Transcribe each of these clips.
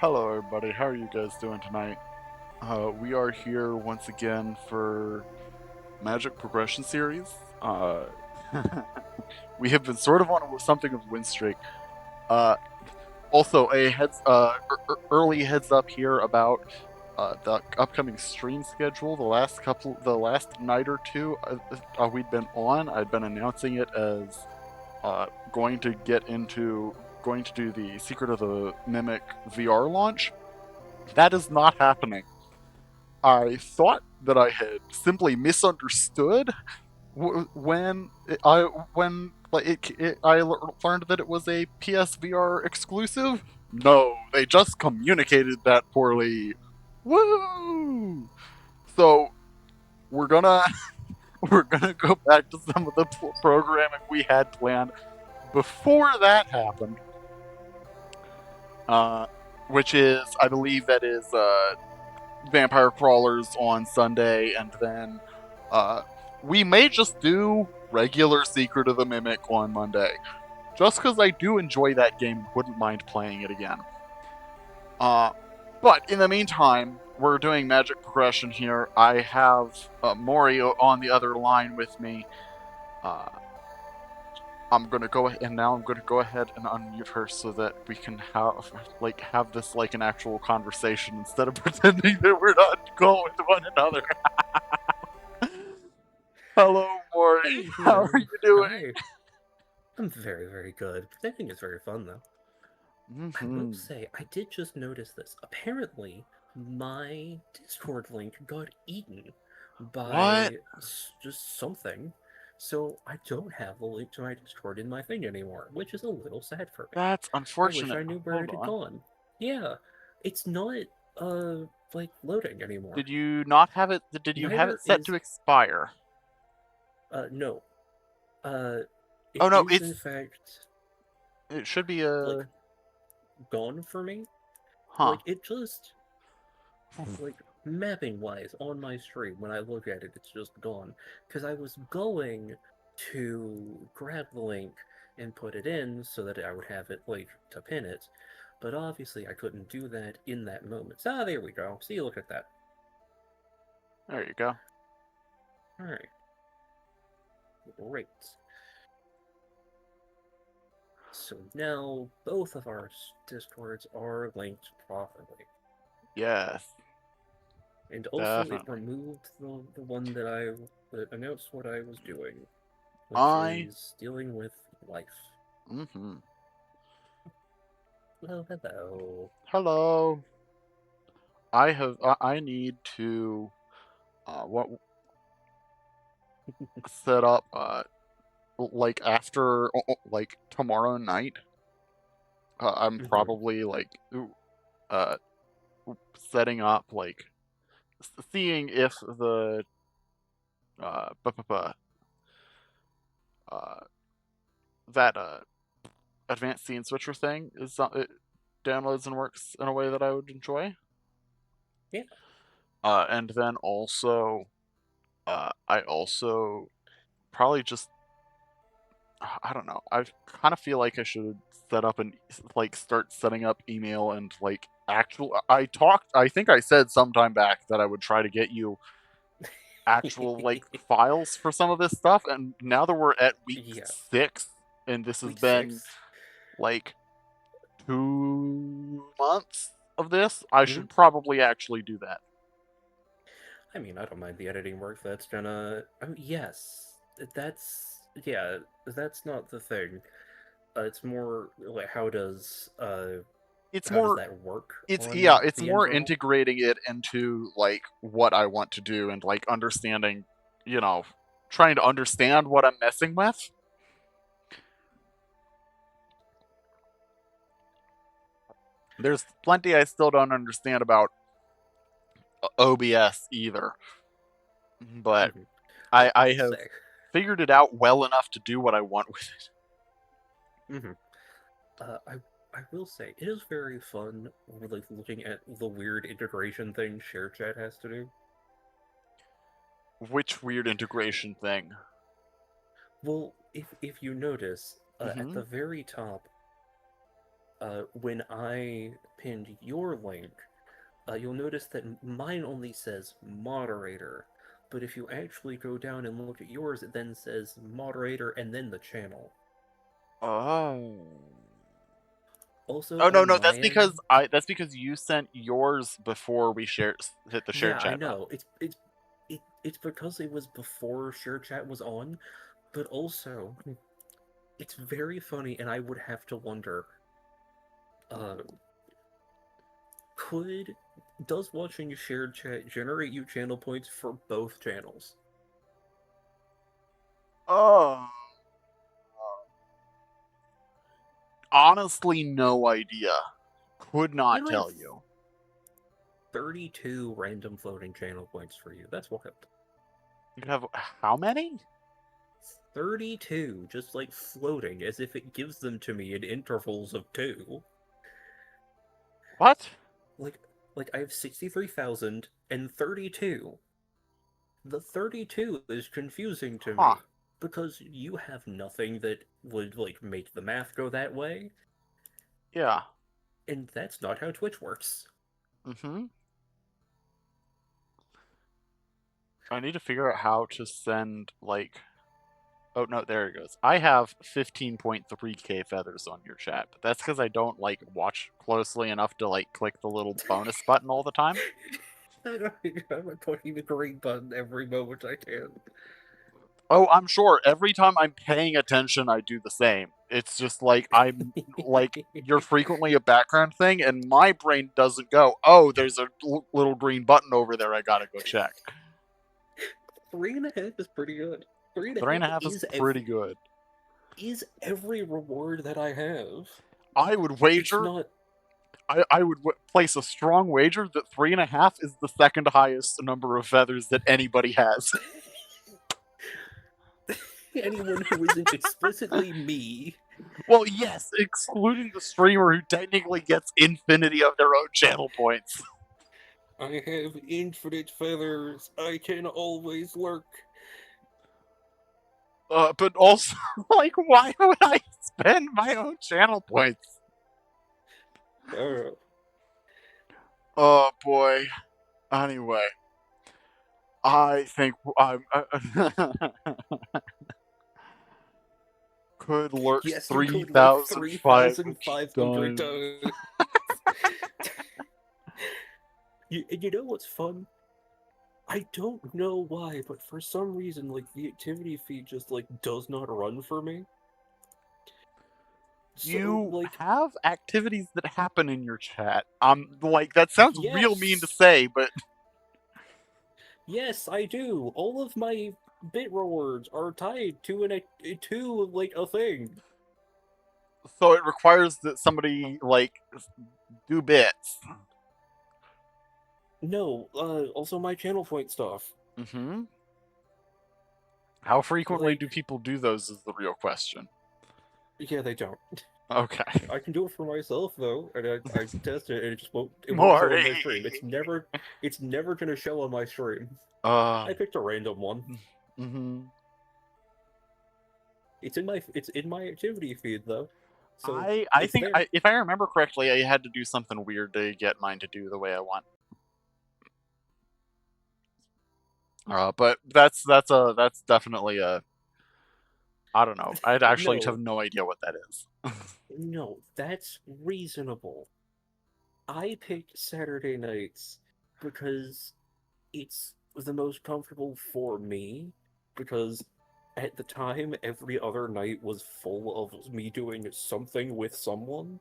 Hello, everybody. How are you guys doing tonight? We are here once again for Magic Progression Series. Uh, we have been sort of on something of a win streak. Uh, Also, a early heads up here about the upcoming stream schedule. The last night or two we'd been on, I'd been announcing it as going to going to do the Secret of the Mimic VR launch. That is not happening. I thought that I had simply misunderstood when I learned that it was a PSVR exclusive. No, they just communicated that poorly. Woo! So we're gonna we're gonna go back to some of the programming we had planned before that happened. Uh, which is, I believe, that is Vampire Crawlers on Sunday, and then uh, we may just do regular Secret of the Mimic on Monday. Just because I do enjoy that game, wouldn't mind playing it again. Uh, but in the meantime, we're doing Magic Progression here. I have Mori on the other line with me. Uh, I'm gonna go ahead, and now I'm gonna go ahead and unmute her so that we can have this like an actual conversation instead of pretending that we're not going with one another. Hello, Mori. Hey, How are hello. you doing? Hi. I'm very, very good. I think it's very fun, though. I will Mm-hmm. say, I did just notice this. Apparently, my Discord link got eaten What? by just something, so I don't have the link to my Discord in my thing anymore, which is a little sad for me. That's I wish unfortunate. I knew where Hold it had on. gone. Yeah, it's not, uh, loading anymore. Did you not have it? Did you have it Neither set to is, expire? no. Uh, Oh it no, is, in it's fact, it should be like, a gone for me. huh. Like, it just, like, mapping wise on my stream, when I look at it, it's just gone. Because I was going to grab the link and put it in so that I would have it, like, to pin it. But obviously, I couldn't do that in that moment. Ah, there we go. See, look at that. There you go. Alright, great. So now both of our Discords are linked properly. Yes, And also, it definitely. removed the one that announced what I was doing, which I is dealing with life. mm-hmm. Hello, hello. Hello. I need to what set up like after like tomorrow night. I'm Hmm. probably like uh setting up like seeing if the uh bu- bu- bu- uh that advanced scene switcher thing is it downloads and works in a way that I would enjoy. Yeah. And then also I also probably just I don't know. I kind of feel like I should set up and like start setting up email and like actual. I think I said sometime back that I would try to get you actual like files for some of this stuff, and now that we're at week Yeah. 6, and this has Week been 6. like 2 months of this, I Hmm. should probably actually do that. I mean, I don't mind the editing work that's gonna. I mean, yes. That's. Yeah, that's not the thing. It's more like It's how does more that work it's yeah, on it's the more internal? integrating it into like what I want to do and like understanding, you know, trying to understand what I'm messing with. There's plenty I still don't understand about OBS either, but Hmm. I I will have say. figured it out well enough to do what I want with it. Hmm. I will say it is very fun, like looking at the weird integration thing ShareChat has to do. Which weird integration thing? Well, if you notice, at Mm-hmm. the very top, when I pinned your link, you'll notice that mine only says moderator. But if you actually go down and look at yours, it then says moderator and then the channel. Oh. Also Oh no, on no, my end, that's because you sent yours before we hit the shared yeah, I chat button. know. It's because it was before share chat was on, but also it's very funny, and I would have to wonder, uh, could does watching shared chat generate you channel points for both channels? Oh. Honestly, no idea. Could You not know, I have tell you. 32 random floating channel points for you. That's wild. You have how many? 32, just like floating, as if it gives them to me in intervals of two. What? Like, like I have 63,000 and 32. The 32 is confusing to Huh. me because you have nothing that would like make the math go that way, Yeah. and that's not how Twitch works. Mm-hmm. I need to figure out how to send like oh no, there it goes. I have 15.3k feathers on your chat, but that's because I don't like watch closely enough to like click the little bonus button all the time. I'm pushing the green button every moment I can. Oh, I'm sure every time I'm paying attention, I do the same. It's just like I'm like you're frequently a background thing, and my brain doesn't go, oh, there's a little green button over there. I gotta go check. 3.5 is pretty good. Three and a Three half and a half is pretty good. is every reward that I have. I would It's wager, not. I would place a strong wager that 3.5 is the second highest number of feathers that anybody has. Anyone who isn't explicitly me. Well, yes, excluding the streamer who technically gets infinity of their own channel points. I have infinite feathers. I can always lurk. But also, like, why would I spend my own channel points? Uh, Oh boy. Anyway, I think I'm. Could lurks yes, you could lurk 3,005 3,500 times. times. You know what's fun? I don't know why, but for some reason, like the activity feed just like does not run for me. So You like, have activities that happen in your chat. Like that sounds real mean to yes, say, but yes, I do. All of my bit rewards are tied to to like a thing. so it requires that somebody like do bits. No, also my channel point stuff. Mm-hmm. How frequently Like, do people do those is the real question. yeah, they don't. Okay. I can do it for myself though, and I tested it, and it won't show on my Maury. stream. It's never gonna show on my stream. Uh. I picked a random one. Mm-hmm. It's in my activity feed though, so I it's think there. if I remember correctly, I had to do something weird to get mine to do the way I want. But that's definitely a I don't know. I'd actually have No, no idea what that is. no, that's reasonable. I picked Saturday nights because it's the most comfortable for me because at the time every other night was full of me doing something with someone.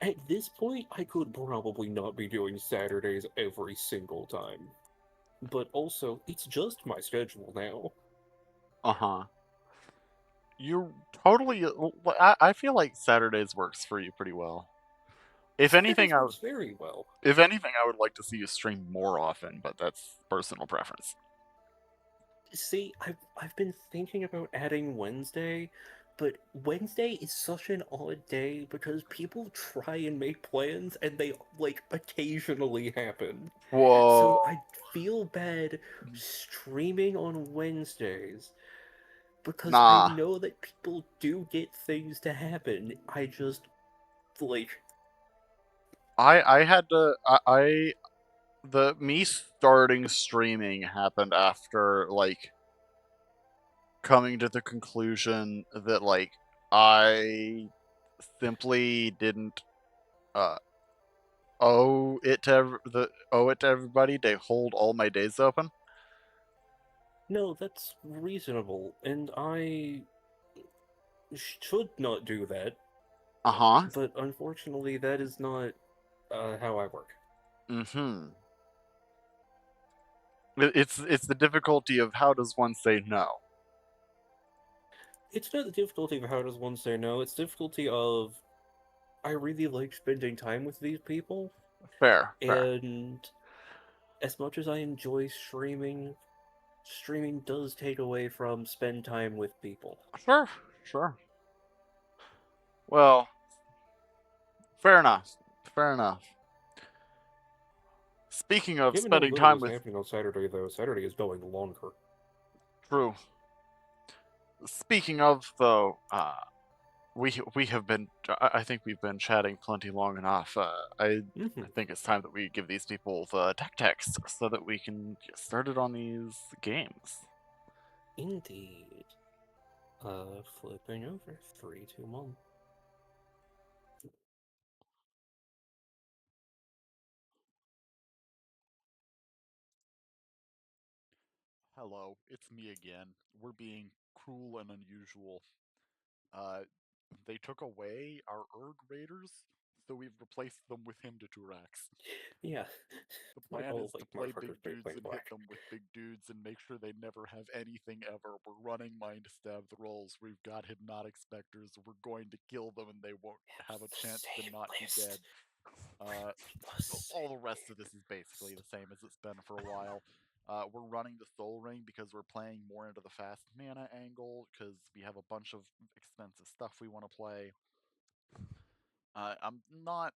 At this point, I could probably not be doing Saturdays every single time. But also, it's just my schedule now. Uh huh. You totally. I feel like Saturdays works for you pretty well. If anything, Saturdays works very well. if anything, I would like to see you stream more often, but that's personal preference. See, I've been thinking about adding Wednesday, but Wednesday is such an odd day because people try and make plans and they like occasionally happen. Whoa. So I feel bad streaming on Wednesdays because I Nah. know that people do get things to happen. I just Like, I had to I the me starting streaming happened after like coming to the conclusion that like I simply didn't uh owe it to everybody to hold all my days open. no, that's reasonable, and I should not do that, Uh-huh. but unfortunately, that is not how I work. Mm-hmm. It's the difficulty of how does one say no? It's not the difficulty of how does one say no, it's difficulty of I really like spending time with these people, Fair, fair. and as much as I enjoy streaming, streaming does take away from spend time with people. Sure, sure. Well, fair enough. Fair enough. Speaking of Given how spending little time is with happening on Saturday, though, Saturday is going longer. True. Speaking of though, we have been I think we've been chatting plenty long enough. I Hmm. think it's time that we give these people the tech text so that we can get started on these games. Indeed. Flipping over. 3, 2, 1. Hello, it's me again. We're being cruel and unusual. Uh, they took away our Erg Raiders, so we've replaced them with Himdaturax. Yeah. The Like plan all is to like play big motherfuckers dudes playing and hit black. them with big dudes and make sure they never have anything ever. We're running mind stab the rolls. We've got hypnotic specters. We're going to kill them and they won't It have was a the chance to same not be dead. list. Uh, It was the all same the rest of this is basically the list. same as it's been for a while. We're running the Soul Ring because we're playing more into the fast mana angle because we have a bunch of expensive stuff we want to play. I'm not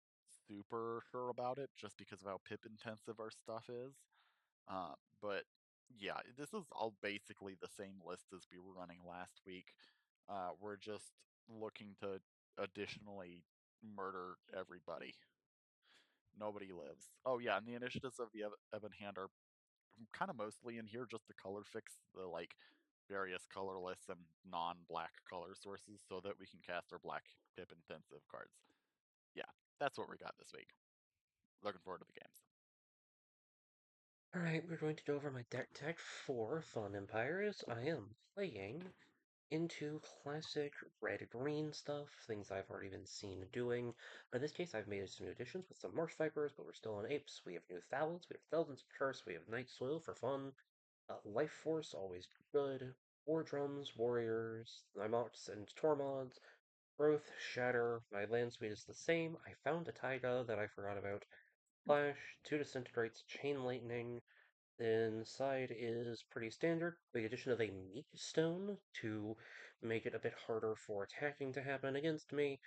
super sure about it just because of how pip intensive our stuff is. But yeah, this is all basically the same list as we were running last week. We're just looking to additionally murder everybody. Nobody lives. Oh yeah, and the initiatives of the Evan Hand are kind of mostly in here just to color fix the like various colorless and non-black color sources so that we can cast our black pip intensive cards. Yeah, that's what we got this week. Looking forward to the games. Alright, we're going to go over my deck tech for Fun Empires. I am playing into classic red-green stuff, things I've already been seen doing. In this case, I've made some new additions with some Marsh Vipers, but we're still on Apes. We have new Thalids, we have Theldon's Curse, we have Night Soil for fun. Life Force, always good. War Drums, Warriors, Nymox, and Tormods. Growth, Shatter, my land speed is the same. I found a Taiga that I forgot about. Flash, 2 Disintegrates, Chain Lightning. Then side is pretty standard. The addition of a Meat Stone to make it a bit harder for attacking to happen against me.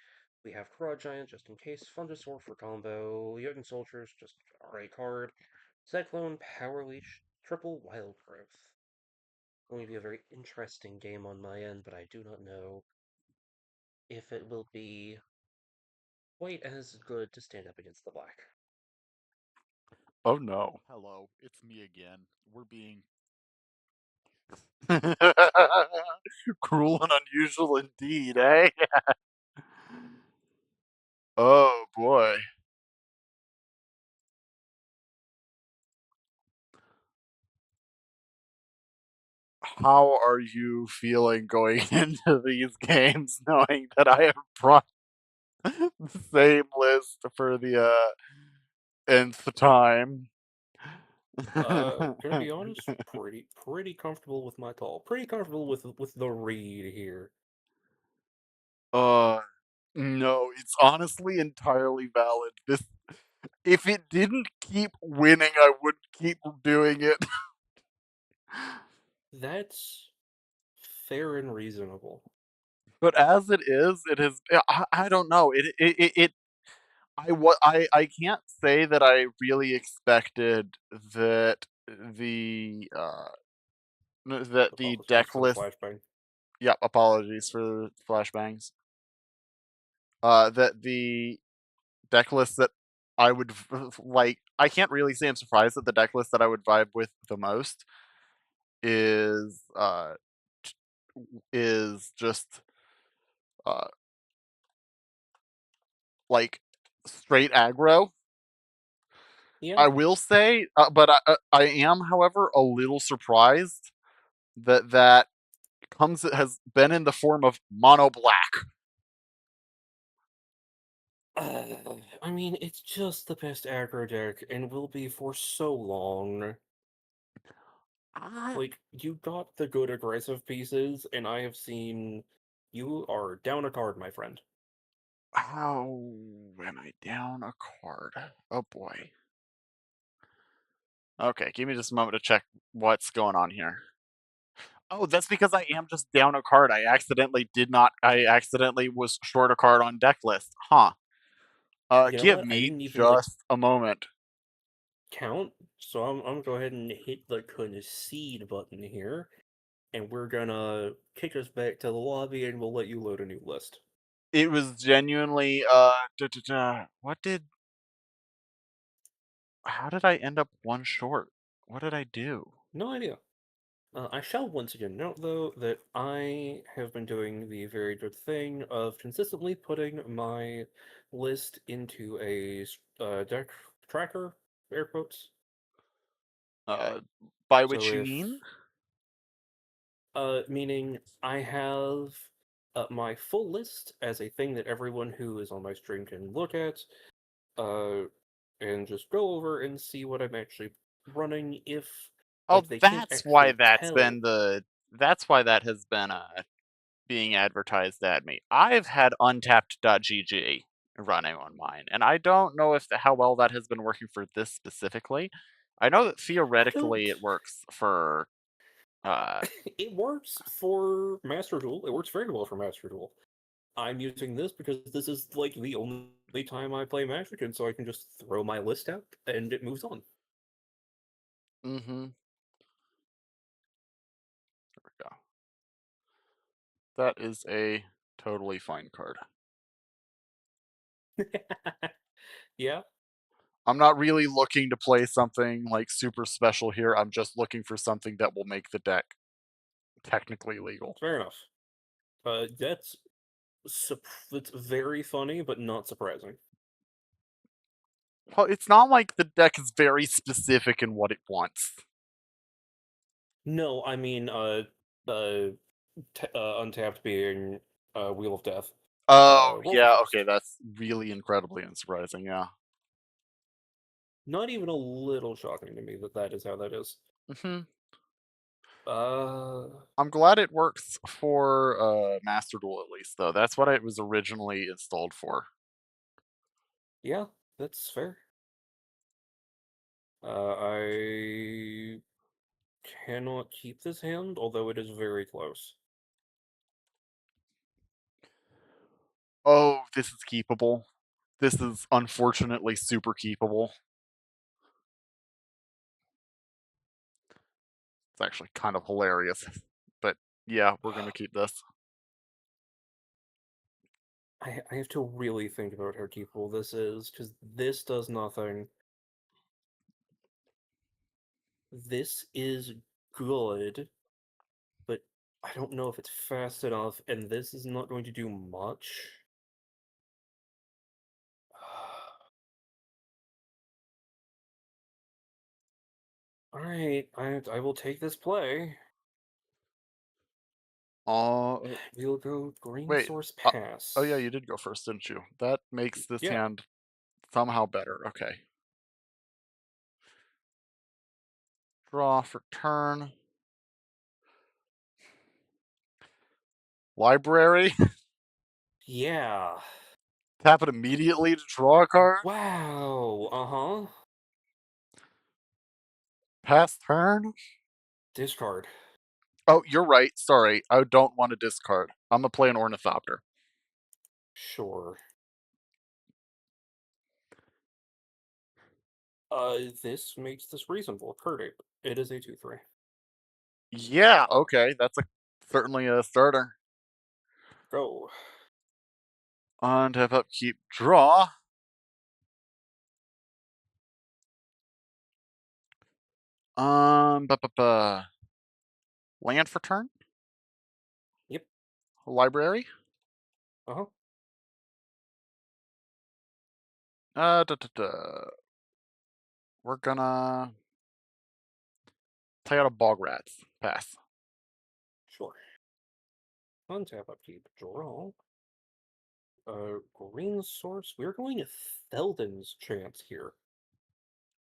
We have Claw Giant just in case, Fungisaur for combo, Jotun Soldiers just are a card, Cyclone, Power Leech, triple Wild Growth. Going to be a very interesting game on my end, but I do not know if it will be quite as good to stand up against the black. Oh no. Hello, it's me again. We're being cruel and unusual indeed, eh? Oh boy. How are you feeling going into these games knowing that I have brought the same list for the nth time? Gonna be honest, pretty comfortable with my call. Pretty comfortable with the read here. uh no, it's honestly entirely valid. This if it didn't keep winning, I wouldn't keep doing it. That's fair and reasonable. But as it is, it has. I don't know. I can't say that I really expected that the Apologies deck for the list. flashbang. Yeah, apologies for flashbangs. That the deck list that I would like. I can't really say I'm surprised that the deck list that I would vibe with the most is is just uh like straight aggro. Yeah. I will say, but I am, however, a little surprised that comes has been in the form of mono black. I mean, it's just the best aggro deck and will be for so long. Ah, Like, you got the good aggressive pieces, and I have seen you are down a card, my friend. how am I down a card? Oh boy. Okay, give me just a moment to check what's going on here. Oh, that's because I am just down a card. I accidentally did not. I accidentally was short a card on deck list. Huh. You know Give what? I me didn't even like just a moment. count, so I'm gonna go ahead and hit the concede button here, and we're gonna kick us back to the lobby, and we'll let you load a new list. It was genuinely. What did? How did I end up one short? What did I do? No idea. I shall once again note, though, that I have been doing the very good thing of consistently putting my list into a deck tracker, air quotes. Uh, by So which you if, mean? meaning I have my full list as a thing that everyone who is on my stream can look at, uh, and just go over and see what I'm actually running if, Oh, like, they can't that's why actually that's tell. been the. That's why that has been being advertised at me. I've had untapped.gg running on mine, and I don't know if how well that has been working for this specifically. I know that I theoretically don't. it works for uh It works for Master Duel. It works very well for Master Duel. I'm using this because this is like the only time I play Magic, and so I can just throw my list out and it moves on. mhm. There we go. That is a totally fine card. Yeah, I'm not really looking to play something like super special here. I'm just looking for something that will make the deck technically legal. fair enough. That's it's very funny, but not surprising. Well, it's not like the deck is very specific in what it wants. No, I mean, uh, Untapped being Wheel of Death, Oh, Roll for yeah, okay, First. that's really incredibly unsurprising, yeah. Not even a little shocking to me that that is how that is. Mhm. Uh, I'm glad it works for, Master Duel at least, though. That's what it was originally installed for. yeah, that's fair. I cannot keep this hand, although it is very close. Oh, this is keepable. This is unfortunately super keepable. It's actually kind of hilarious. But yeah, we're gonna keep this. I have to really think about how keepable this is, because this does nothing. This is good, but I don't know if it's fast enough, and this is not going to do much. Alright, I will take this play. Uh, We'll go green wait. source Uh, oh yeah, pass. you did go first, didn't you? That makes this Yeah, hand somehow better. Okay. Draw for turn. Library. yeah. Tap it immediately to draw a card. Wow, uh-huh. Pass turn. Discard. Oh, you're right. Sorry, I don't want to discard. I'm gonna play an Ornithopter. Sure. This makes this reasonable. Curdy. It is a 2-3. Yeah, okay, that's a certainly a starter. Go. Untap, upkeep, draw. Ba, ba, ba. Land for turn. Yep. Library. Uh huh. Da, da, da. We're gonna play out a bog rats. Pass. Sure. Untap, upkeep, draw. Green source. We're going to Theldon's chance here.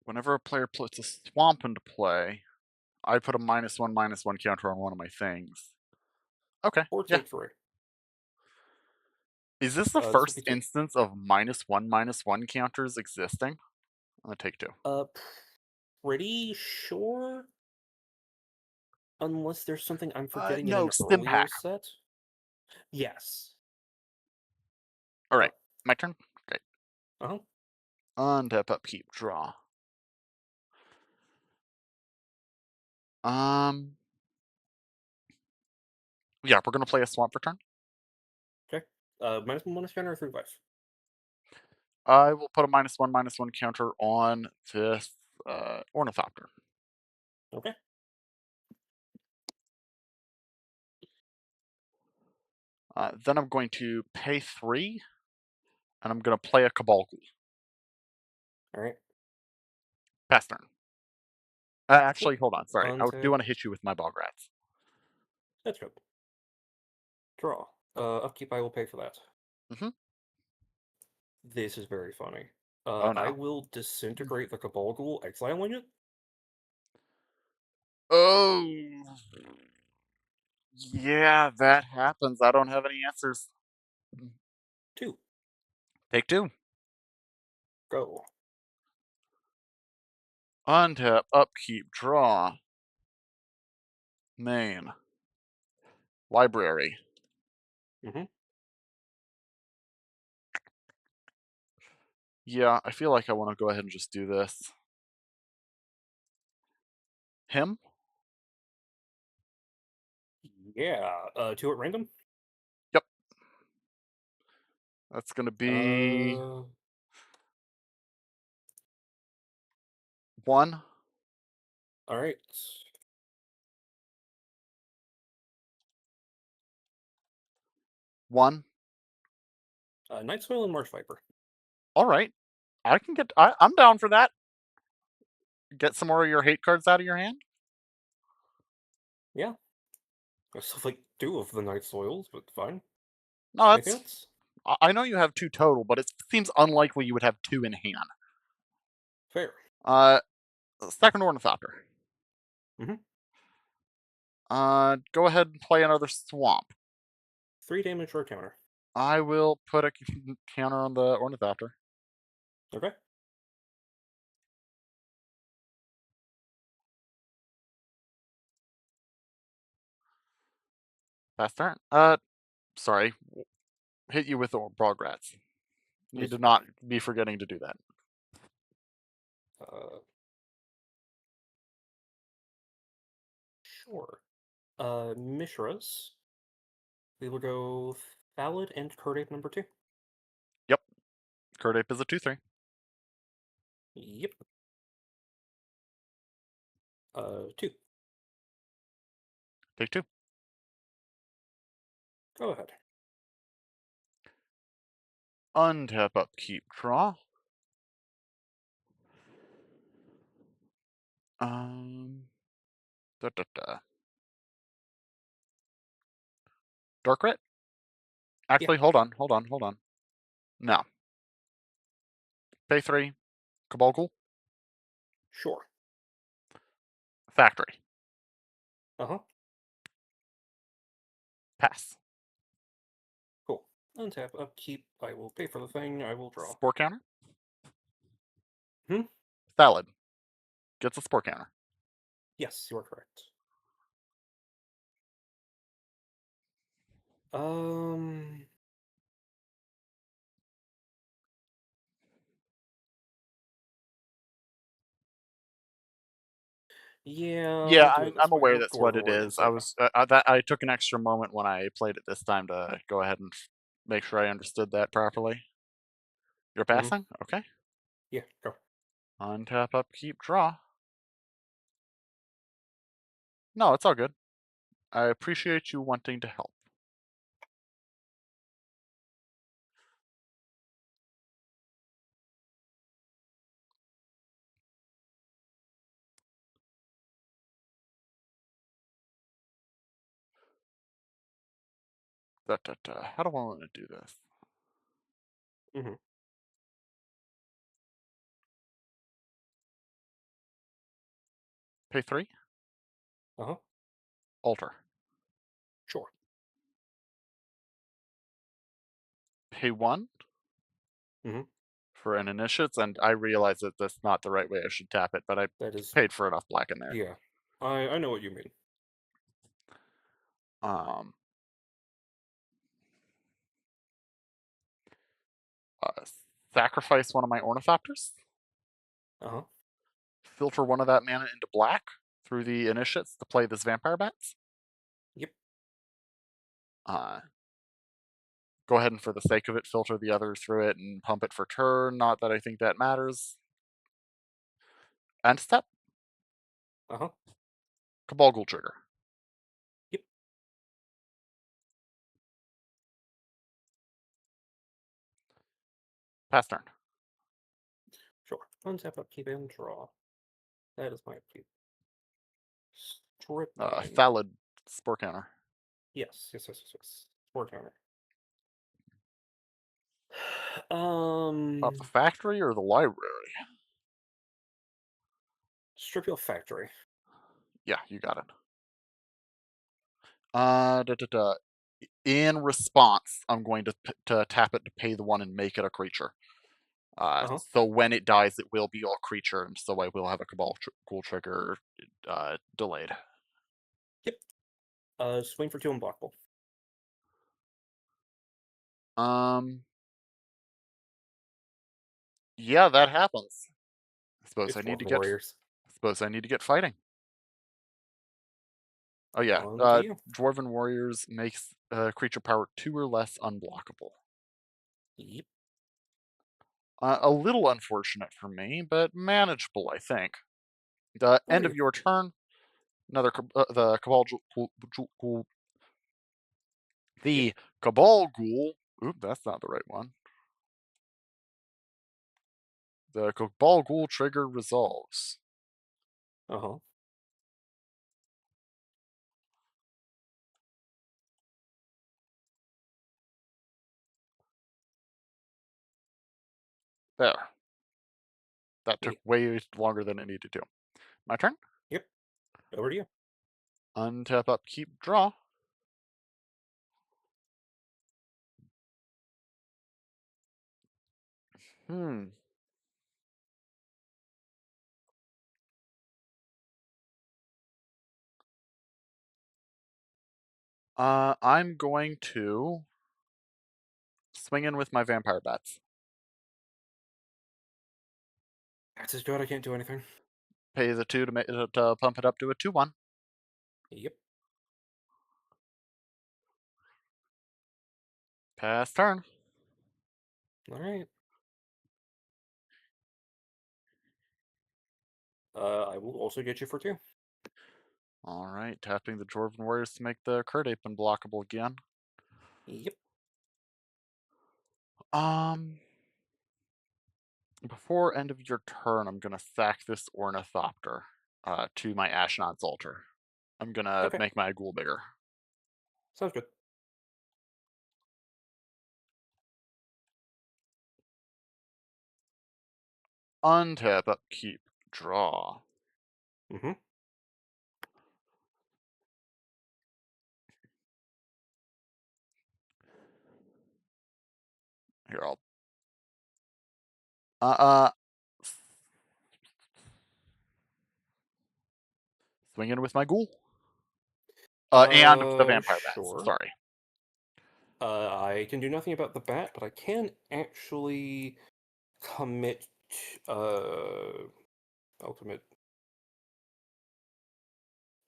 Whenever a player puts a swamp into play, I put a -1/-1 counter on one of my things. Okay, Or yeah. take three. Is this the This will first be two. instance of -1/-1 counters existing? I'm gonna take two. Uh, Pretty sure. Unless there's something I'm forgetting in No, an stim earlier pack. set. Yes. All Uh, right, my turn. Great. uh-huh. Untap, upkeep, draw. Um, yeah, we're gonna play a swamp for turn. Okay. -1 scanner or 3 life. I will put a -1/-1 counter on this ornithopter. Okay. Then I'm going to pay 3, and I'm gonna play a cabal ghoul. All right. Pass turn. Cool. Actually, hold on. Sorry, I do Untap. want to hit you with my bog rats. That's good. Draw. Upkeep. I will pay for that. Hmm. This is very funny. Oh I no. will disintegrate the Cabal Ghoul, exiling it. Oh, yeah, that happens. I don't have any answers. 2. Take two. Go. Untap, upkeep, draw. Main. Library. Mm-hmm. Yeah, I feel like I want to go ahead and just do this. Him? Yeah. 2 at random. Yep. That's gonna be Uh. 1, All right. 1. Night Soil and Marsh Viper. All right. I can get. I'm down for that. Get some more of your hate cards out of your hand. Yeah. I still like 2 of the Night Soils, but fine. No, Anything that's. else? I know you have 2 total, but it seems unlikely you would have 2 in hand. Fair. Uh, second ornithopter. Mm-hmm. Go ahead and play another swamp. 3 damage or counter. I will put a counter on the ornithopter. Okay. Pass turn. Sorry. Hit you with the Brograts. Need It's to not fine. be forgetting to do that. Uh. Sure. Mishras. We will go Thallid and Curdape number 2. Yep. Curdape is a 2/3. Yep. 2. Take 2. Go ahead. Untap, upkeep, draw. Um. Da, da, da. Dark Rit? Yeah. Actually, hold on. No. Pay 3. Cabal Ghoul. Sure. Factory. Uh-huh. Pass. Cool. Untap, upkeep. I will pay for the thing. I will draw. Spore counter. Hmm? Salad. Gets a spore counter. Yes, you are correct. Um. Yeah, Yeah, I'll do it this I'm way. aware I'll that's Gore what it Void is. instead. I took an extra moment when I played it this time to go ahead and make sure I understood that properly. You're Mm-hmm. passing? Okay. Yeah, go. Untap, upkeep, draw. No, it's all good. I appreciate you wanting to help. How do I want to do this? Mm-hmm. Pay 3? Uh-huh. Alter. Sure. Pay 1 Mm-hmm. for an initiates, and I realize that that's not the right way I should tap it, but I That is, paid for enough black in there. yeah. I know what you mean. Um, uh, Sacrifice one of my Ornithopters, Uh-huh. filter one of that mana into black through the initiates to play this Vampire Bats. Yep. Uh, Go ahead and, for the sake of it, filter the other through it and pump it for turn. Not that I think that matters. End step, Uh-huh. Cabal Ghoul trigger. Yep. Pass turn. Sure. Untap, upkeep, and draw. That is my upkeep. Stripping. Thallid Spore Counter. Yes, yes, yes, yes, yes. Sport counter. Up the factory or the library? Strip your factory. Yeah, you got it. Da, da, da. In response, I'm going to tap it to pay the one and make it a creature. Uh-huh. So when it dies, it will be all creature, and so I will have a Ghoul trigger delayed. Yep. Swing for 2 unblockable. Um, yeah, that happens. I suppose It's I need to Dwarven get. Warriors. I suppose I need to get fighting. Oh yeah, On to you. Dwarven Warriors makes creature power 2 or less unblockable. Yep. A little unfortunate for me, but manageable, I think. The Over end to of you. your turn, the Yep. the Cabal Ghoul. Oop, that's not the right one. The Cabal Ghoul trigger resolves. Uh-huh. There. That took Neat. way longer than it needed to. My turn. Yep. Over to you. Untap, upkeep, draw. Hmm. I'm going to swing in with my Vampire Bats. That's his god, I can't do anything. Pay the 2 to pump it up to a 2/1. Yep. Pass turn. Alright. I will also get you for 2. All right, tapping the Dwarven Warriors to make the Curt Ape unblockable again. Yep. Um, Before end of your turn, I'm gonna sack this Ornithopter to my Ashnod's altar. I'm gonna Okay. make my ghoul bigger. Sounds good. Untap, upkeep, draw. Mm-hmm. Here, I'll uh uh swing in with my ghoul. And the Vampire Bats. Sure. Sorry. I can do nothing about the bat, but I can actually commit, I'll commit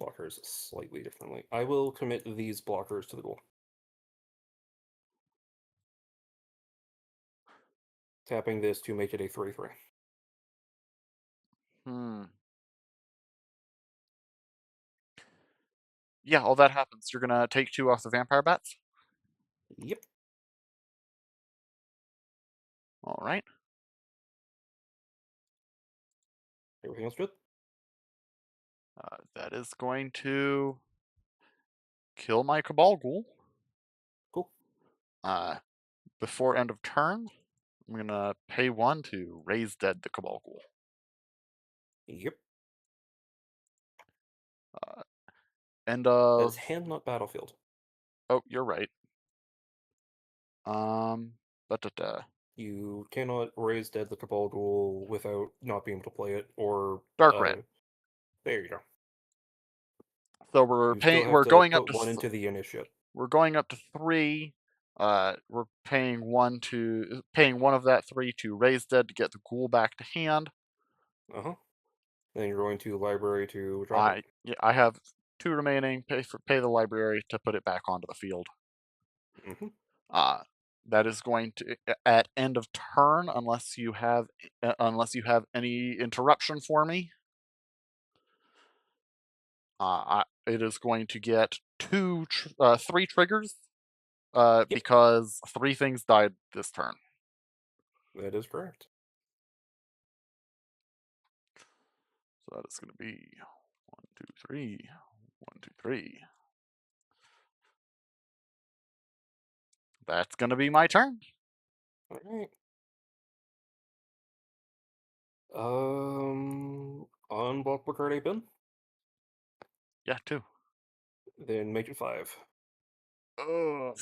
blockers slightly differently. I will commit these blockers to the goal. Tapping this to make it a 3/3. Hmm. Yeah, all that happens. You're gonna take 2 off the vampire bats. Yep, All right. everything else good? That is going to kill my Cabal Ghoul. Cool. Uh, before end of turn, I'm gonna pay 1 to raise dead the Cabal Ghoul. Yep. Uh, end That's of. hand, not battlefield. Oh, you're right. Um, da. You cannot raise dead the Cabal Ghoul without not being able to play it, or Dark red. there you go. So we're You still paying. have We're to going up put to. one into the initiate. We're going up to 3. We're paying 1 of that 3 to raise dead to get the ghoul back to hand. Uh-huh. Then you're going to library to drop it. I have 2 remaining. Pay the library to put it back onto the field. Mm-hmm. Uh, that is going to at end of turn, unless you have any interruption for me. It is going to get 3 triggers. Yep, Because 3 things died this turn. that is correct. So that is going to be 1, 2, 3, 1, 2, 3. That's going to be my turn. All right. Unblock the card 8 bin, Yeah, 2. then make it 5. Ugh.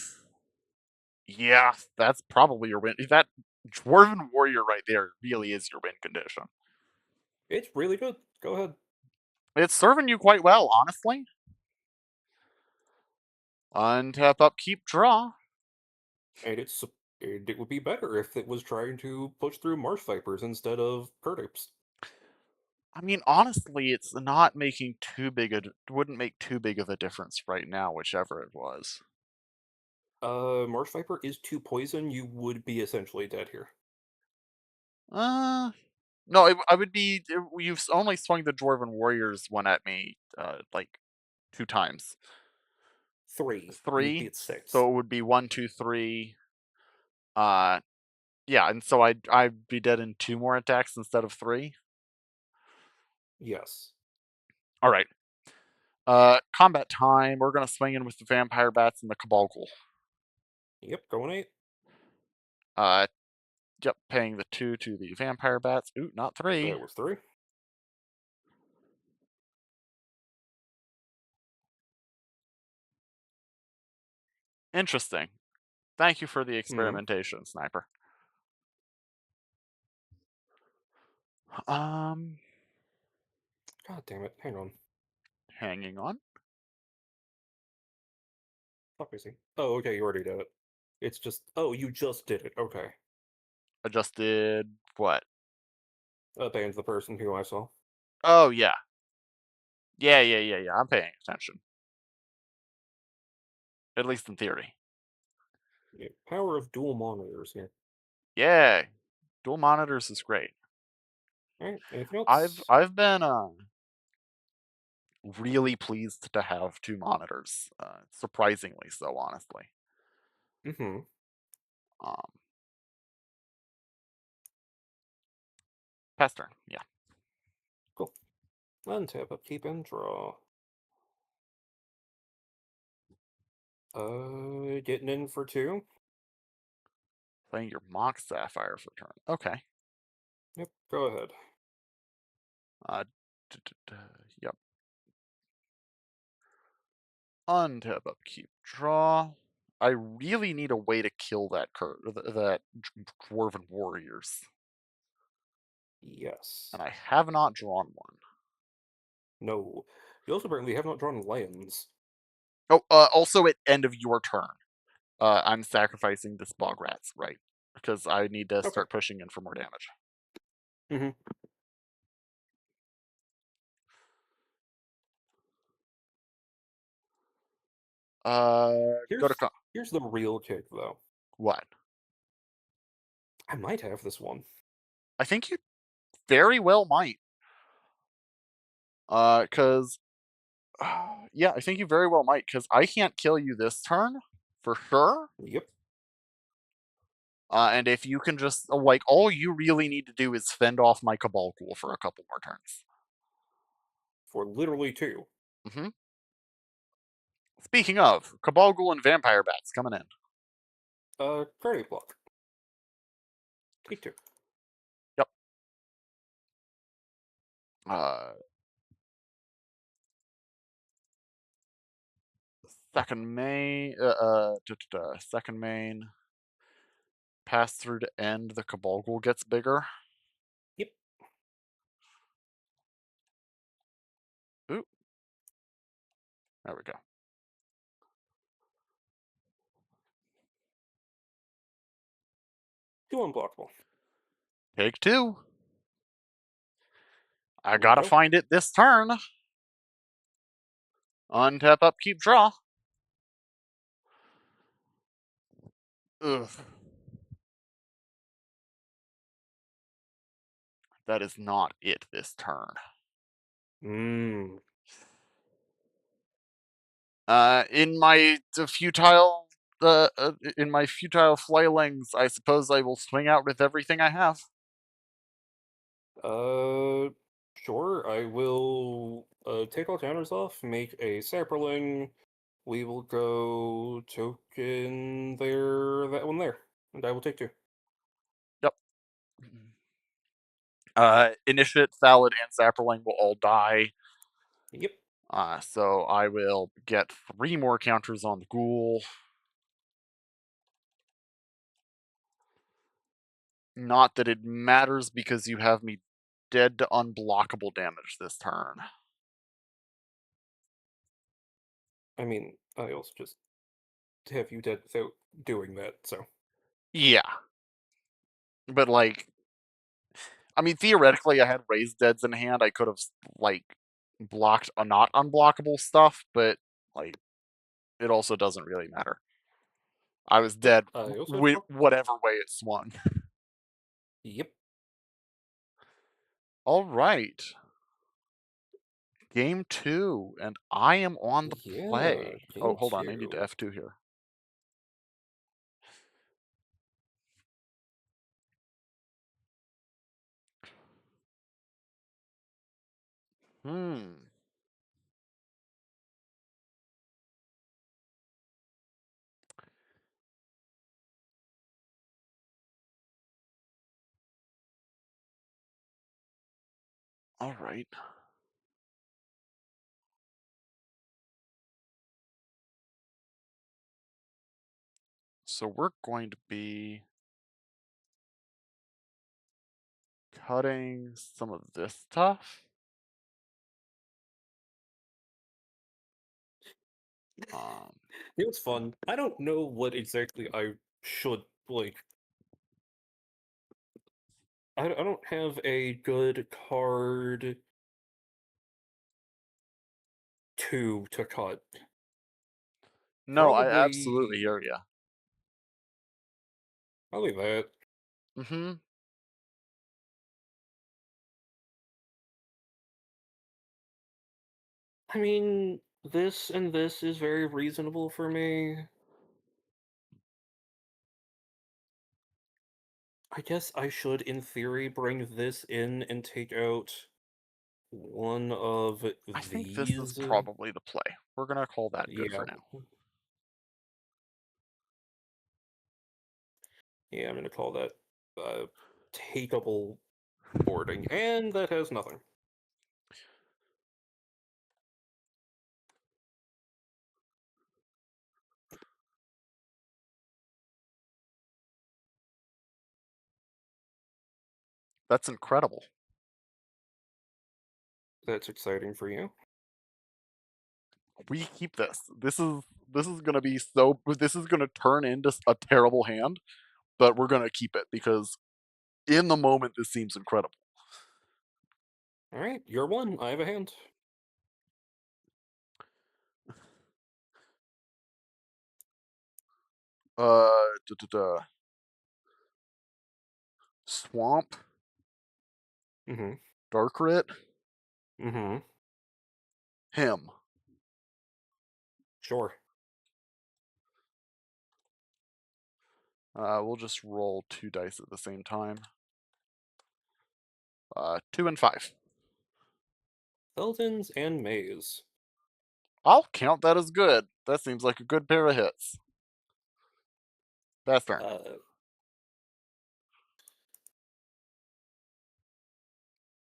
Yeah, that's probably your win. That Dwarven Warrior right there really is your win condition. It's really good. Go ahead. It's serving you quite well, honestly. Untap, upkeep, draw. And it would be better if it was trying to push through Marsh Vipers instead of Curdapes. I mean, honestly, it's not making too big a wouldn't make too big of a difference right now, whichever it was. Marsh Viper is 2 poison, you would be essentially dead here. Uh, no, I would be. You've only swung the Dwarven Warriors one at me, like 2 times. 3. You'd be 3, at 6. so it would be 1, 2, 3. Uh, yeah, and so I'd be dead in 2 more attacks instead of 3. Yes. All right. Combat time. We're gonna swing in with the Vampire Bats and the Cabal Ghoul. Yep, going 8. Uh, yep, paying the 2 to the Vampire Bats. Ooh, not 3. That was 3. Interesting. Thank you for the Hmm. experimentation, Sniper. Um, God damn it. Hang on. hanging on. Stop busy. Oh, okay, you already did it. It's just. Oh, you just did it. Okay. Adjusted what? Banned the person who I saw. Oh yeah. Yeah. I'm paying attention. At least in theory. Yeah, power of dual monitors here. Yeah. Dual monitors is great. Alright, anything I've else? I've been really pleased to have 2 monitors. Surprisingly so, honestly. Mm-hmm. Um, Past turn. Yeah. Cool. Untap, upkeep, and draw. Getting in for 2. Playing your Mock Sapphire for turn. Okay. Yep, go ahead. Uh, yep. Untap, upkeep, draw. I really need a way to kill that Dwarven Warriors, Yes. and I have not drawn one. No. You also apparently have not drawn lands. Oh, also at end of your turn, I'm sacrificing the Bog Rats, right? Because I need to Okay. start pushing in for more damage. Mm-hmm. Go to Here's the real kick, though. what? I might have this one. I think you very well might. Cause yeah, I think you very well might, cause I can't kill you this turn, for sure. Yep. And if you can just like all you really need to do is fend off my Cabal Ghoul for a couple more turns. For literally two. Hmm. Speaking of, Cabal Ghoul and Vampire Bats coming in. Guardian block. Take two. Yep. Uh, second main, second main, pass through to end. The Cabal Ghoul gets bigger. Yep. Ooh, there we go. Two unblockable. Take two. I Here we gotta go. find it this turn. Untap, upkeep, draw. Ugh. That is not it this turn. Mmm. In my futile, in my futile flailings, I suppose I will swing out with everything I have. Uh, sure. I will take all counters off, make a sapperling. We will go token there, that one there. And I will take two. Yep. Initiate, Thallid, and Sapperling will all die. Yep. So I will get 3 more counters on the Ghoul. Not that it matters because you have me dead to unblockable damage this turn. I mean, I also just have you dead without doing that, so. Yeah. But like, I mean, theoretically, I had raised deads in hand. I could have like blocked a not unblockable stuff, but like, it also doesn't really matter. I was Yep. dead I also have block. whatever way it swung. Yep. All right, game two, and I am on the Yeah, play. Oh, game hold on, I need to two. F2 here. Hmm. All right. So we're going to be cutting some of this stuff. Um, It's fun. I don't know what exactly I should, like, I don't have a good card to cut. no, I absolutely Probably, hear you. probably that. Mm-hmm. I mean, this and this is very reasonable for me. I guess I should, in theory, bring this in and take out one of I think this is these. probably the play. We're gonna call that good Yeah, for now. yeah, I'm gonna call that takeable boarding, and that has nothing. That's incredible. That's exciting for you. We keep this. This is gonna be so. This is gonna turn into a terrible hand, but we're gonna keep it because in the moment this seems incredible. All right, you're one. I have a hand. Uh, duh, duh, duh. Swamp, Mm-hmm. Dark Rit, Mm-hmm. him. Sure. We'll just roll 2 dice at the same time. 2 and 5. Skeletons and maze. I'll count that as good. That seems like a good pair of hits. That's turn. Uh,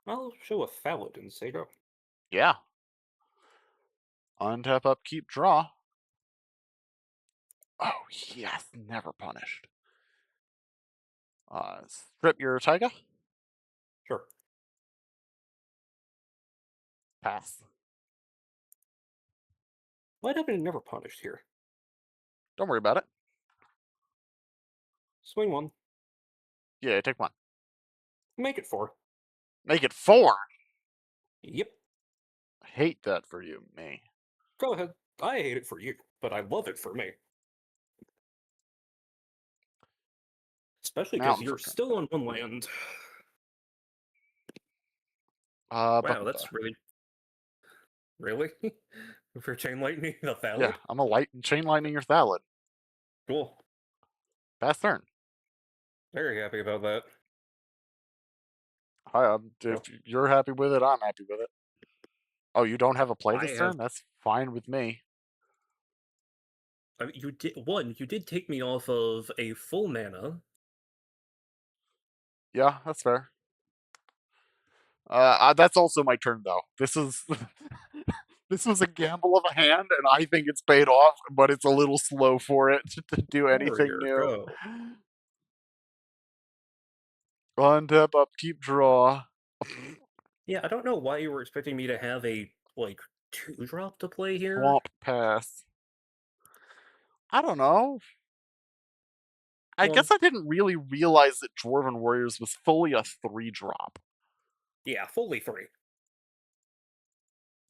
I'll show a Thallid in Sega. Yeah. Untap, upkeep, draw. Oh, yes, never punished. Strip your Taiga. Sure. Pass. What happened to never punished here? Don't worry about it. Swing one. Yeah, take one. Make it four. Make it 4. Yep. I hate that for you, me. Go ahead. I hate it for you, but I love it for me. Especially because Mountain for you're turn. still on one land. But, Wow, that's really for chain lightning the yeah, Thallid. I'm a chain lightning your Thallid. Cool. Pass turn. Very happy about that. Hi, Well, if you're happy with it, I'm happy with it. Oh, you don't have a play I this have. turn? That's fine with me. I mean, you did one. You did take me off of a full mana. Yeah, that's fair. That's also my turn though. This is this was a gamble of a hand, and I think it's paid off, but it's a little slow for it to do anything Warrior, new. go. Untap, upkeep, draw. Yeah, I don't know why you were expecting me to have a like 2-drop to play here. Swamp, pass. I don't know. I One. guess I didn't really realize that Dwarven Warriors was fully a 3-drop. Yeah, fully 3.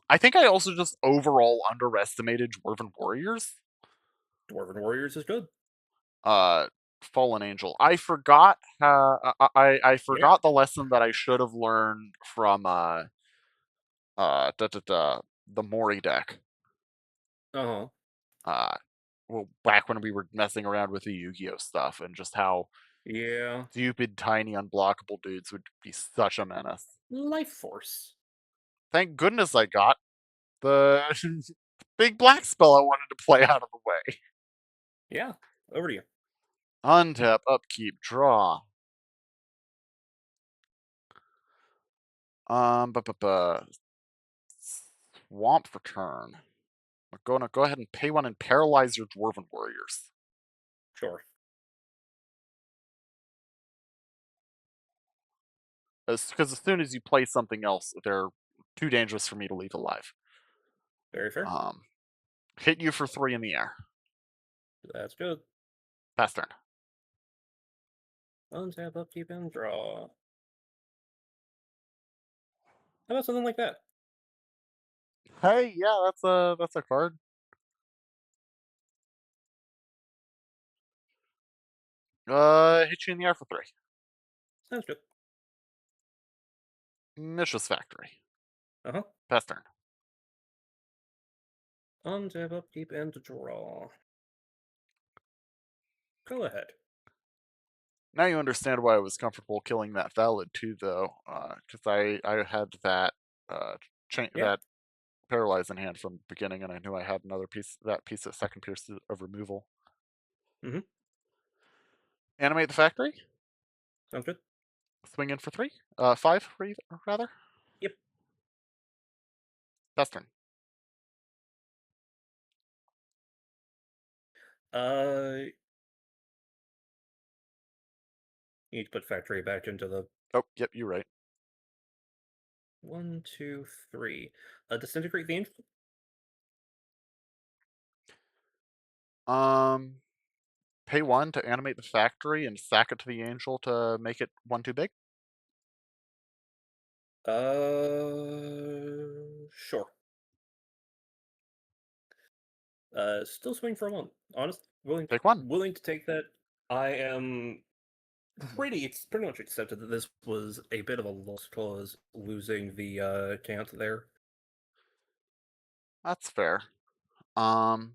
I think I also just overall underestimated Dwarven Warriors. Dwarven Warriors is good. uh Fallen Angel. I forgot I Yeah. forgot the lesson that I should have learned from the Mori deck. Uh-huh. Uh well, back when we were messing around with the Yu-Gi-Oh stuff, and just how Yeah. stupid tiny unblockable dudes would be such a menace. Life Force. Thank goodness I got the big black spell I wanted to play out of the way. Yeah. Over to you. Untap, upkeep, draw. Swamp for turn. I'm gonna go ahead and pay one and paralyze your Dwarven Warriors. Sure. Because as soon as you play something else, they're too dangerous for me to leave alive. Very fair. Um, Hit you for 3 in the air. That's good. Pass turn. Untap, upkeep, and draw. How about something like that? Hey, yeah, that's a card. Hit you in the air for 3. Sounds good. Mishra's Factory. Uh-huh. Pass turn. Untap, upkeep, and draw. Go ahead. Now you understand why I was comfortable killing that Valid too, though, because I had uh Yeah. that paralyze in hand from the beginning, and I knew I had another piece of second piece of removal. Mm-hmm. Animate the factory. Sounds good. Swing in for 3. 5 rather. Yep. Pass turn. Uh, you need to put factory back into the Oh, yep, you're right. 1, 2, 3. Disintegrate the angel. Um, Pay 1 to animate the factory and sack it to the angel to make it 1 too big. Sure. Still swing for 1. Honest, Take 1. willing to take that. I am. It's pretty much accepted that this was a bit of a lost cause, losing the count there. That's fair. Um,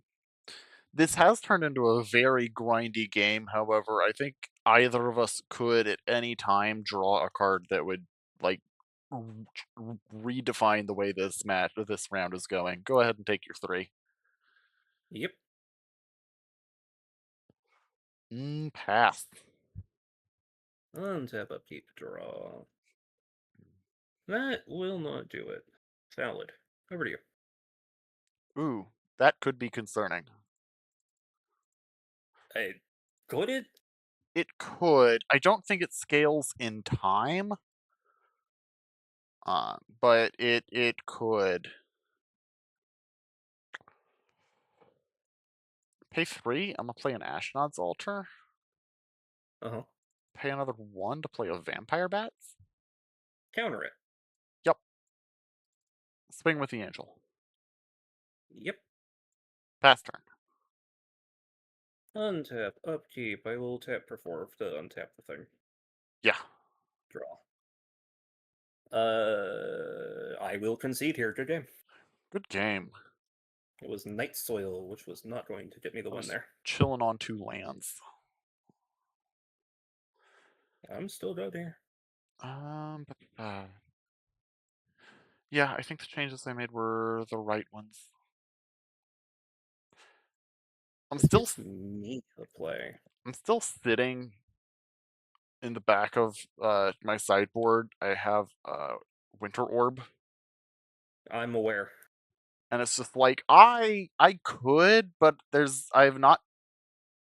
this has turned into a very grindy game. However, I think either of us could at any time draw a card that would like r- redefine the way this round is going. Go ahead and take your three. Yep. Pass. Untap, upkeep, draw. That will not do it. Salad. Over to you. Ooh, that could be concerning. Hey, could it? It could. I don't think it scales in time, but it could. Pay three. I'm gonna play an Ashnod's Altar. Uh-huh. Pay another one to play a Vampire Bats. Counter it. Yep. Swing with the Angel. Yep. Pass turn. Untap, upkeep. I will tap for 4 to untap the thing. Yeah. Draw. I will concede here. Good game. Good game. It was Night Soil, which was not going to get me the I win was there. chilling on two lands. I'm still good here. But, yeah, I think the changes they made were the right ones. I'm This still gives me the play. I'm still sitting in the back of my sideboard. I have Winter Orb, I'm aware. and it's just like I could, but I have not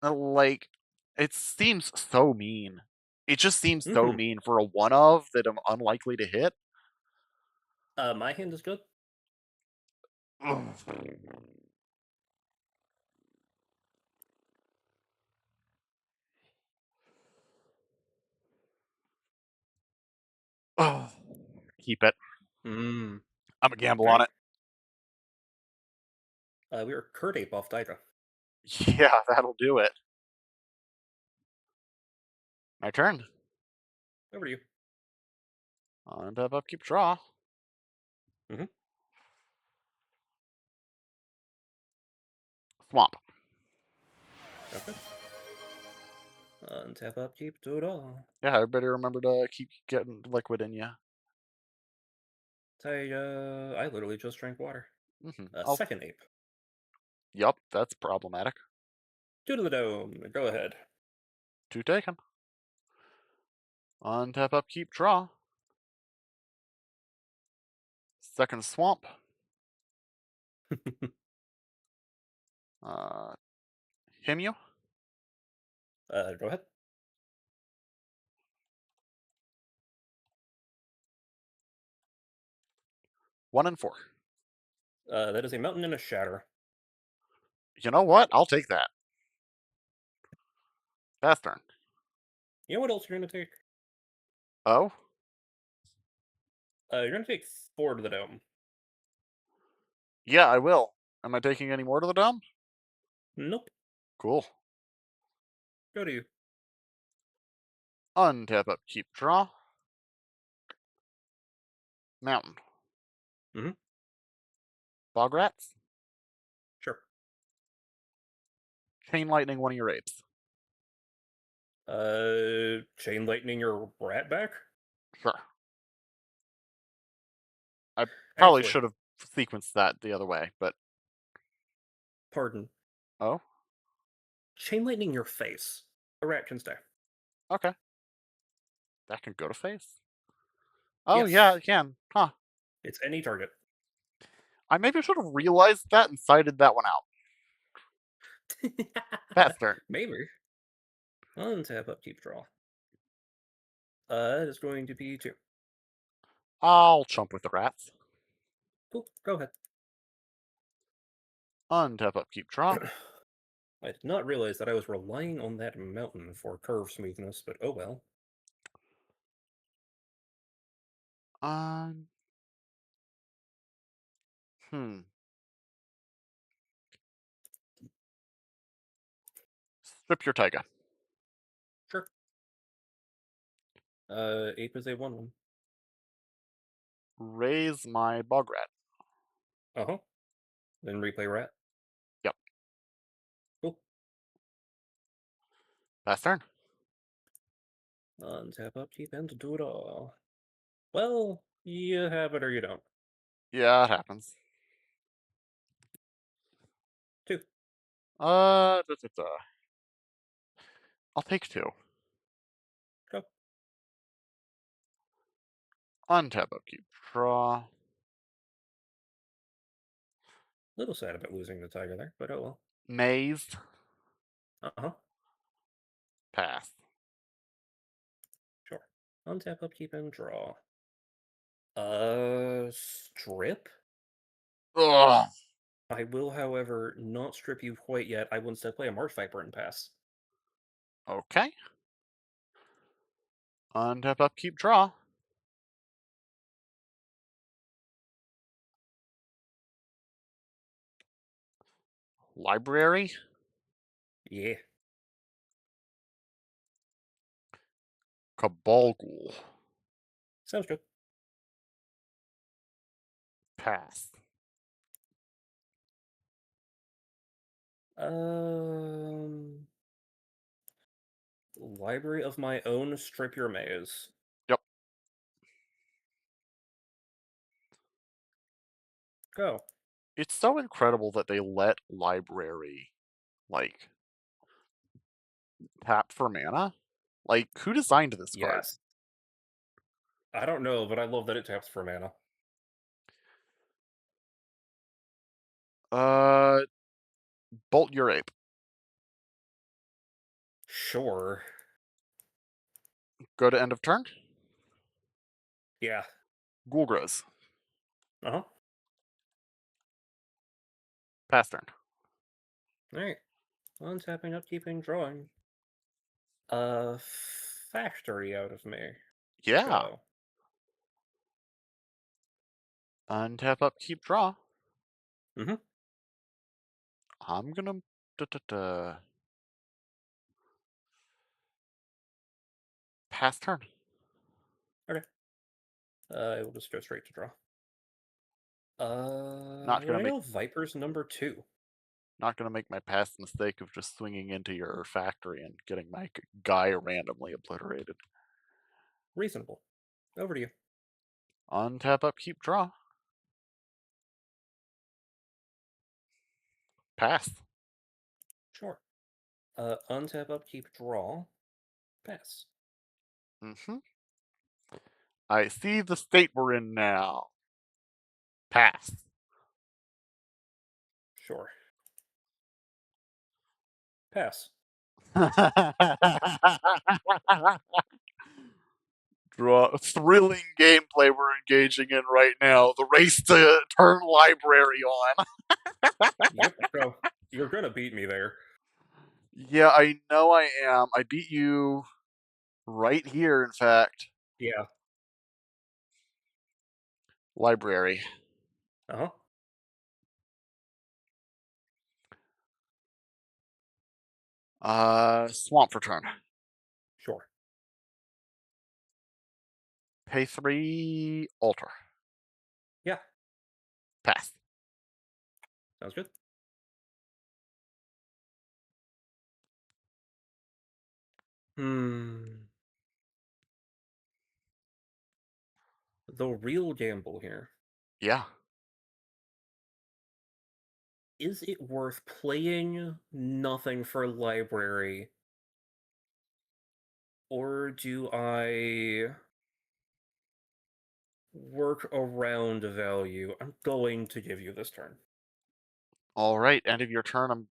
like it seems so mean. It just seems so Mm-hmm. mean for a one of that I'm unlikely to hit. My hand is good. Oh, keep it. Hmm. I'm a gamble on Alright. it. We are Kurt Ape off Daika. Yeah, that'll do it. My turn. Over to you. On tap up, keep draw. Mm-hmm. Swamp. Okay. Untap, upkeep, do it all. Yeah, everybody remember to keep getting liquid in you. I literally just drank water. Oh, Second Ape. yup, that's problematic. Two to the dome. Go ahead. Two taken. On tap up, keep draw. Second swamp. Uh, him you. Go ahead. 1 and 4. That is a mountain and a shatter. You know what? I'll take that. Pass turn. You know what else you're gonna take? Oh, You're gonna take 4 to the dome. yeah, I will. Am I taking any more to the dome? Nope. Cool. Go to you. Untap up, keep draw. Mountain. Mm-hmm. Bog rats. Sure. Chain lightning one of your apes. Chain lightning your rat back? Sure. I probably Actually, should have sequenced that the other way, but pardon. oh, Chain lightning your face. A rat can stay. okay. That can go to face. Oh yeah, Yes. it can. Huh. It's any target. I maybe should have realized that and cited that one out. Pass turn. Maybe. Untap, upkeep, draw. That is going to be 2. I'll chump with the rats. Cool. Go ahead. Untap up, keep draw. I did not realize that I was relying on that mountain for curve smoothness, but oh well. Um, hmm. Strip your taiga. Sure. Ape is a 1/1. Raise my Bograt. Uh huh. Then replay rat. Yep. Cool. Pass turn. Untap, upkeep, and do it all. Well, you have it or you don't. Yeah, it happens. Two. I'll take two. Go. Untap, upkeep, draw. Little sad about losing the tiger there, but oh well. Maze. Uh huh. Pass. Sure. Untap, upkeep, and draw. Strip? Ugh. I will, however, not strip you quite yet. I will instead play a Marsh Viper and pass. Okay. Untap, upkeep, draw. Library. Yeah. Cabal Ghoul. Sounds good. Pass. Um, Library of my own, strip your maze. Yep. Go. It's so incredible that they let library, like, tap for mana. Like, who designed this card? Yes. I don't know, but I love that it taps for mana. Uh, Bolt your ape. Sure. Go to end of turn. Yeah. Ghoul grows. Uh huh. Pass turn. Alright. Untapping, upkeeping, drawing. Factory out of me. Yeah. Go. Untap, upkeep, draw. Mm hmm. I'm gonna. Pass turn. Okay. I will just go straight to draw. Not Let gonna me make. go Vipers number 2. Not gonna make my past mistake of just swinging into your factory and getting my guy randomly obliterated. Reasonable. Over to you. Untap, upkeep, draw. Pass. Sure. Untap, upkeep, draw. Pass. Mm-hmm. I see the state we're in now. Pass. Sure. Pass. Draw. Thrilling gameplay we're engaging in right now. The race to turn library on. Yep, go. You're gonna beat me there. Yeah, I know I am. I beat you right here, in fact. Yeah. Library. Uh huh. Swamp for turn. Sure. Pay 3, alter. Yeah. Pass. Sounds good. Hmm. The real gamble here. Yeah. Is it worth playing nothing for library? Or do I work around value? I'm going to give you this turn. All right. End of your turn.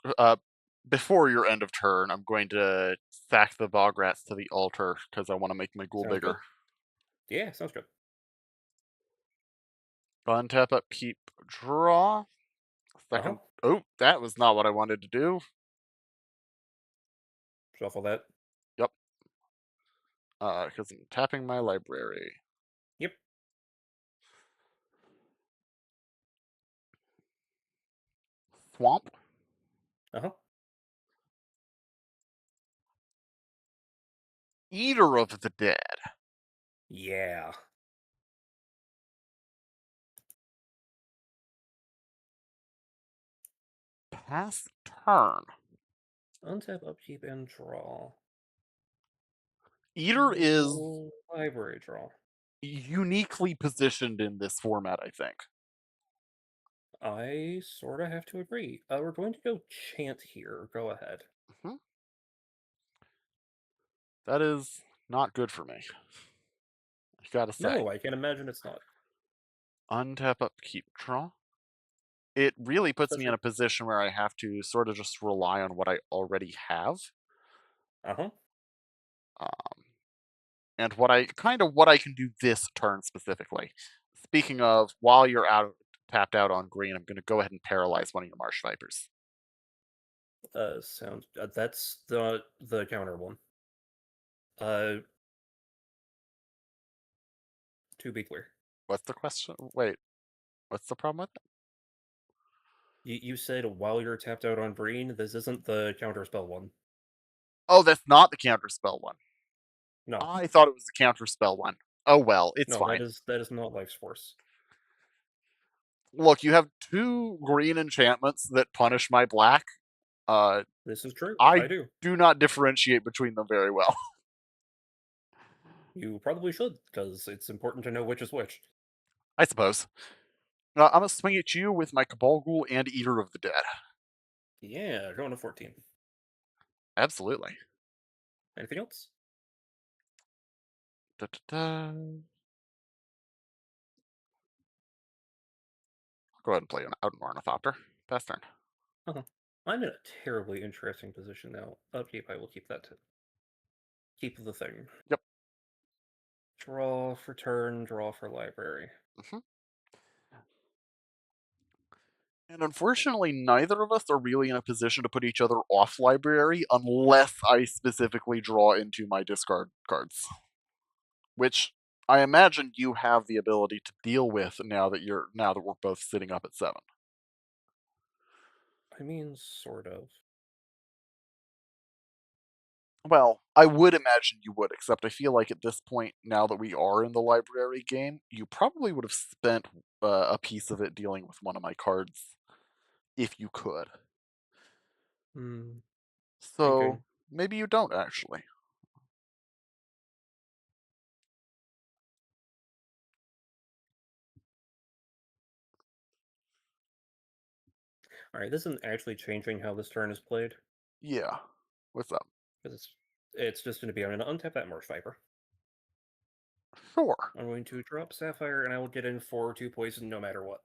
Before your end of turn, I'm going to sack the Bograts to the altar because I want to make my ghoul Sounds good. bigger. Yeah, sounds good. Untap, upkeep, draw. Uh huh. Second. Oh, that was not what I wanted to do. Shuffle that. Yep. Because I'm tapping my library. Yep. Swamp. Uh huh. Eater of the Dead. Yeah. Pass turn. Untap, upkeep, and draw. Eater is Oh, library draw. uniquely positioned in this format, I think. I sort of have to agree. We're going to go chant here. Go ahead. Mhm. That is not good for me. I gotta say. No, I can imagine it's not. Untap, upkeep, draw. It really puts me in Especially. a position where I have to sort of just rely on what I already have. Uh huh. Um, and what I can do this turn specifically. Speaking of, while you're tapped out on green, I'm going to go ahead and paralyze one of your marsh vipers. Sounds. That's the counter one. Uh, to be clear, What's the question? Wait, what's the problem with it? you said while you're tapped out on green. This isn't the counter spell one. Oh, that's not the counterspell one. No, I thought it was the counterspell one. Oh well, it's no, that fine. is not Life's Force. Look, you have two green enchantments that punish my black. Uh, This is true. I I do. do not differentiate between them very well. You probably should, because it's important to know which is which. I suppose. I'm gonna swing at you with my Cabal Ghoul and Eater of the Dead. Yeah, going to 14. Absolutely. Anything else? Da, da, da. Go ahead and play out an Ornithopter. Pass turn. Uh-huh. I'm in a terribly interesting position now. Upkeep, I will keep that. Keep the thing. Yep. Draw for turn, draw for library. Hmm. And unfortunately, neither of us are really in a position to put each other off library unless I specifically draw into my discard cards, which I imagine you have the ability to deal with now that we're both sitting up at 7. I mean, sort of. Well, I would imagine you would, except I feel like at this point, now that we are in the library game, you probably would have spent a piece of it dealing with one of my cards if you could. Hmm, So thinking. maybe you don't actually. Alright, this isn't actually changing how this turn is played, Yeah. What's up? because it's just going to be I'm going to untap that Marsh Viper. Sure. I'm going to drop Sapphire, and I will get in for 2 poison no matter what.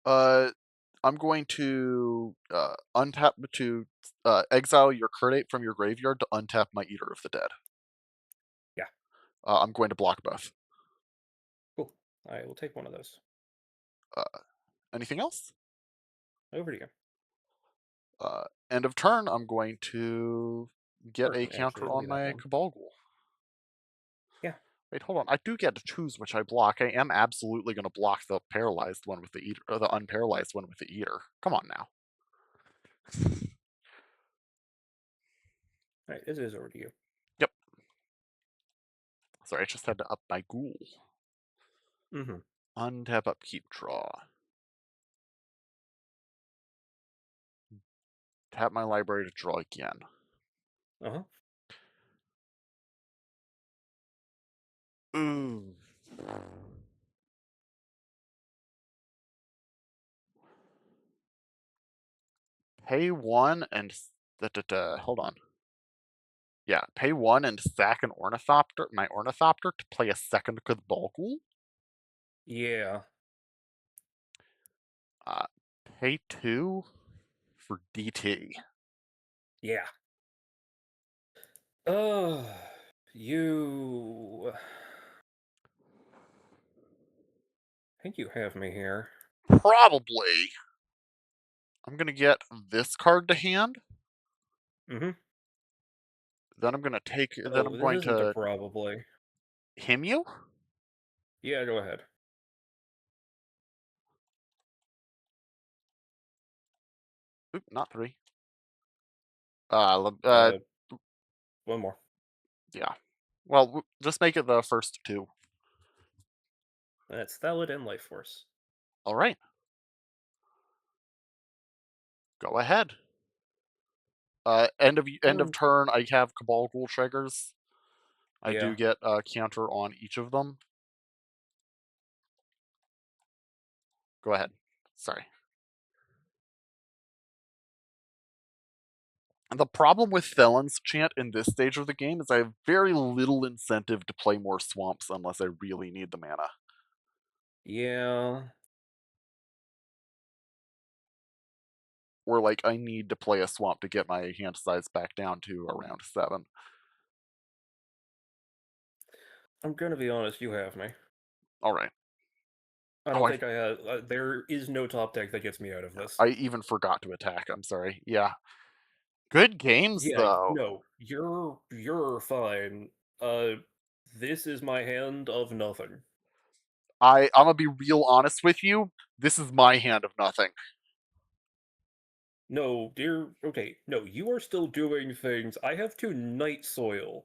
Uh, I'm going to untap to exile your Curdate from your graveyard to untap my Eater of the Dead. Yeah, I'm going to block both. cool. I will take one of those. Uh, anything else? Over to you. End of turn. I'm going to get Or a counter actually, it'll be on that my one. Cabal Ghoul. Yeah. Wait, hold on. I do get to choose which I block. I am absolutely going to block the paralyzed one with the Eater, or the unparalyzed one with the Eater. Come on now. Alright, it is over to you. Yep. Sorry, I just had to up my Ghoul. Mm-hmm. Untap, upkeep, draw. Tap my library to draw again. Uh-huh. Ooh. Pay one and hold on. Yeah, pay one and sack an ornithopter, my ornithopter, to play a second Cabal Ghoul. Yeah. Uh, pay two for DT. Yeah. Oh, you. I think you have me here. Probably. I'm gonna get this card to hand. Mm-hmm. Then I'm gonna take. Then Oh, I'm this going isn't a to probably. him you. Yeah, go ahead. Oop, not three. Uh, Uh, one more. yeah. Well, just make it the first two. That's Thalid and Life Force. All right, go ahead. End of Um, turn. I have Cabal Ghoul triggers. I do yeah. get a counter on each of them. Go ahead. Sorry. The problem with Felon's Chant in this stage of the game is I have very little incentive to play more swamps unless I really need the mana. Yeah. Or like I need to play a swamp to get my hand size back down to around 7. I'm gonna be honest, you have me. All right. I Oh, don't I think I have. There is no top deck that gets me out of this. I even forgot to attack. I'm sorry. Yeah. Good games Yeah, though. no, you're fine. Uh, this is my hand of nothing. I'm gonna be real honest with you. This is my hand of nothing. No, dear. Okay, no, you are still doing things. I have to Night Soil,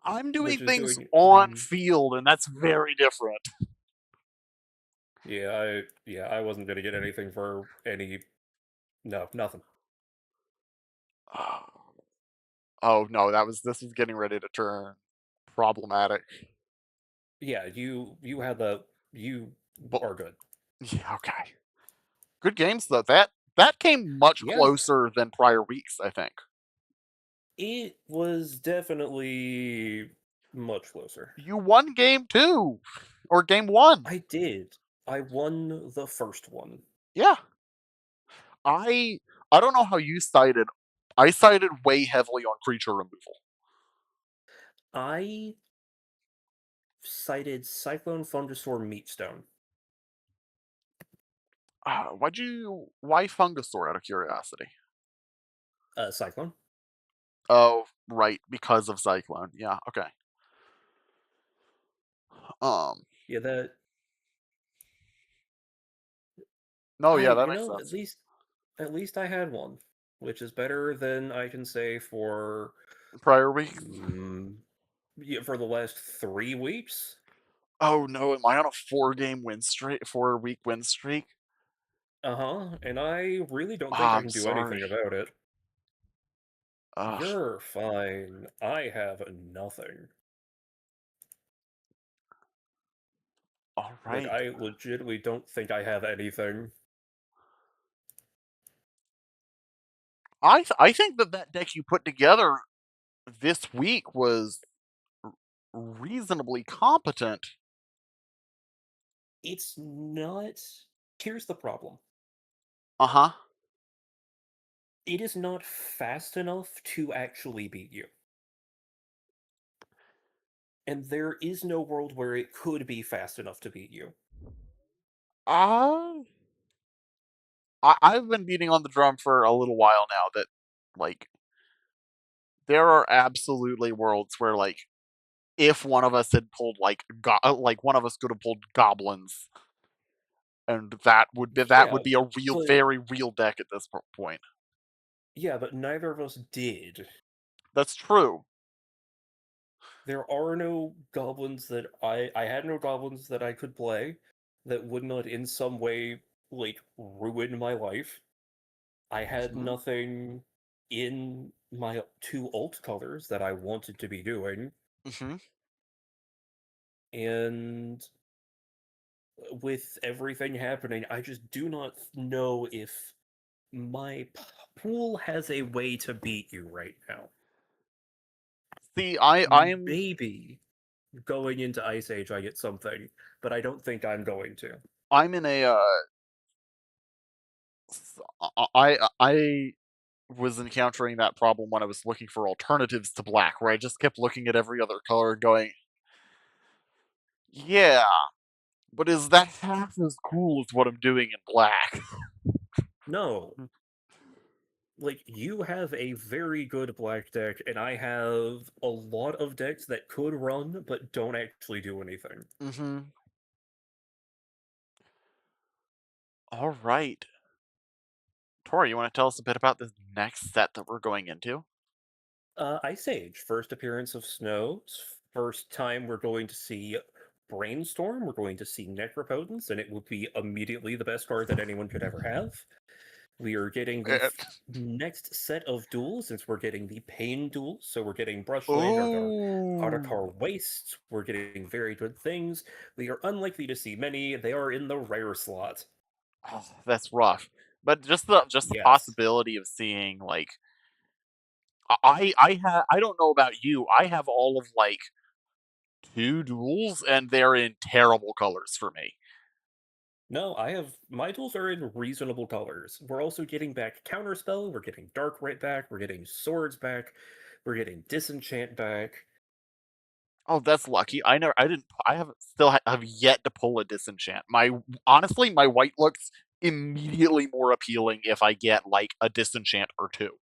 I'm doing which is things doing. on field, and that's very different. Yeah, I wasn't gonna get anything for any. No, nothing. Oh no, this was getting ready to turn problematic. Yeah, you had the you But are good. yeah, okay. Good games though. That came much Yeah, closer than prior weeks, I think. it was definitely much closer. You won game 2 or game 1. I did. I won the first one. Yeah. I I don't know how you cited. I cited way heavily on creature removal. I cited Cyclone Fungisaur Meatstone. Why Fungasaur out of curiosity? Cyclone. Oh, right, because of Cyclone. Yeah, okay. Um, Yeah, that no, I yeah, that you makes know sense. at least I had one, which is better than I can say for Prior week. mm, yeah, for the last 3 weeks. Oh no, am I on a 4 week win streak? Uh-huh, and I really don't think Ah, I I'm can do anything sorry. about it. Ugh. You're fine. I have nothing. All Like, right. I legitimately don't think I have anything. I think that deck you put together this week was reasonably competent. It's not. Here's the problem. Uh huh. It is not fast enough to actually beat you. And there is no world where it could be fast enough to beat you. Uh, I've been beating on the drum for a little while now that, like, there are absolutely worlds where, like, if one of us had pulled, like, one of us could have pulled goblins, and that Yeah, would be a real, but very real deck at this point. neither of us did. That's true. There are no goblins that I had no goblins that I could play that would not in some way like ruin my life. I had Hmm. nothing in my two alt colors that I wanted to be doing, Hmm. and with everything happening, I just do not know if my pool has a way to beat you right now. See, I'm Maybe going into Ice Age I get something, but I don't think I'm going to. I'm in a I was encountering that problem when I was looking for alternatives to black, where I just kept looking at every other color and going, yeah, but is that half as cool as what I'm doing in black? No, like you have a very good black deck, and I have a lot of decks that could run but don't actually do anything. Hmm. All right. Tori, you want to tell us a bit about this next set that we're going into? Ice Age, first appearance of snow, first time we're going to see Brainstorm, we're going to see Necropotence, and it will be immediately the best card that anyone could ever have. We are getting the Eh, next set of duels, since we're getting the Pain duels. So we're getting Brushland, our Ooh. Audakar Wastes. We're getting very good things. We are unlikely to see many. They are in the rare slot. Oh, that's rough. But just the Yes. possibility of seeing like I don't know about you. I have all of like two duels and they're in terrible colors for me. No, I have my tools are in reasonable colors. We're also getting back Counterspell, we're getting Dark right back, we're getting Swords back, we're getting Disenchant back. Oh, that's lucky. I haven't still have yet to pull a disenchant. My honestly, my white looks immediately more appealing if I get like a disenchant or two.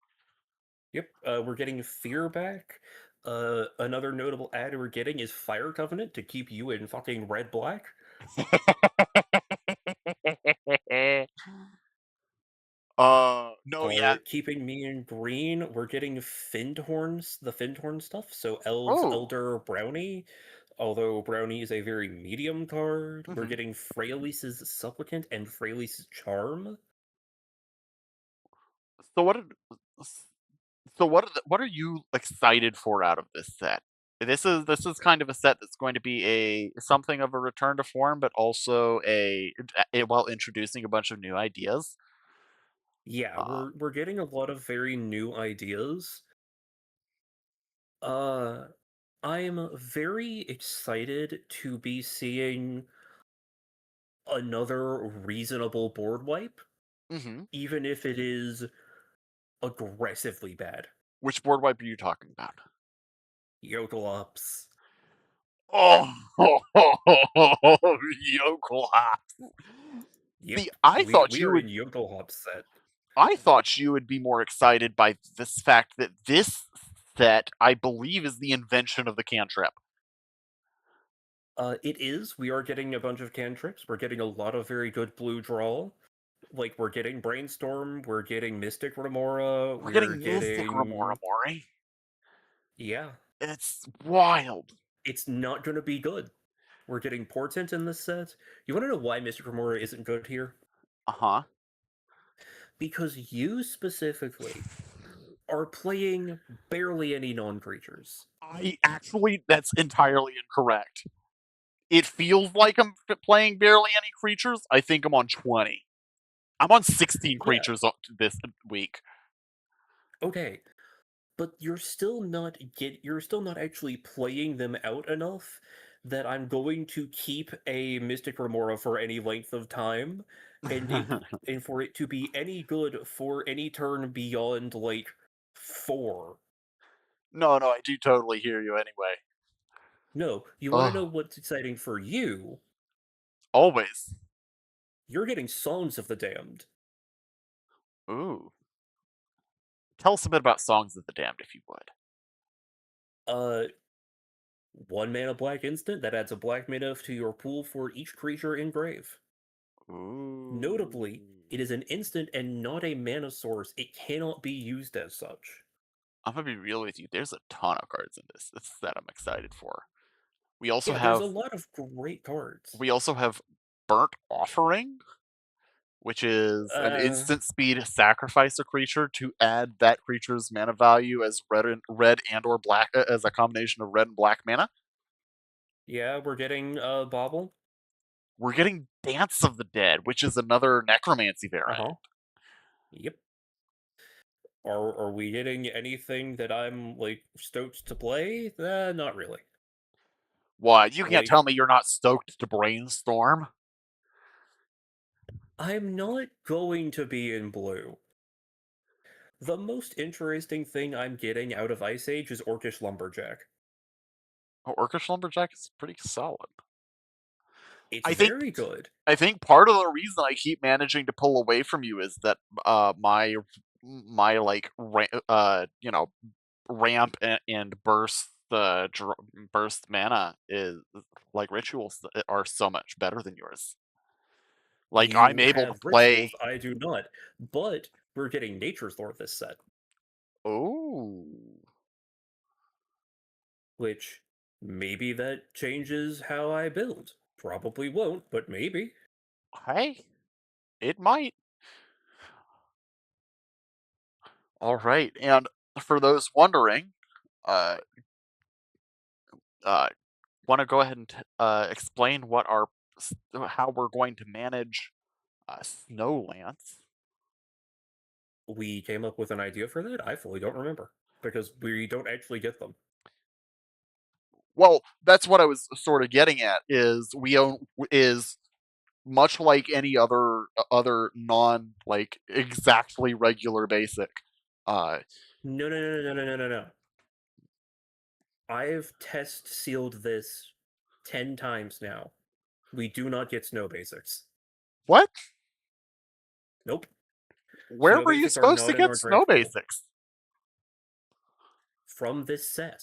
Yep, we're getting Fear back. Another notable add we're getting is Fire Covenant to keep you in fucking red black. No, yeah. Keeping me in green, we're getting Findhorns, the Findhorn stuff. So Elves, Oh. Elder, Brownie. Although Brownie is a very medium card, we're Mhm. getting Freyalise's Supplicant and Freyalise's Charm. So what did so what are you excited for out of this set? This is kind of a set that's going to be a something of a return to form, but also while introducing a bunch of new ideas. Yeah, Um, we're getting a lot of very new ideas. Uh, I'm very excited to be seeing another reasonable board wipe, mhm. even if it is aggressively bad. Which board wipe are you talking about? Yokolops. Oh, yokel hops. Yep, See, we are in Yokolops set. I thought you would be more excited by this fact that this set, I believe, is the invention of the cantrip. It is. We are getting a bunch of cantrips. We're getting a lot of very good blue draw. Like, we're getting Brainstorm, we're getting Mystic Remora, We're we're getting Mystic Remora getting. Mori. Yeah, It's wild. it's not going to be good. We're getting Portent in this set. You want to know why Mystic Remora isn't good here? Uh huh. Because you specifically are playing barely any non creatures. That's entirely incorrect. It feels like I'm playing barely any creatures. I think I'm on 20. I'm on 16 Yeah, creatures this week. okay. But you're still not actually playing them out enough that I'm going to keep a Mystic Remora for any length of time, and for it to be any good for any turn beyond like 4. No, no, I do totally hear you anyway. No, you want to know Oh, what's exciting for you? always. You're getting Songs of the Damned. Ooh. Tell us a bit about Songs of the Damned, if you would. Uh, 1 mana black instant that adds a black mana to your pool for each creature in grave. Ooh. Notably, it is an instant and not a mana source. It cannot be used as such. I'm gonna be real with you. There's a ton of cards in this that I'm excited for. We also Yeah, there's have a lot of great cards. we also have Burnt Offering, which is an Uh, instant speed sacrifice a creature to add that creature's mana value as red and or black as a combination of red and black mana. yeah, we're getting Bobble. We're getting Dance of the Dead, which is another necromancy Uh variant. huh. Yep. Are we getting anything that I'm like stoked to play? Not really. What? You can't Like, tell me you're not stoked to brainstorm. I'm not going to be in blue. The most interesting thing I'm getting out of Ice Age is Orcish Lumberjack. Oh, Orcish Lumberjack is pretty solid. It's I think very good. I think part of the reason I keep managing to pull away from you is that my like ramp and burst mana is like rituals are so much better than yours. Like I'm You able to have play. rituals, I do not. But we're getting Nature's Lore this set, Oh, which Maybe that changes how I build. Probably won't, but maybe. Hey, it might. All right, and for those wondering, uh, uh, want to go ahead and explain what how we're going to manage snow lance? We came up with an idea for that? I fully don't remember. Because we don't actually get them. Well, that's what I was sort of getting at. Is we own is much like any other non like exactly regular basic. Uh, No, no, no, no, no, no, no, no. I've test sealed this 10 times now. We do not get snow basics. what? Nope. Where Snow were you basics are supposed to not in get our snow draft pool. basics? From this set.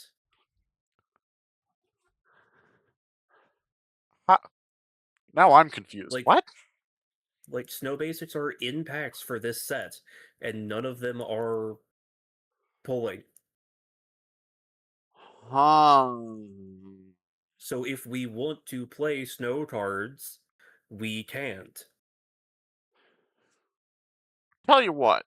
How, now I'm confused. Like, What? snow basics are in packs for this set, and none of them are pulling. Hmm. So if we want to play snow cards, we can't. Tell you what,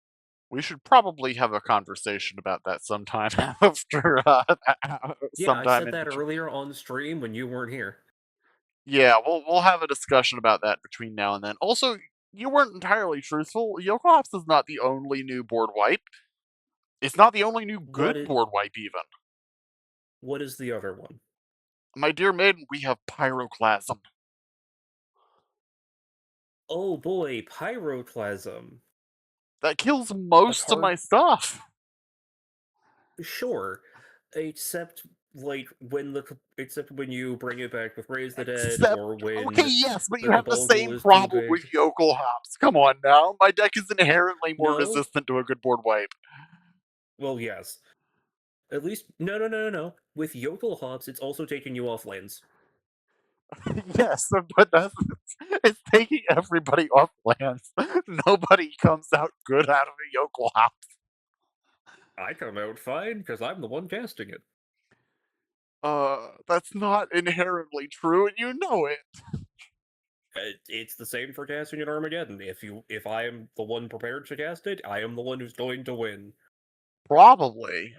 we should probably have a conversation about that sometime after Yeah, I sometime said in that between. earlier on stream when you weren't here. Yeah, we'll have a discussion about that between now and then. Also, you weren't entirely truthful. Yoko Hops is not the only new board wipe. It's not the only new What good is board wipe even. the other one? My dear maiden, we have Pyroclasm. Oh boy, Pyroclasm. That kills A most of card, my stuff. sure, except except when you bring it back with Raise the Dead, Except, or okay, when yes, but the you have the Cabal Ghoul same is too problem with big. Yokel Hops. Come on now. My deck is inherently more No, resistant to a good board wipe. well, yes. At least, no, no, no, no, no. With Yokel Hops, it's also taking you off lanes. Yes, but it's taking everybody off lands. Nobody comes out good out of a Yokel Hop. I come out fine because I'm the one casting it. That's not inherently true, and you know it. It's the same for casting at Armageddon. If I am the one prepared to cast it, I am the one who's going to win. Probably.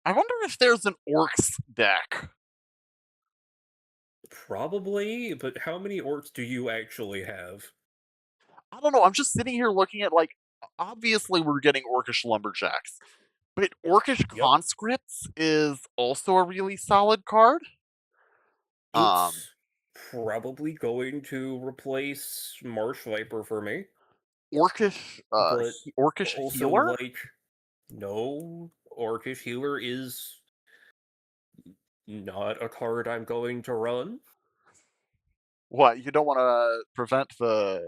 I wonder if there's an Orcs deck. Probably, but how many orcs do you actually have? I don't know. I'm just sitting here looking at like, obviously we're getting Orcish Lumberjacks, but Orcish Yep. Conscripts is also a really solid card. Um, It's probably going to replace Marsh Viper for me, but Orcish also, Healer. like, no, Orcish Healer is not a card I'm going to run. What, you don't want to prevent Yeah,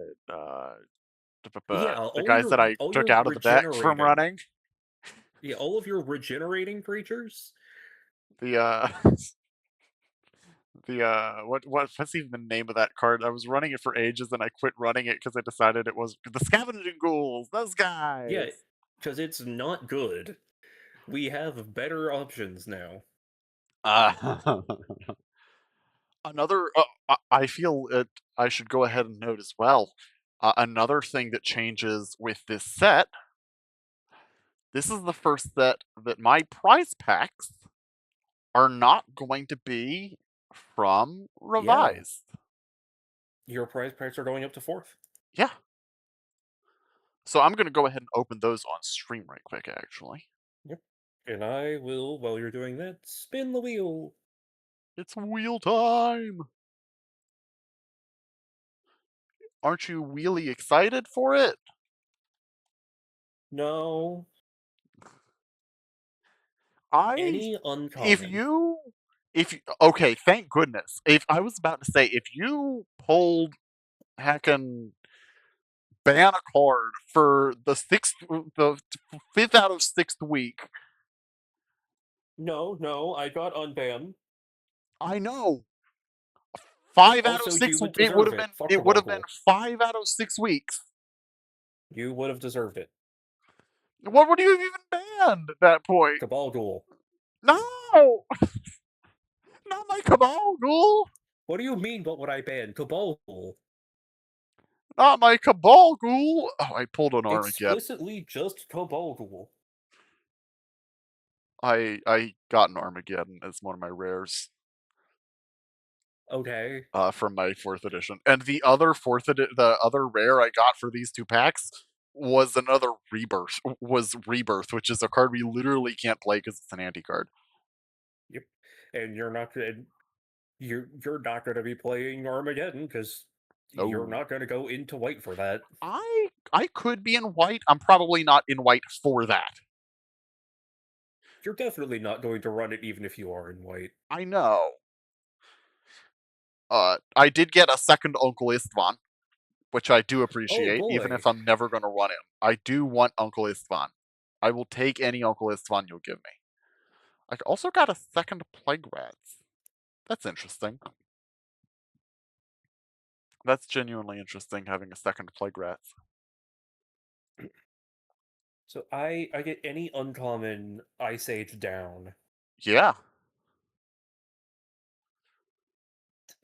the guys that I all took your out of the deck from regenerating. running? Yeah, all of your regenerating creatures. The what's even the name of that card? I was running it for ages and I quit running it because I decided it was the Scavenging Ghouls. Those Yeah, guys. because it's not good. We have better options now. Uh, another, I feel it. I should go ahead and note as well. Another thing that changes with this set. This is the first set that my prize packs are not going to be from Yeah, Revised. your prize packs are going up to fourth. Yeah. So I'm going to go ahead and open those on stream right quick, actually. Yep. And I will, while you're doing that, spin the wheel. It's wheel time! Aren't you really excited for it? No. I. Any If uncommon. you. If you, okay, thank goodness. If I was about to say, if you pulled heckin' ban a card for the fifth out of sixth week, No, no, I got unbanned. I know 5 out of Also, you 6. would It would deserve have it. been. Fuck It would Cabal have been Ghoul. 5 out of 6 weeks. You would have deserved it. What would you have even banned at that point? Cabal Ghoul. No. No! Not my cabal ghoul! What do you mean, what would I ban? Cabal. Not my cabal ghoul! Oh, I pulled an Armageddon. Explicitly just Cabal. I got an Armageddon as one of my rares. Okay. From my fourth edition. And the other rare I got for these two packs was another rebirth, which is a card we literally can't play because it's an anti card. Yep. And you're not gonna be playing Armageddon because you're Oh, not gonna go into white for that. I could be in white. I'm probably not in white for that. You're definitely not going to run it even if you are in white. I know. I did get a second Uncle Istvan, which I do Oh appreciate, even boy. if I'm never going to run him. I do want Uncle Istvan. I will take any Uncle Istvan you'll give me. I also got a second Plague Rats. That's interesting. That's genuinely interesting having a second Plague Rats. So I get any uncommon Ice Age down. Yeah,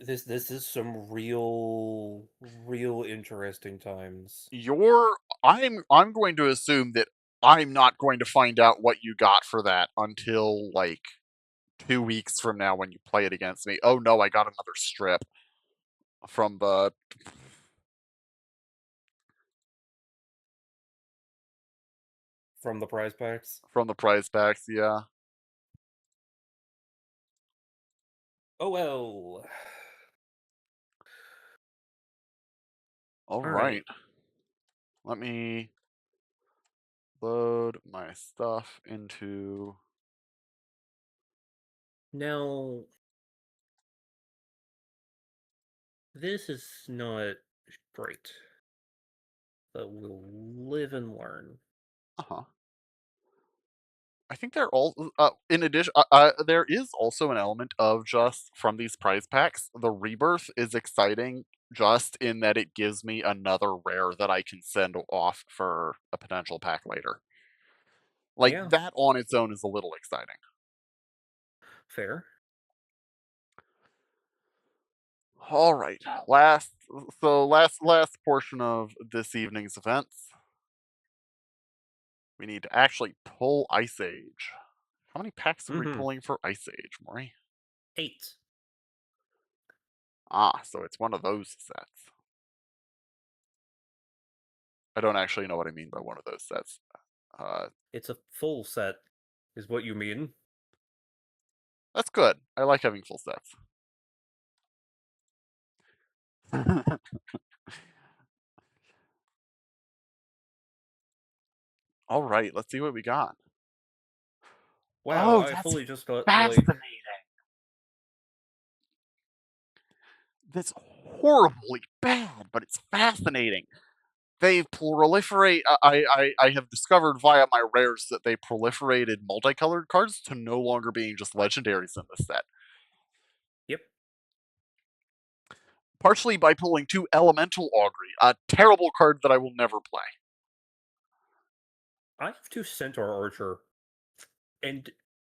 This is some real interesting times. you're. I'm going to assume that I'm not going to find out what you got for that until like 2 weeks from now when you play it against me. Oh no, I got another strip from the From the prize packs. prize packs. Yeah. Oh well. All All right. right. Let me load my stuff into. Now this is not great, but we'll live and learn. Uh huh. I think they're all. In addition, there is also an element of just from these prize packs. The rebirth is exciting, just in that it gives me another rare that I can send off for a potential pack later. Like Yeah, that on its own is a little exciting. fair. All right, last portion of this evening's events. We need to actually pull Ice Age. How many packs are we Mm-hmm. pulling for Ice Age, Maury? 8. Ah, so it's one of those sets. I don't actually know what I mean by one of those sets. Uh, It's a full set, is what you mean. that's good. I like having full sets. All right, let's see what we got. Wow, Oh, I that's fully just got like fascinating. That's horribly bad, but it's fascinating. They proliferate. I have discovered via my rares that they proliferated multicolored cards to no longer being just legendaries in this set. yep. Partially by pulling two Elemental Augury, a terrible card that I will never play. I have 2 Centaur Archer, and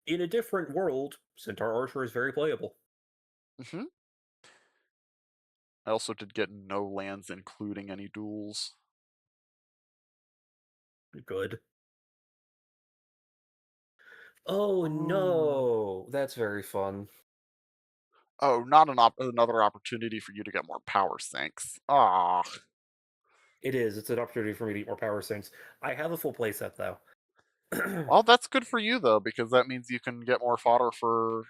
in a different world, Centaur Archer is very playable. Hmm. I also did get no lands, including any duels. Good. Oh Oh, no, that's very fun. not another opportunity for you to get more power sinks. Ah, It is. It's an opportunity for me to eat more power sinks. I have a full playset though. well, that's good for you though, because that means you can get more fodder for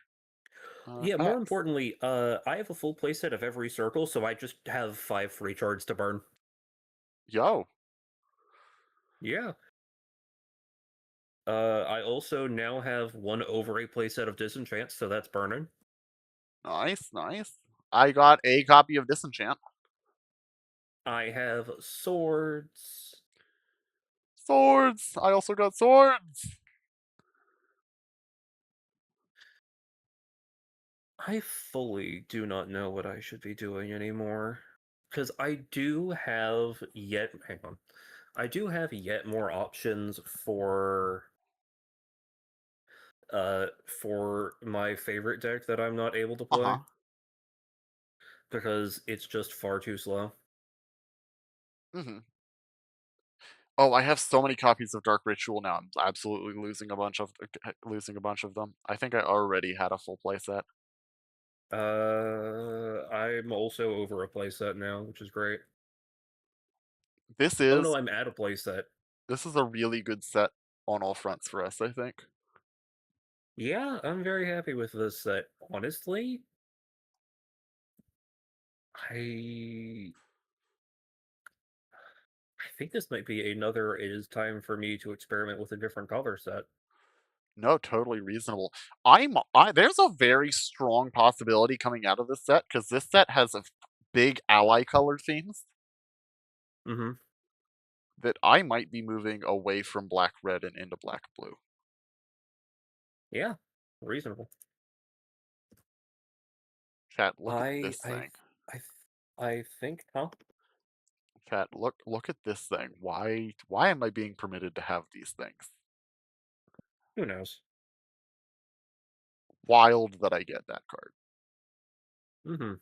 Yeah, more packs. importantly, I have a full playset of every circle, so I just have 5 free chards to burn. Yo, Yeah. I also now have 1 over a playset of Disenchant, so that's burning. nice, nice. I got a copy of Disenchant. I have swords. Swords. I also got swords. I fully do not know what I should be doing anymore. Because I do have yet. Hang on. I do have yet more options for For my favorite deck that I'm not able to Uh-huh. play because it's just far too slow. Mm-hmm. Oh, I have so many copies of Dark Ritual now. I'm absolutely losing a bunch of them. I think I already had a full playset. I'm also over a playset now, which is great. This Oh no, is I'm at a playset. this is a really good set on all fronts for us, I think. Yeah, I'm very happy with this set. Honestly, I I think this might be another it is time for me to experiment with a different color set. No, totally reasonable. There's a very strong possibility coming out of this set because this set has a big ally color themes Mm-hmm. that I might be moving away from black red and into black blue. Yeah, reasonable. Chat, look at I this I thing. I I think, huh? Chat, look at this thing. Why am I being permitted to have these things? Who knows? Wild that I get that card. Mm-hmm.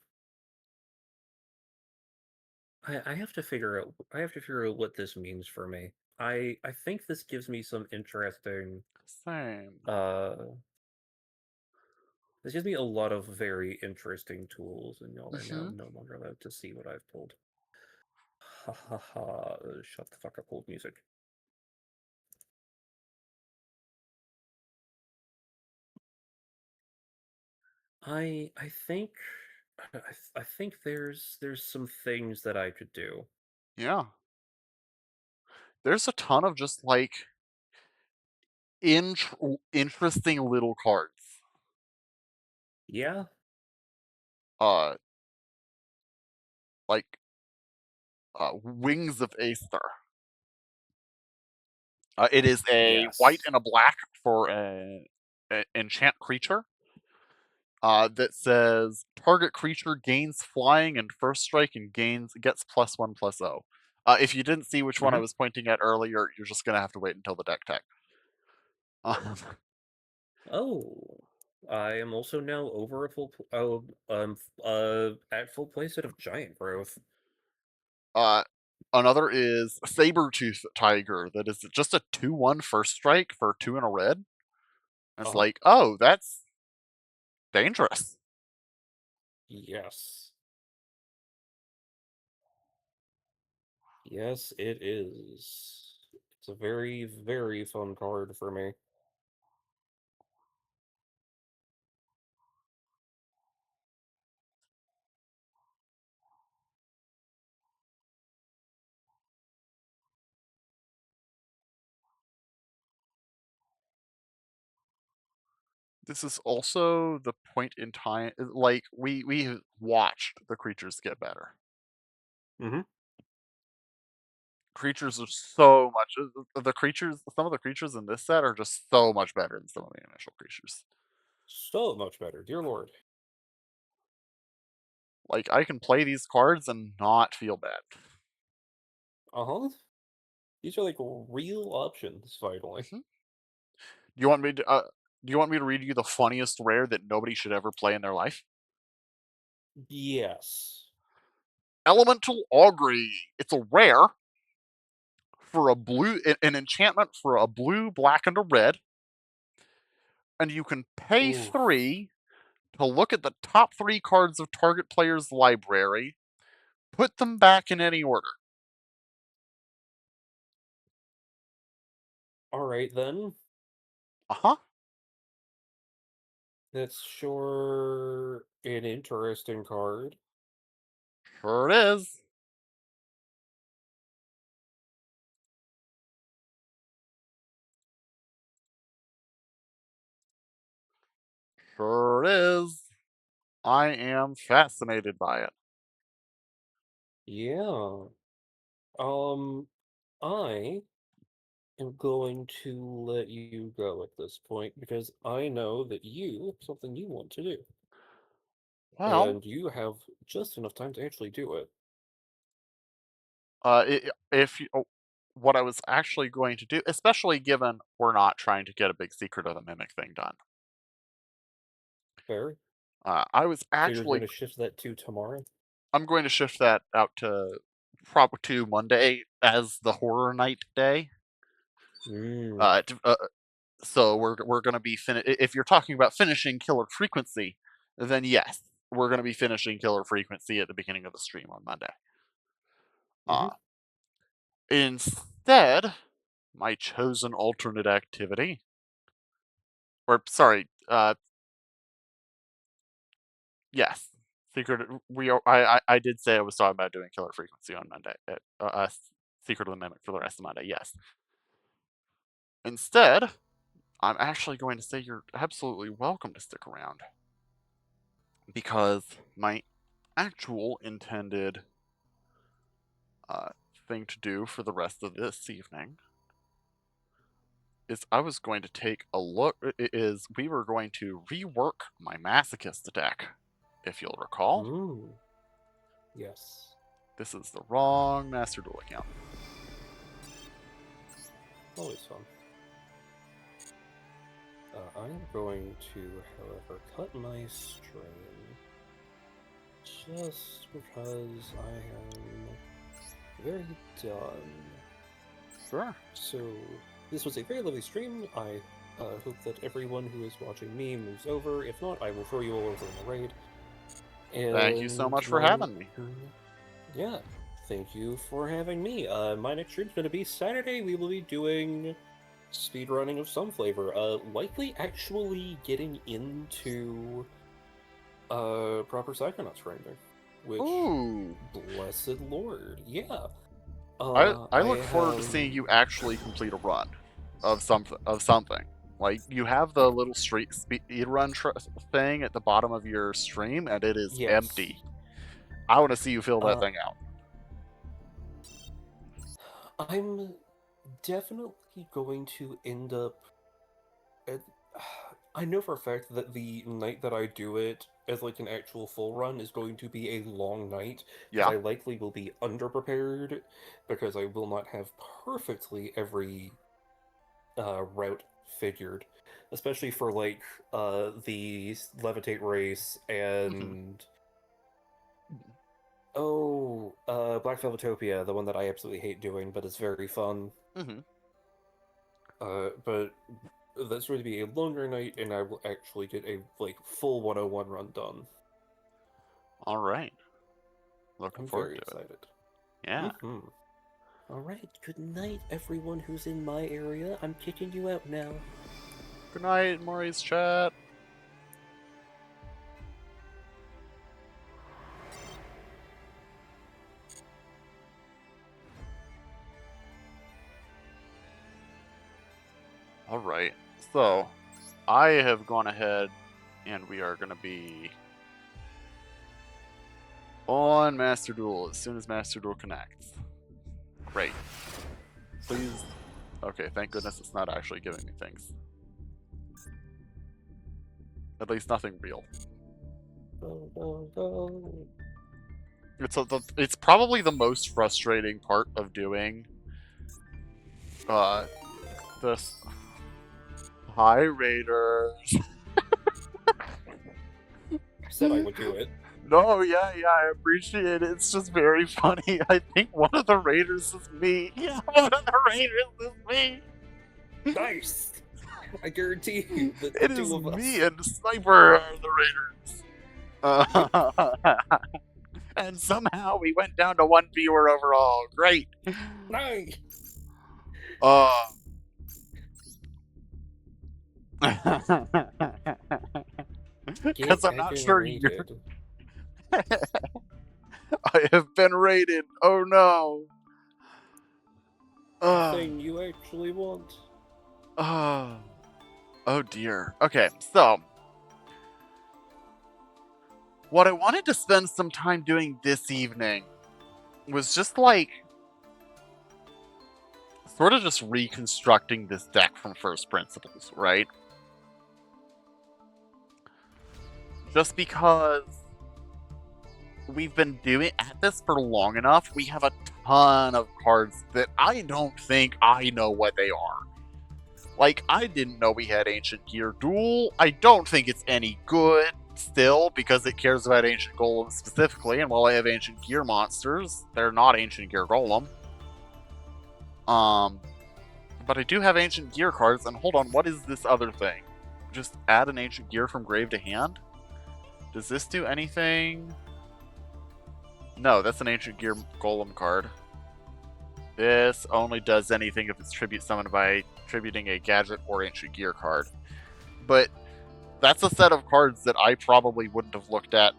I have to figure out what this means for me. I think this gives me some interesting Same. uh this gives me a lot of very interesting tools, and y'all are now Hmm. no longer allowed to see what I've pulled. Ha ha ha. Shut the fuck up, hold music. I think I think there's some things that I could do. Yeah. There's a ton of just like interesting little cards. Yeah? Uh, like Wings of Aether. It is a white Yes. and a black for a enchant creature. That says target creature gains flying and first strike and gets +1/+0. If you didn't see which one I Mm-hmm. was pointing at earlier, you're just gonna have to wait until the deck tech. Um, Oh. I am also now over a at full playset of giant growth. uh, another is Sabertooth Tiger. That is just a 2/1 first strike for 2 and a red. It's Uh-huh. like, oh, that's dangerous. Yes. Yes, it is. It's a very, very fun card for me. This is also the point in time, like we watched the creatures get better. Mm-hmm. Creatures are so much the creatures. Some of the creatures in this set are just so much better than some of the initial creatures. So much better, dear lord. Like I can play these cards and not feel bad. Uh-huh. These are like real options, finally. Mhm. Do you want me to? Do you want me to read you the funniest rare that nobody should ever play in their life? Yes. Elemental Augury. It's a rare for a blue, an enchantment for a blue, black, and a red, and you can pay Oof. 3 to look at the top 3 cards of target player's library, put them back in any order. Alright then. Uh huh. That's sure an interesting card. Sure it is. Sure is. I am fascinated by it. Yeah. Um, I am going to let you go at this point because I know that you have something you want to do. Well, And you have just enough time to actually do it. if you, oh, what I was actually going to do, especially given we're not trying to get a big Secret of the Mimic thing done. Fair. I was So you're going actually to shift that to tomorrow? I'm going to shift that out to probably to Monday as the horror night day. Mm. Uh, to, uh, so we're going to be if you're talking about finishing Killer Frequency, then yes, we're going to be finishing Killer Frequency at the beginning of the stream on Monday. Mm-hmm. Uh, Instead, my chosen alternate activity, or sorry, yes, Secret. We are. I did say I was talking about doing Killer Frequency on Monday. Secret of the Mimic for the rest of Monday. Yes. Instead, I'm actually going to say you're absolutely welcome to stick around because my actual intended uh, thing to do for the rest of this evening is I was going to take a look. Is we were going to rework my Masochist deck, if you'll recall. Mm. Yes. This is the wrong Master Duel account. Always fun. I'm going to, however, cut my stream just because I am very done. Sure. So, this was a very lovely stream. I hope that everyone who is watching me moves over. If not, I will throw you all over in the raid. Thank you so And much for having me. yeah, thank you for having me. My next stream is going to be Saturday. We will be doing speedrunning of some flavor. Likely actually getting into proper Psychonauts grinding, which, Ooh. blessed lord, yeah. I I look forward to have, seeing you actually complete a run of something. Like you have the little street speed run thing at the bottom of your stream, and it is yes. empty. I want to see you fill that Uh, thing out. I'm definitely going to end up. At, I know for a fact that the night that I do it as like an actual full run is going to be a long night because Yeah. I likely will be underprepared because I will not have perfectly every route figured, especially for like the levitate race Hmm. and Black Velvetopia, the one that I absolutely hate doing, but it's very fun. Hmm. But that's going to be a longer night, and I will actually get a like full 101 run done. All right. Looking I'm forward very to it. excited. Yeah. Mm-hmm. All right. Good night, everyone who's in my area. I'm kicking you out now. Good night, Maurice chat. All right. So, I have gone ahead and we are going to be on Master Duel as soon as Master Duel connects. Great. Please. Okay, thank goodness it's not actually giving me things. At least nothing real. Go, go, go. It's probably the most frustrating part of doing this. Hi Raiders. I said I would do it. No, yeah, I appreciate it. It's just very funny. I think one of the Raiders is me. Yeah, one of the Raiders is me. Nice! I guarantee you that the It is two of us. me and Sniper are the Raiders. And somehow we went down to one viewer overall. Great. Nice! Because Get I'm not sure you're. aggravated. I have been raided. Oh no. The Uh, thing you actually want. oh. Oh dear. Okay, so what I wanted to spend some time doing this evening was just like sort of just reconstructing this deck from first principles, right? Just because we've been doing at this for long enough, we have a ton of cards that I don't think I know what they are. Like, I didn't know we had Ancient Gear Duel. I don't think it's any good still because it cares about Ancient Golem specifically. And while I have Ancient Gear monsters, they're not Ancient Gear Golem. But I do have Ancient Gear cards. And hold on, what is this other thing? Just add an Ancient Gear from grave to hand? Does this do anything? No, that's an Ancient Gear Golem card. This only does anything if it's tribute summoned by tributing a gadget or Ancient Gear card. But that's a set of cards that I probably wouldn't have looked at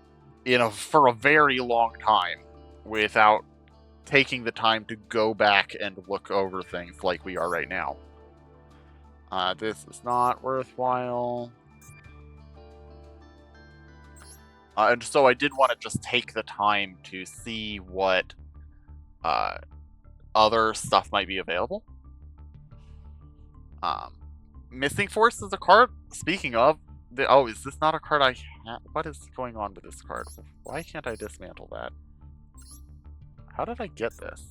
for a very long time without taking the time to go back and look over things like we are right now. This is not worthwhile. And so I did want to just take the time to see what other stuff might be available. Missing Force is a card. Speaking of, is this not a card I have? What is going on with this card? Why can't I dismantle that? How did I get this?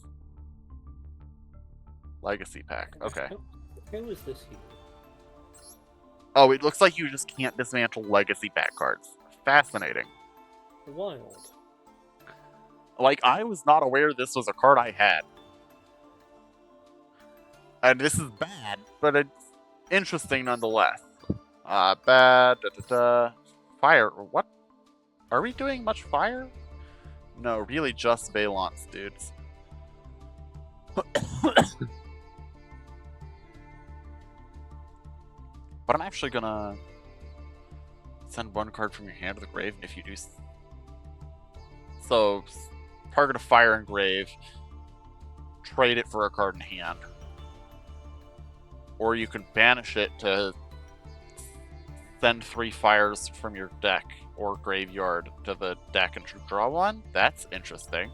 Legacy pack. Okay. How is this here? Oh, it looks like you just can't dismantle legacy pack cards. Fascinating. Wild. Like, I was not aware this was a card I had. And this is bad, but it's interesting nonetheless. Bad. Fire. What? Are we doing much fire? No, really just Valence, dudes. But I'm actually gonna send one card from your hand to the grave, and if you do... So, target a fire in grave, trade it for a card in hand. Or you can banish it to send 3 fires from your deck or graveyard to the deck and draw one. That's interesting.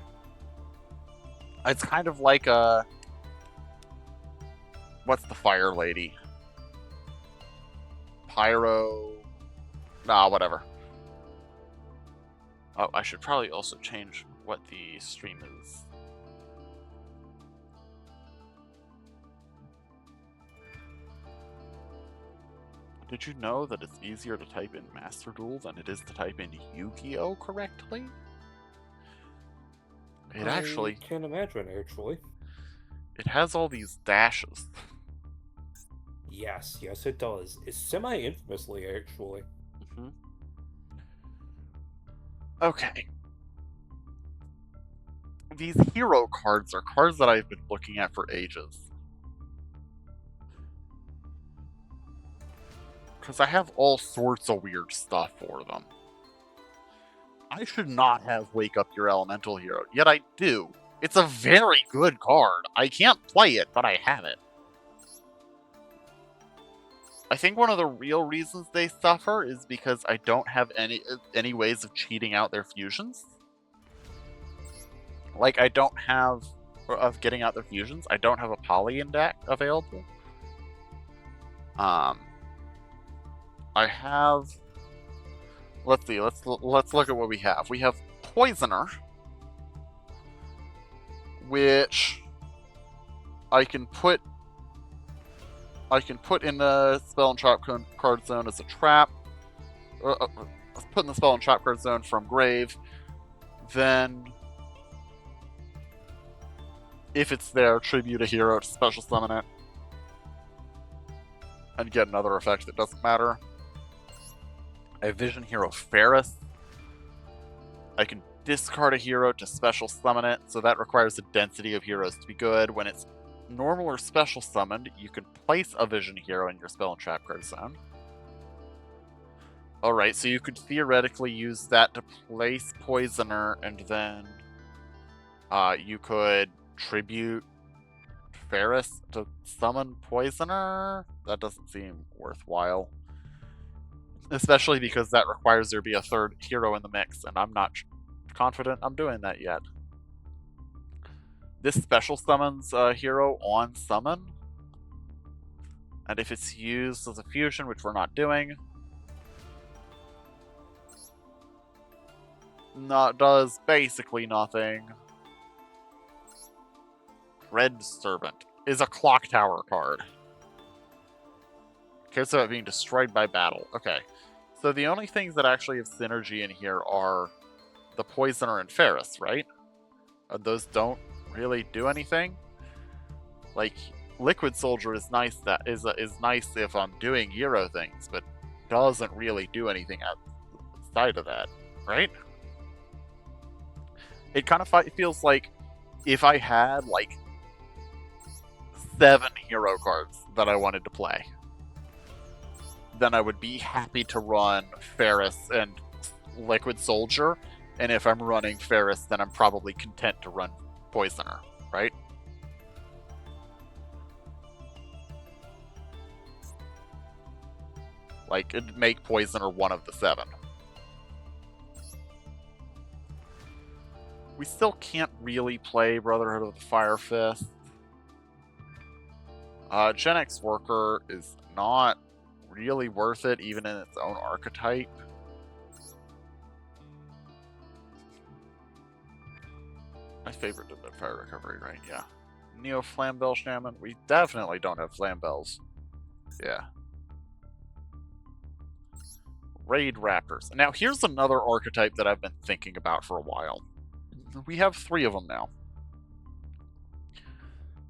It's kind of like a... What's the fire lady? Pyro... Nah, whatever. Oh, I should probably also change what the stream is. Did you know that it's easier to type in Master Duel than it is to type in Yu-Gi-Oh correctly? I can't imagine, actually. It has all these dashes. Yes, it does. It's semi-infamously, actually. Mm-hmm. Okay. These hero cards are cards that I've been looking at for ages. Because I have all sorts of weird stuff for them. I should not have Wake Up Your Elemental Hero, yet I do. It's a very good card. I can't play it, but I have it. I think one of the real reasons they suffer is because I don't have any ways of cheating out their fusions. Like, I don't have... of getting out their fusions. I don't have a poly in deck available. I have... Let's see, let's look at what we have. We have Poisoner, which I can put in the spell and trap card zone as a trap. Put in the spell and trap card zone from grave. Then, if it's there, tribute a hero to special summon it. And get another effect that doesn't matter. I have Vision Hero Ferris. I can discard a hero to special summon it, so that requires a density of heroes to be good. When it's normal or special summoned, you can place a Vision Hero in your spell and trap card zone. Alright, so you could theoretically use that to place Poisoner, and then you could tribute Ferris to summon Poisoner? That doesn't seem worthwhile. Especially because that requires there be a third hero in the mix, and I'm not confident I'm doing that yet. This special summons a hero on summon. And if it's used as a fusion, which we're not doing, does basically nothing. Red Servant is a clock tower card. Cares about being destroyed by battle. Okay. So the only things that actually have synergy in here are the Poisoner and Ferris, right? Those don't really do anything. Like, Liquid Soldier is nice. That is nice if I'm doing hero things, but doesn't really do anything outside of that, right? It kind of feels like if I had like 7 hero cards that I wanted to play, then I would be happy to run Ferris and Liquid Soldier. And if I'm running Ferris, then I'm probably content to run Poisoner, right? Like, it'd make Poisoner one of the 7. We still can't really play Brotherhood of the Fire Fist. Gen X Worker is not really worth it, even in its own archetype. My favorite is Fire Recovery, right? Yeah. Neo Flambell Shaman. We definitely don't have Flambells. Yeah. Raid Raptors. Now, here's another archetype that I've been thinking about for a while. We have 3 of them now.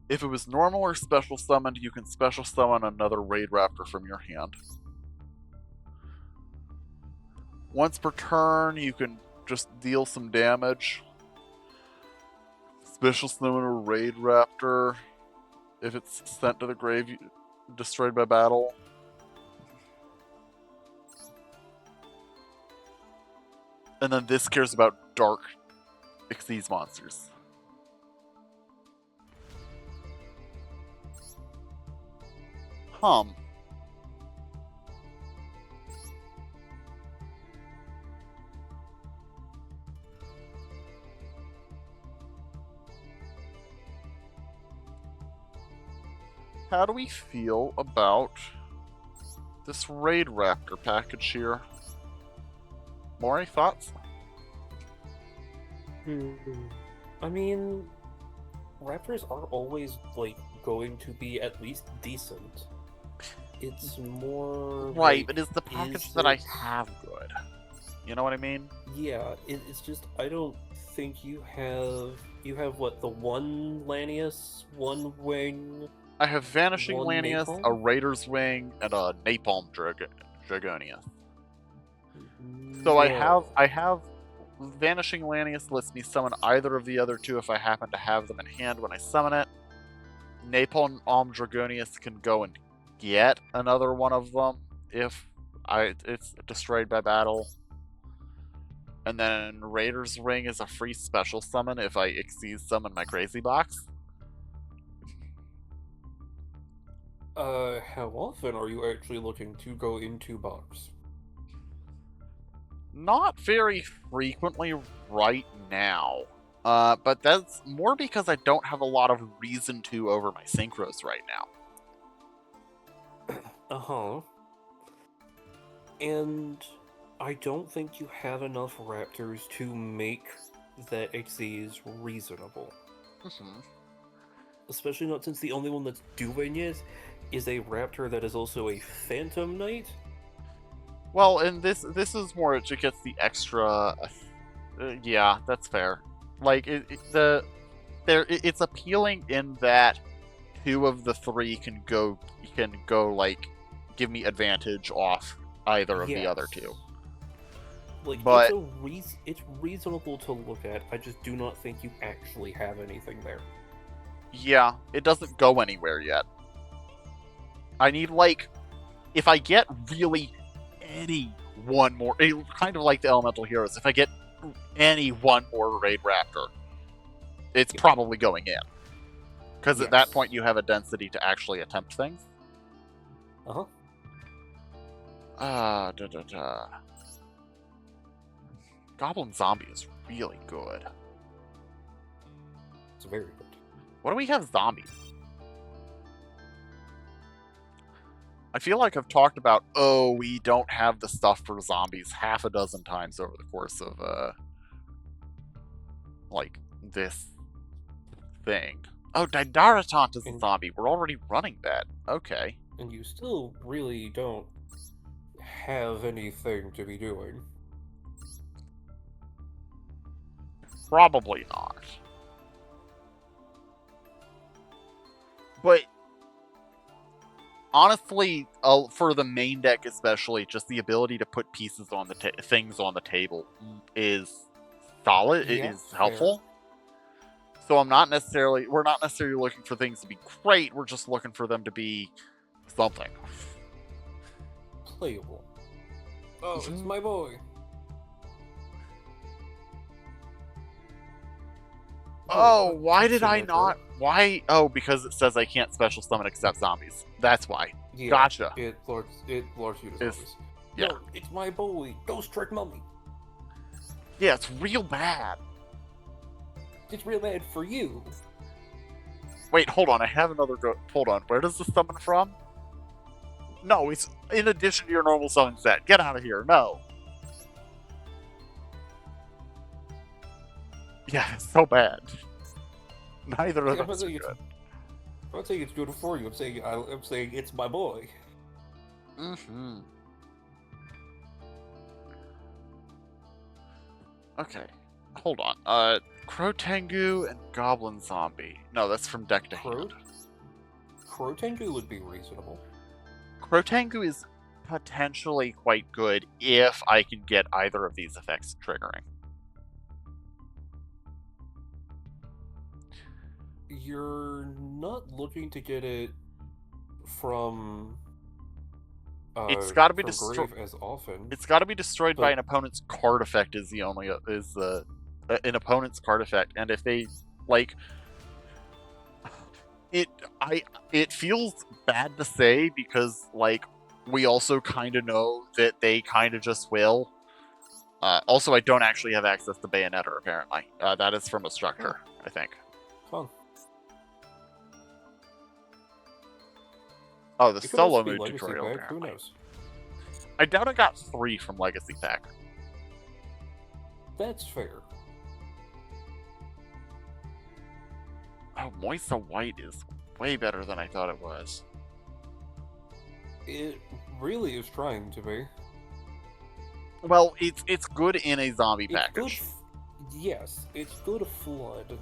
If it was normal or special summoned, you can special summon another Raid Raptor from your hand. Once per turn, you can just deal some damage. Special summon a Raid Raptor if it's sent to the grave, destroyed by battle. And then this cares about dark Xyz monsters. How do we feel about this Raid Raptor package here? Maury, thoughts? I mean, Raptors are always, like, going to be at least decent. It's more... Right, like, but is the package that I have good? You know what I mean? Yeah, it's just, I don't think you have... You have, what, the 1 Lanius, 1 Wing... I have Vanishing One Lanius, Napalm? a Raider's Wing, and a Napalm Dragonius. So I have Vanishing Lanius lets me summon either of the other 2 if I happen to have them in hand when I summon it. Napalm Dragonius can go and get another one of them if it's destroyed by battle. And then Raider's Ring is a free special summon if I Xyz summon my Crazy Box. How often are you actually looking to go into box? Not very frequently right now. But that's more because I don't have a lot of reason to over my synchros right now. Uh-huh. And I don't think you have enough Raptors to make that Xyz reasonable. Mm-hmm. Especially not since the only one that's doing it is a Raptor that is also a Phantom Knight. Well, and this is more it just gets the extra. Yeah, that's fair. Like it's appealing in that 2 of the 3 can go like give me advantage off either of the other 2. Like, but it's reasonable to look at. I just do not think you actually have anything there. Yeah, it doesn't go anywhere yet. I need, like, if I get really any one more, kind of like the Elemental Heroes, if I get any one more Raid Raptor, it's probably going in. Because at that point you have a density to actually attempt things. Uh-huh. Goblin Zombie is really good. It's very good. What do we have zombies? I feel like I've talked about, we don't have the stuff for zombies half a dozen times over the course of, like, this thing. Oh, Didaratant is a and zombie. We're already running that. Okay. and you still really don't have anything to be doing. Probably not. But honestly, for the main deck especially, just the ability to put pieces on the things on the table is solid. It Yeah, is fair. helpful. So we're not necessarily looking for things to be great. We're just looking for them to be something. Playable. Oh, it's Mhm. my boy. Oh, Oh, why did I Tatsuneko. not? Why? Oh, because it says I can't special summon except zombies. That's why. Yeah, Gotcha. it lures you to Is zombies. yeah, No, it's my boy. Ghost Trick Mummy. yeah. It's real bad. It's real bad for you. Wait, hold on. I have another go. Hold on. Where does this summon from? No, it's in addition to your normal summon set. Get out of here. No. Yeah, it's so bad. Neither of I'm not those are saying it's good. I'm not saying it's good for you. I'm saying it's my boy. Mm-hmm. Okay. Hold on. Crotengu and Goblin Zombie. No, that's from deck to hand. Crow Crotengu would be reasonable. Crotengu is potentially quite good if I can get either of these effects triggering. You're not looking to get it from It's got to be from destroyed. grave as often, It's got to be destroyed by but an opponent's card effect. Is the only is the an opponent's card effect, and if they like it, it feels bad to say because like we also kind of know that they kind of just will. Also, I don't actually have access to Bayonetta, apparently. That is from a oh, structure, I think. fun. Oh, the It could also solo be mode legacy tutorial, pack. Who apparently. knows? I doubt I got 3 from Legacy Pack. That's fair. Oh, Moisa White is way better than I thought it was. It really is trying to be. Well, it's good in a zombie It's good. package. Yes, it's good flood,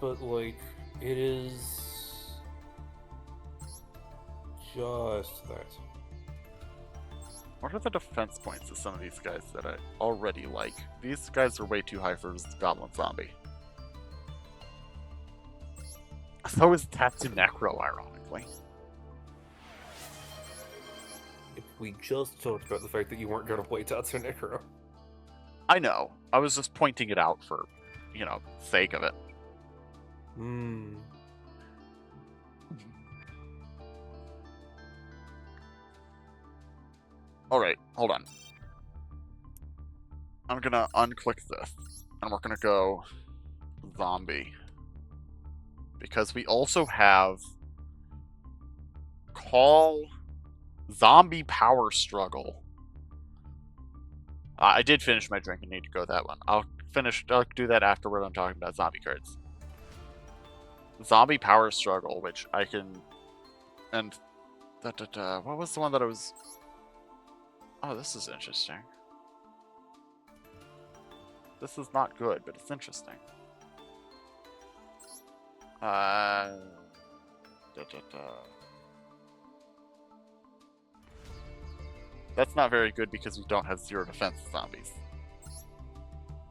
but like it is just that. What are the defense points of some of these guys that I already like? These guys are way too high for Goblin Zombie. So is Tatsuneko, ironically. We just talked about the fact that you weren't going to play Tatsuneko. I know. I was just pointing it out for, sake of it. Hmm. Alright, hold on. I'm gonna unclick this, and we're gonna go zombie. Because we also have call zombie power struggle. I did finish my drink and need to go that one. I'll do that after we're done talking about zombie cards. Zombie power struggle, which I can, and what was the one that I was? Oh, this is interesting. This is not good, but it's interesting. That's not very good because we don't have 0 defense zombies.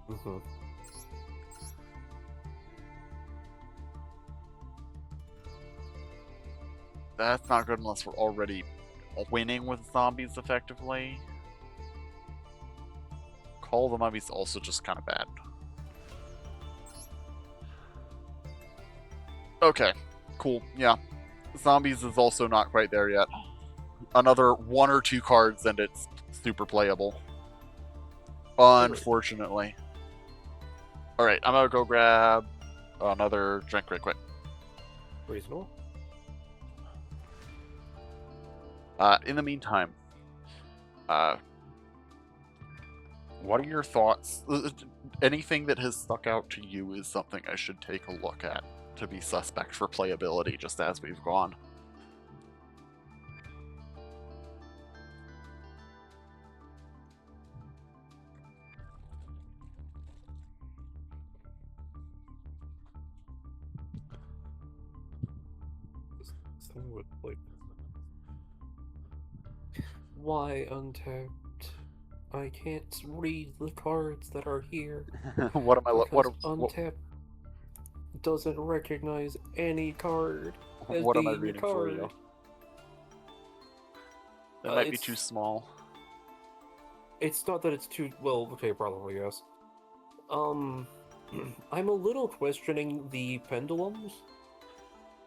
Mm-hmm. That's not good unless we're already winning with zombies effectively. Call the Mummies also just kind of bad. Okay, cool. Yeah. Zombies is also not quite there yet. Another 1 or 2 cards and it's super playable. Unfortunately. Alright, I'm gonna go grab another drink right quick. Reasonable. In the meantime, What are your thoughts? Anything that has stuck out to you is something I should take a look at to be suspect for playability, just as we've gone. Someone would like, why untapped? I can't read the cards that are here What am I? because untapped doesn't recognize any card as what am I being a reading for you? card. That might be too small. It's not that it's too well. Okay, probably yes. Um, I'm a little questioning the pendulums.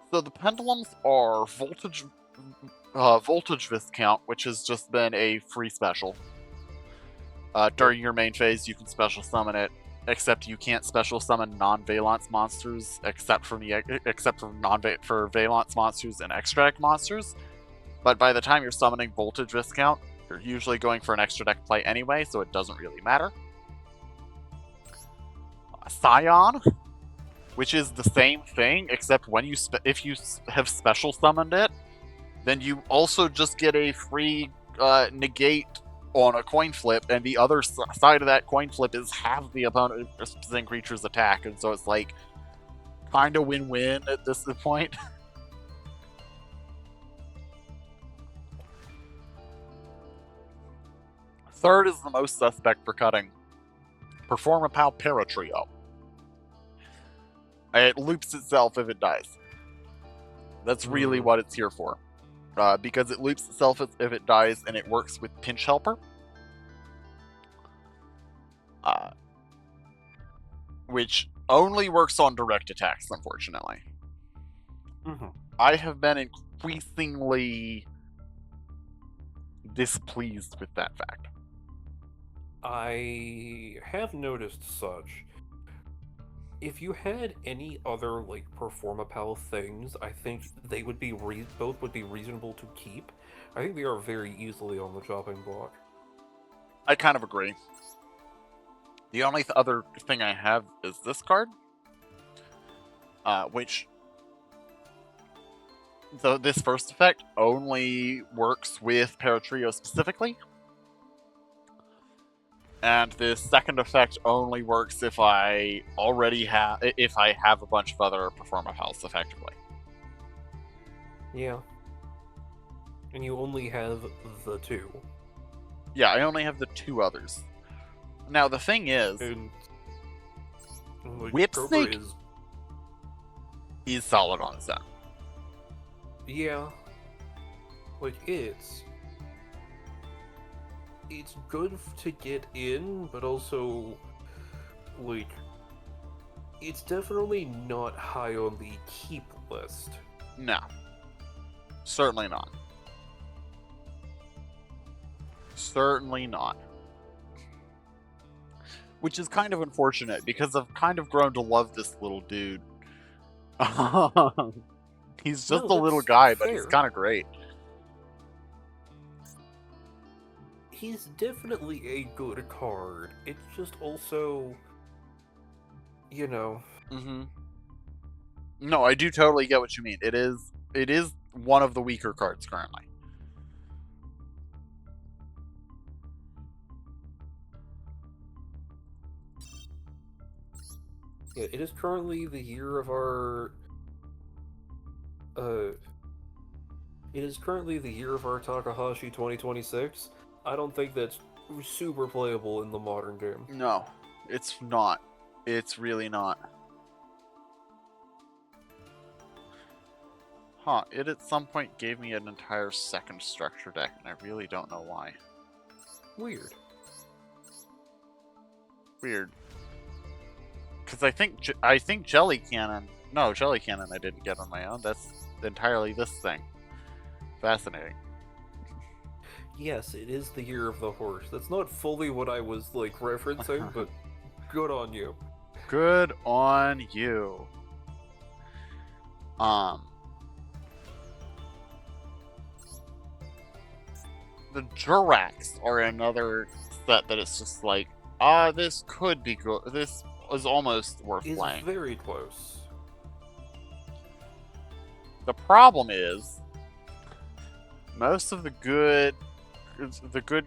So the pendulums are voltage viscount, which has just been a free special. During your main phase, you can special summon it, except you can't special summon non-valence monsters, except for valence monsters and extra deck monsters. But by the time you're summoning voltage viscount, you're usually going for an extra deck play anyway, so it doesn't really matter. Scion, which is the same thing, except when if you have special summoned it, then you also just get a free negate on a coin flip, and the other side of that coin flip is half the opponent creature's attack, and so it's like kind of win-win at this point. Third is the most suspect for cutting. Perform a POW Paratrio. It loops itself if it dies. That's really what it's here for. Because it loops itself if it dies, and it works with Pinch Helper. Which only works on direct attacks, unfortunately. I have been increasingly displeased with that fact. I have noticed such. If you had any other like Performapal things, I think they would be both would be reasonable to keep. I think they are very easily on the chopping block. I kind of agree. The only other thing I have is this card, which this first effect only works with Paratrio specifically, and this second effect only works if I have a bunch of other Performapals effectively. Yeah. And you only have the two. Yeah, I only have the two others. Now the thing is, Whipsnake is solid on its own. Yeah. Like it's good to get in, but also like it's definitely not high on the keep list. No. Certainly not. Certainly not. Which is kind of unfortunate, because I've kind of grown to love this little dude. He's just a little guy, but he's kind of great. He's definitely a good card. It's just also, you know. No, I do totally get what you mean. It is one of the weaker cards currently. Yeah, it is currently the year of our it is currently the year of our Takahashi 2026. I don't think that's super playable in the modern game. No, it's not. It's really not. Huh, it at some point gave me an entire second structure deck, and I really don't know why. Weird. Because I think Jelly Cannon... No, Jelly Cannon I didn't get on my own. That's entirely this thing. Fascinating. Yes, it is the year of the horse. That's not fully what I was, like, referencing, but good on you. Good on you. The Jurax are another set that it's just like, This could be good. This is almost worth Is playing. very close. The problem is, most of the good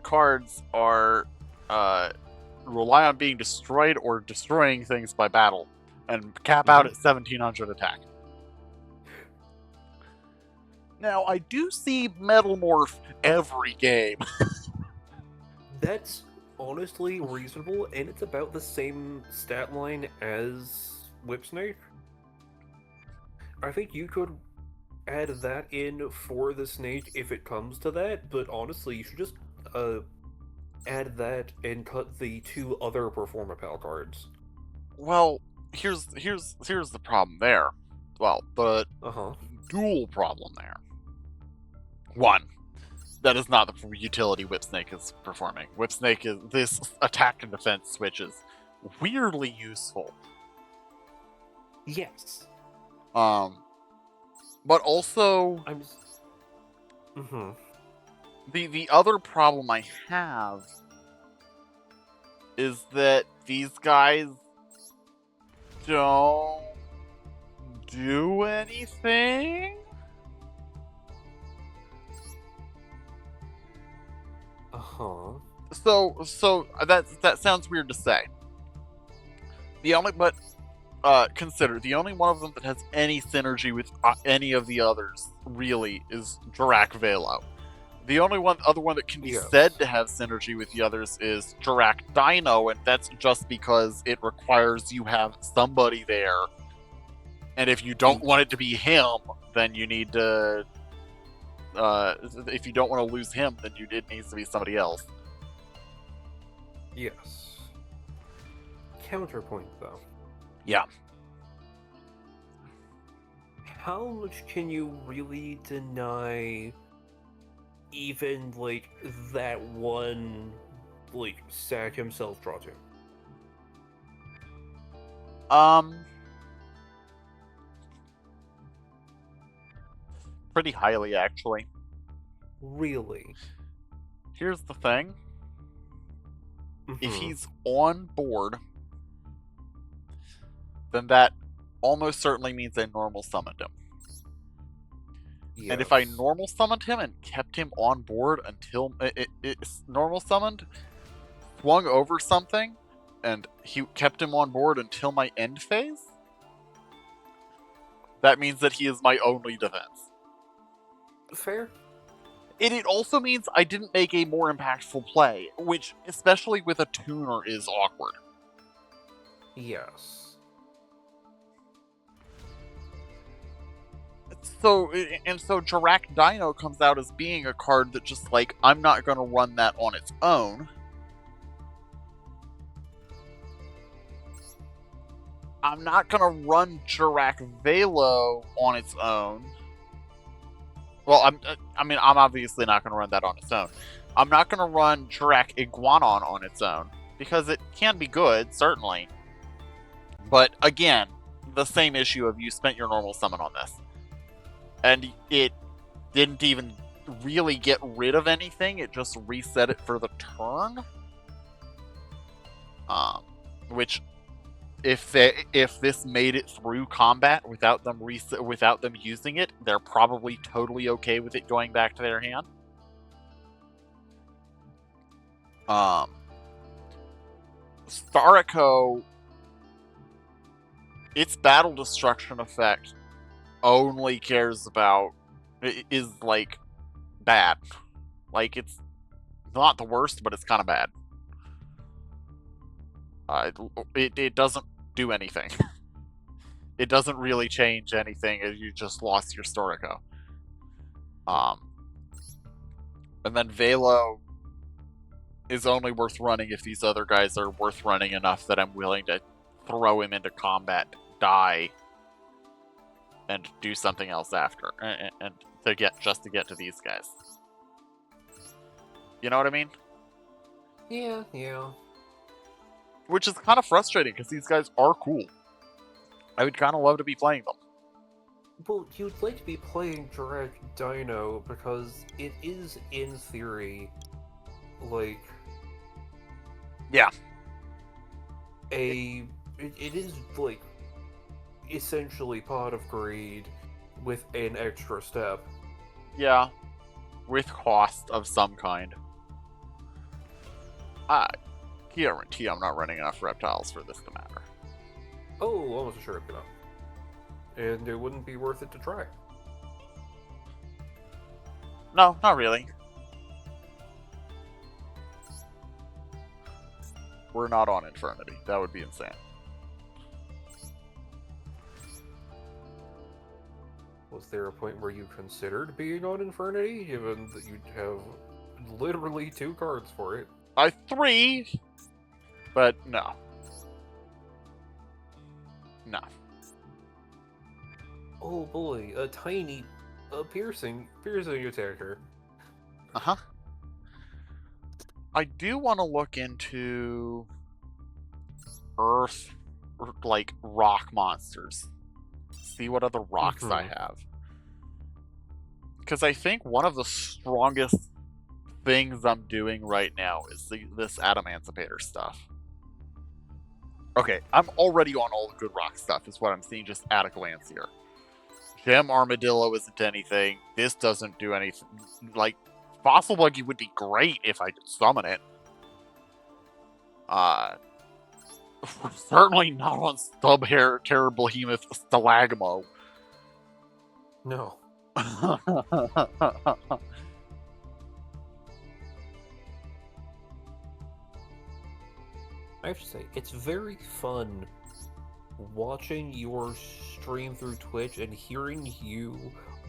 cards are rely on being destroyed or destroying things by battle, and cap out at 1700 attack. Now, I do see Metal Morph every game. That's honestly reasonable, and it's about the same stat line as Whipsnake. I think you could add that in for the snake if it comes to that, but honestly, you should just add that and cut the two other Performapal cards. Well, here's the problem there. Well, the Uh-huh. dual problem there. One, that is not the utility Whipsnake is performing. Whipsnake is this attack and defense switch is weirdly useful. Yes. But also I'm. Mm-hmm. the other problem I have is that these guys don't do anything. Uh-huh. So that sounds weird to say. Consider the only one of them that has any synergy with any of the others really is Dirac Velo. The only other one that can be said to have synergy with the others is Dirac Dino, and that's just because it requires you have somebody there. And if you don't want it to be him, then you need to. If you don't want to lose him, then it needs to be somebody else. Yes. Counterpoint, though. Yeah. How much can you really deny even, like, that one, like, Sack himself draw to? Pretty highly, actually. Really? Here's the thing. Mm-hmm. If he's on board, then that almost certainly means I normal summoned him. Yes. And if I normal summoned him and kept him on board until it's normal summoned, swung over something, and he kept him on board until my end phase, that means that he is my only defense. Fair. And it also means I didn't make a more impactful play, which, especially with a tuner, is awkward. Yes. So Dirac Dino comes out as being a card that just, like, I'm not going to run that on its own. I'm not going to run Dirac Velo on its own. Well, I'm obviously not going to run that on its own. I'm not going to run Dirac Iguanon on its own, because it can be good, certainly. But, again, the same issue of you spent your normal summon on this. And it didn't even really get rid of anything, it just reset it for the turn. Which, if this made it through combat without them using it, they're probably totally okay with it going back to their hand. Stariko, its battle destruction effect only cares about is, like, bad. Like, it's not the worst, but it's kind of bad. It doesn't do anything. It doesn't really change anything as you just lost your Storiko. And then Velo is only worth running if these other guys are worth running enough that I'm willing to throw him into combat, die, and do something else after, and to get to these guys. You know what I mean? Yeah. Which is kind of frustrating, because these guys are cool. I would kind of love to be playing them. Well, you'd like to be playing Dirac Dino because it is, in theory, like... Yeah. it is like essentially Pot of Greed with an extra step. Yeah, with cost of some kind. I guarantee I'm not running enough reptiles for this to matter. Oh, almost sure enough. And it wouldn't be worth it to try. No, not really. We're not on Infernity. That would be insane. Was there a point where you considered being on Infernity, given that you have literally 2 cards for it? 3, but no. No. Oh boy, a tiny, piercing attacker. Uh-huh. I do want to look into Earth, like, rock monsters. See what other rocks I have. Because I think one of the strongest things I'm doing right now is this Adamancipator stuff. Okay, I'm already on all the good rock stuff, is what I'm seeing just at a glance here. Gem Armadillo isn't anything. This doesn't do anything. Like, Fossil Buggy would be great if I could summon it. We're certainly not on Stubhair Terror Behemoth Stalagmo. No. I have to say, it's very fun watching your stream through Twitch and hearing you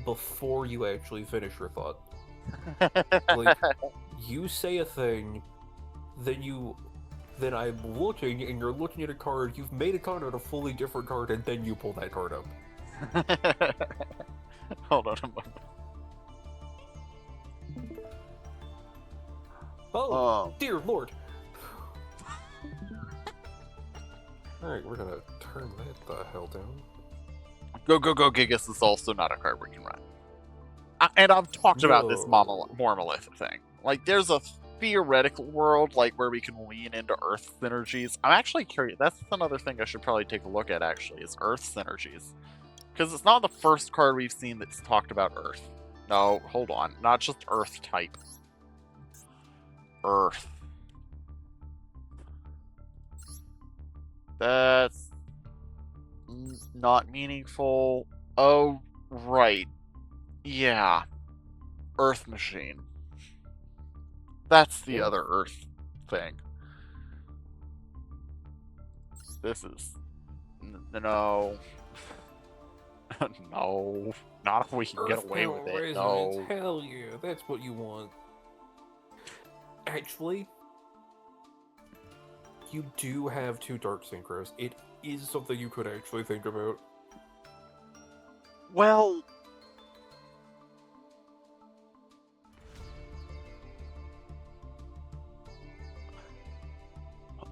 before you actually finish your thought. Like, you say a thing, then I'm looking, and you're looking at a card, you've made a comment on a fully different card, and then you pull that card up. Hold on a moment. Oh, dear lord! Alright, we're gonna turn that the hell down. Go Gigas is also not a card we can run. And I've talked about this Mormolith thing. Like, there's a theoretical world, like, where we can lean into Earth synergies. I'm actually curious. That's another thing I should probably take a look at, actually, is Earth synergies. Because it's not the first card we've seen that's talked about Earth. No, hold on. Not just Earth type. Earth. That's not meaningful. Oh, right. Yeah. Earth Machine. That's the other Earth thing. This is... No. No. Not if we can get away with it. No. Hell yeah, that's what you want. Actually, you do have 2 Dark Synchros. It is something you could actually think about. Well...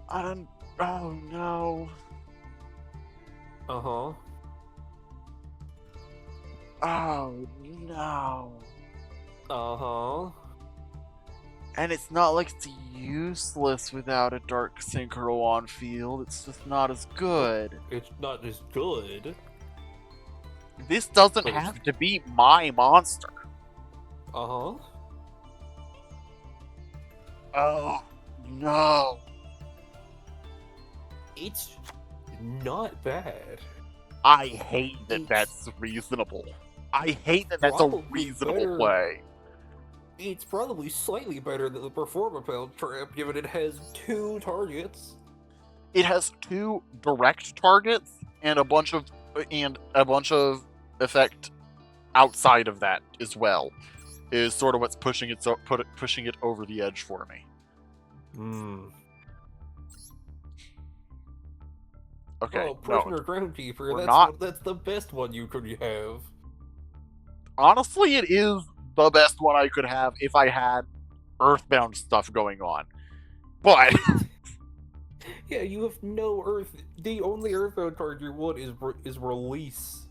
Oh no. Uh-huh. Oh no. Uh-huh. And it's not like it's useless without a Dark Synchro on field, it's just not as good. It's not as good. This doesn't have to be my monster. Uh-huh. Oh, no. It's not bad. I hate that that's reasonable. I hate that that's a reasonable play. It's probably slightly better than the Performapal trap, given it has 2 targets. It has 2 direct targets and a bunch of effect outside of that as well. Is sort of what's pushing it over the edge for me. Okay. Oh, Prisoner Groundkeeper. That's the best one you could have. Honestly, it is the best one I could have if I had Earthbound stuff going on. But yeah, you have no Earth. The only Earthbound card you want is Release.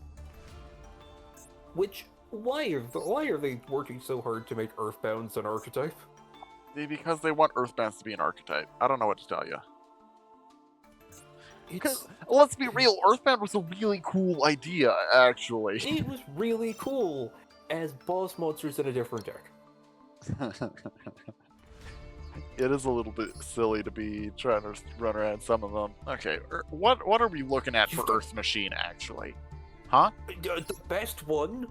Which why are they working so hard to make Earthbounds an archetype? Because they want Earthbounds to be an archetype. I don't know what to tell you. It's Let's be real, Earthbound was a really cool idea, actually. it was really cool as boss monsters in a different deck. It is a little bit silly to be trying to run around some of them. Okay, what are we looking at for Earth Machine, actually? Huh? The best one,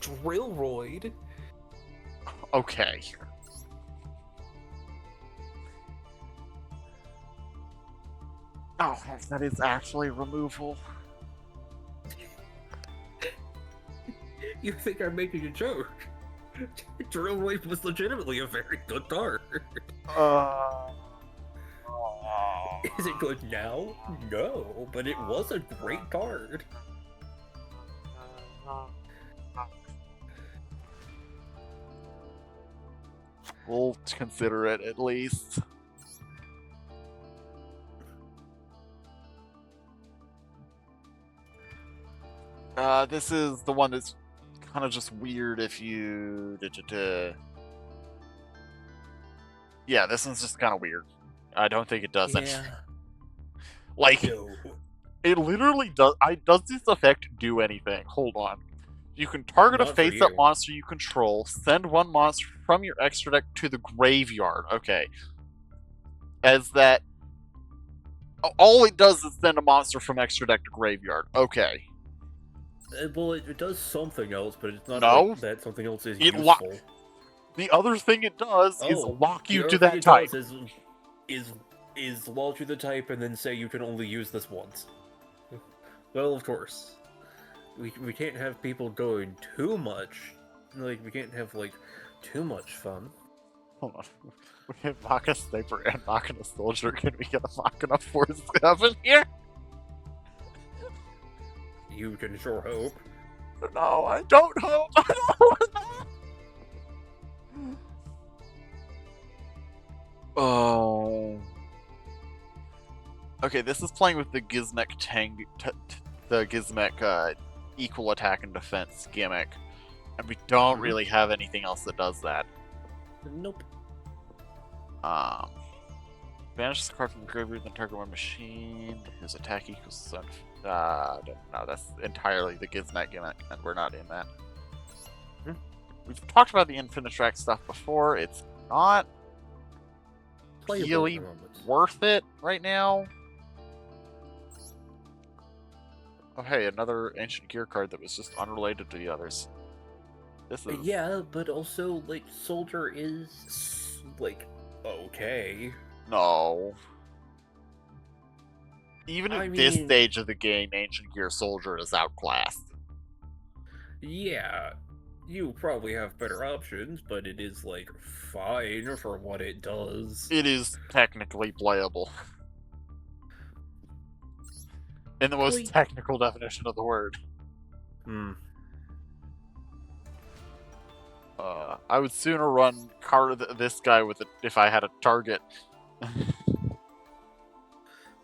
Drillroid. Okay. Oh, that is actually removal. You think I'm making a joke? Drillroid was legitimately a very good card. Uh... Is it good now? No, but it was a great card. We'll consider it at least. This is the one that's kind of just weird if you... Yeah, this one's just kind of weird. I don't think it does anything. Like, No. it literally does... Does this effect do anything? Hold on. You can target a Not for face-up you. monster you control, send one monster from your extra deck to the graveyard. Okay. As that... All it does is send a monster from extra deck to graveyard. Okay. Well, it does something else, but it's not No. like that something else is It useful. The other thing it does is lock you the to other thing that it type. does is launch you the type and then say you can only use this once. Well, of course. We can't have people going too much. Like, we can't have, like, too much fun. Hold on. We have Maka Sniper and Maka Soldier. Can we get a Maka Force up in here? You can sure hope. No, I don't hope. I don't want that. Oh. Okay, this is playing with the Gizmek the Gizmek equal attack and defense gimmick, and we don't really have anything else that does that. Nope. Banish this card from the graveyard, then target one machine. His attack equals no, that's entirely the Gizmek gimmick, and we're not in that. We've talked about the Infinitrack stuff before. It's not really worth it right now. Oh, hey, another Ancient Gear card that was just unrelated to the others. This is... Yeah, but also, like, Soldier is, like, okay. No. Even at this stage of the game, Ancient Gear Soldier is outclassed. Yeah, you probably have better options, but it is, like, fine for what it does. It is technically playable. In the most technical definition of the word. I would sooner run this guy with it if I had a target.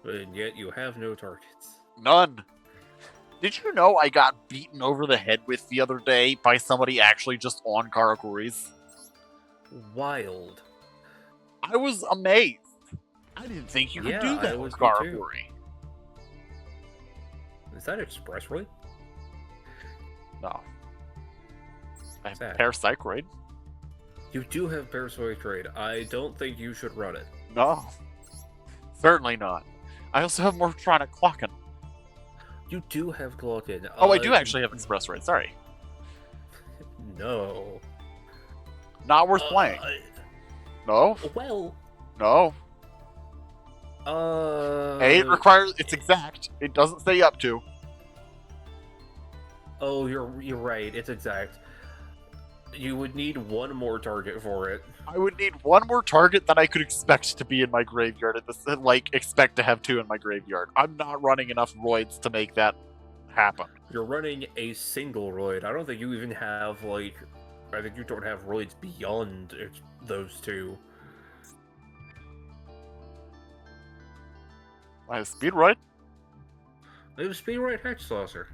And yet you have no targets. None. Did you know I got beaten over the head with the other day by somebody actually just on Karakuris? Wild. I was amazed. I didn't think you could do that with Karakuri. Is that Expressway? No. I have Parapsychroid. You do have Parapsychroid. I don't think you should run it. No. Certainly not. I also have Morphtronic Clocken. You do have Clocken. Oh, I do actually have Expressroid. Sorry. No. Not worth playing. No. Well. No. Hey, it requires... It's exact. It doesn't say up to. Oh, you're right. It's exact. You would need one more target for it. I would need one more target that I could expect to be in my graveyard. Expect to have two in my graveyard. I'm not running enough Roids to make that happen. You're running a single Roid. I don't think you even have, like... I think you don't have Roids beyond those two. I have Speedroid. I have Speedroid Hexsaucer.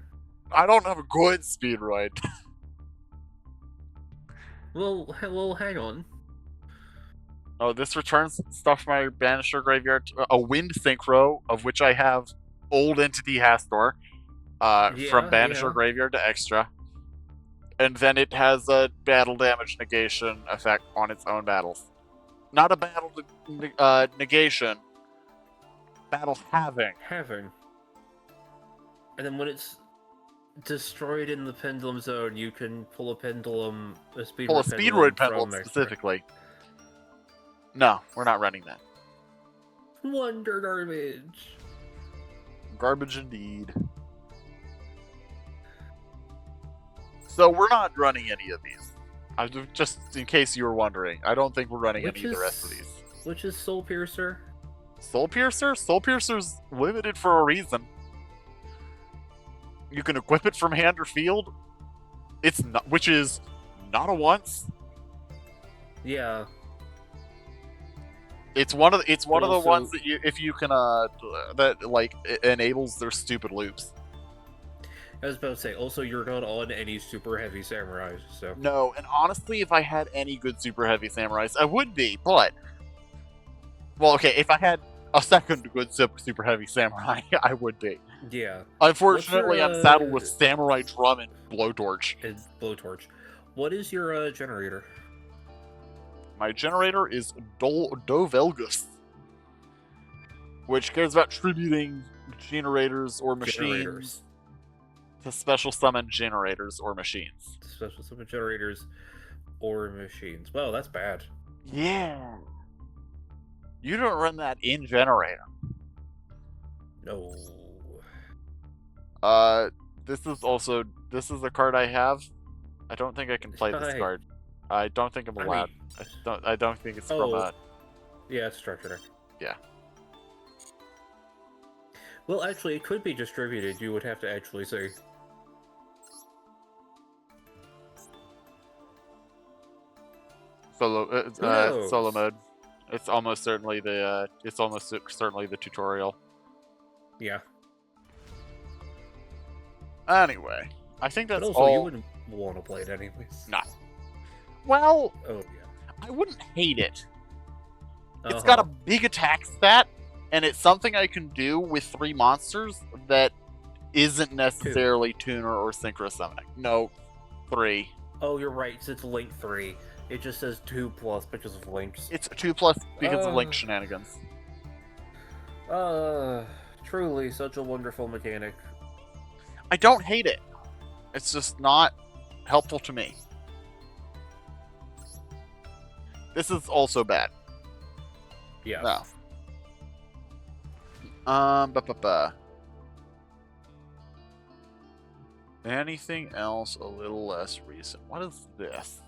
I don't have a good Speedroid. Well, hang on. Oh, this returns stuff from my Banisher graveyard. A Wind Synchro, of which I have Old Entity Hastor, from Yeah, Banisher yeah. graveyard to extra. And then it has a battle damage negation effect on its own battles. Not a battle negation, battle having. Having. And then when it's destroyed in the pendulum zone, you can pull a Pull a speedrun Speedroid pendulum Pendulum from extra. specifically. No, we're not running that. Wonder garbage. Garbage indeed. So we're not running any of these. Just in case you were wondering, I don't think we're running any of the rest of these. Which is Soul Piercer? Soul Piercer? Soul Piercer's limited for a reason. You can equip it from hand or field. It's not, which is not a once. Yeah. It's one of the Also, ones that if you can that like enables their stupid loops. I was about to say, also you're not on any super heavy samurais, so No, and honestly, if I had any good super heavy samurais, I would be. But well, okay, if I had a second good super heavy samurai, I would be. yeah. Unfortunately, I'm saddled with Samurai Drum and Blowtorch. And Blowtorch. What is your generator? My generator is Dovelgus, which cares about tributing generators or machines to special summon generators or machines. Special summon generators or machines. Well, that's bad. Yeah. You don't run that in generator. No. This is a card I have. I don't think I can play this card. I don't think I'm allowed. I don't think it's from a... Yeah, it's structured. Yeah. Well, actually, it could be distributed. You would have to actually say. Solo mode. It's almost certainly the tutorial. Yeah. Anyway, I think that's but also, all. You wouldn't want to play it anyways. Nah. Well, oh yeah. I wouldn't hate it. It's got a big attack stat, and it's something I can do with 3 monsters that isn't necessarily tuner or synchro summoning. No, 3. Oh, you're right. It's link 3. It just says 2+ because of links. It's 2+ because of link shenanigans. Truly such a wonderful mechanic. I don't hate it. It's just not helpful to me. This is also bad. Yeah. No. Anything else a little less recent? What is this?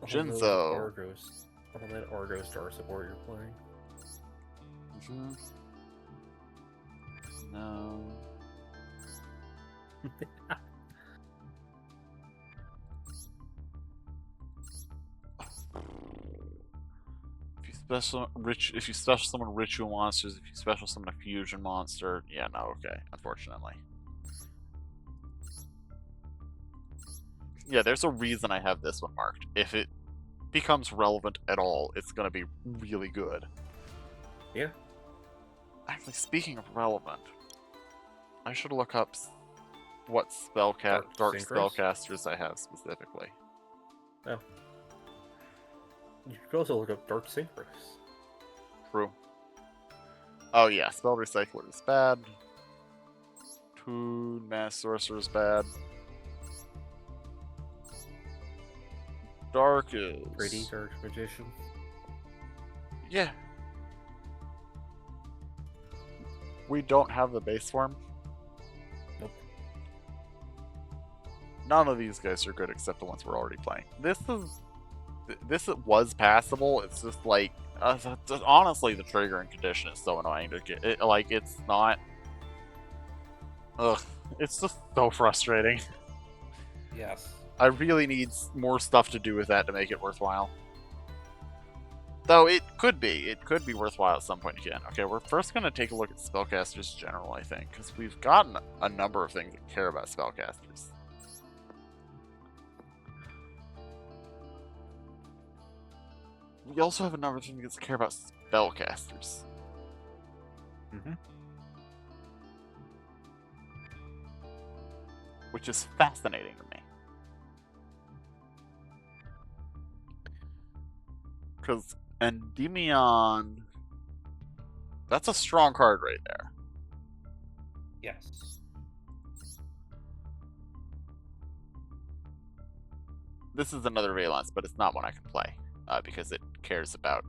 Jinzo. Argos. All that Argo Star support you're playing. No. If you special summon ritual monsters, if you special summon a fusion monster, yeah, no, okay, unfortunately. Yeah, there's a reason I have this one marked. If it becomes relevant at all, it's gonna be really good. Yeah. Actually, speaking of relevant, I should look up what dark spellcasters I have specifically. Oh. You could also look up Dark Synchros. True. Oh yeah, Spell Recycler is bad. Toon Mass Sorcerer is bad. Dark is... Pretty Dark Magician. Yeah. We don't have the base form. Nope. None of these guys are good except the ones we're already playing. This was passable. It's just like, honestly, the triggering condition is so annoying to get. It's not. Ugh, it's just so frustrating. Yes. I really need more stuff to do with that to make it worthwhile. Though it could be worthwhile at some point again. Okay, we're first going to take a look at spellcasters general, I think, because we've gotten a number of things that care about spellcasters. we also have another thing that care about spellcasters. Mm-hmm. Which is fascinating to me. Because Endymion, that's a strong card right there. Yes. This is another Valence, but it's not one I can play because it cares about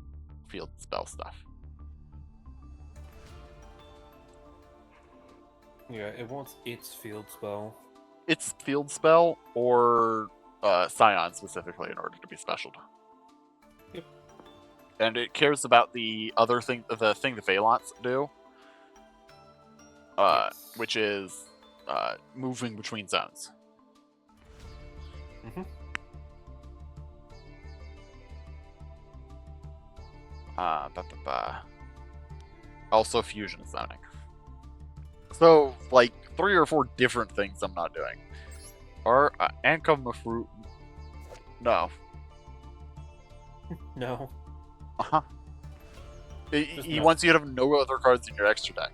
field spell stuff. Yeah, it wants its field spell. It's field spell or Scion specifically in order to be special. Yep. And it cares about the other thing, the thing the Valence do, Yes. which is moving between zones. Mm-hmm. Also fusion zoning. So, like, 3 or 4 different things I'm not doing. Are Ankamafru... No. No. Uh-huh. Just He no. wants you to have no other cards in your extra deck.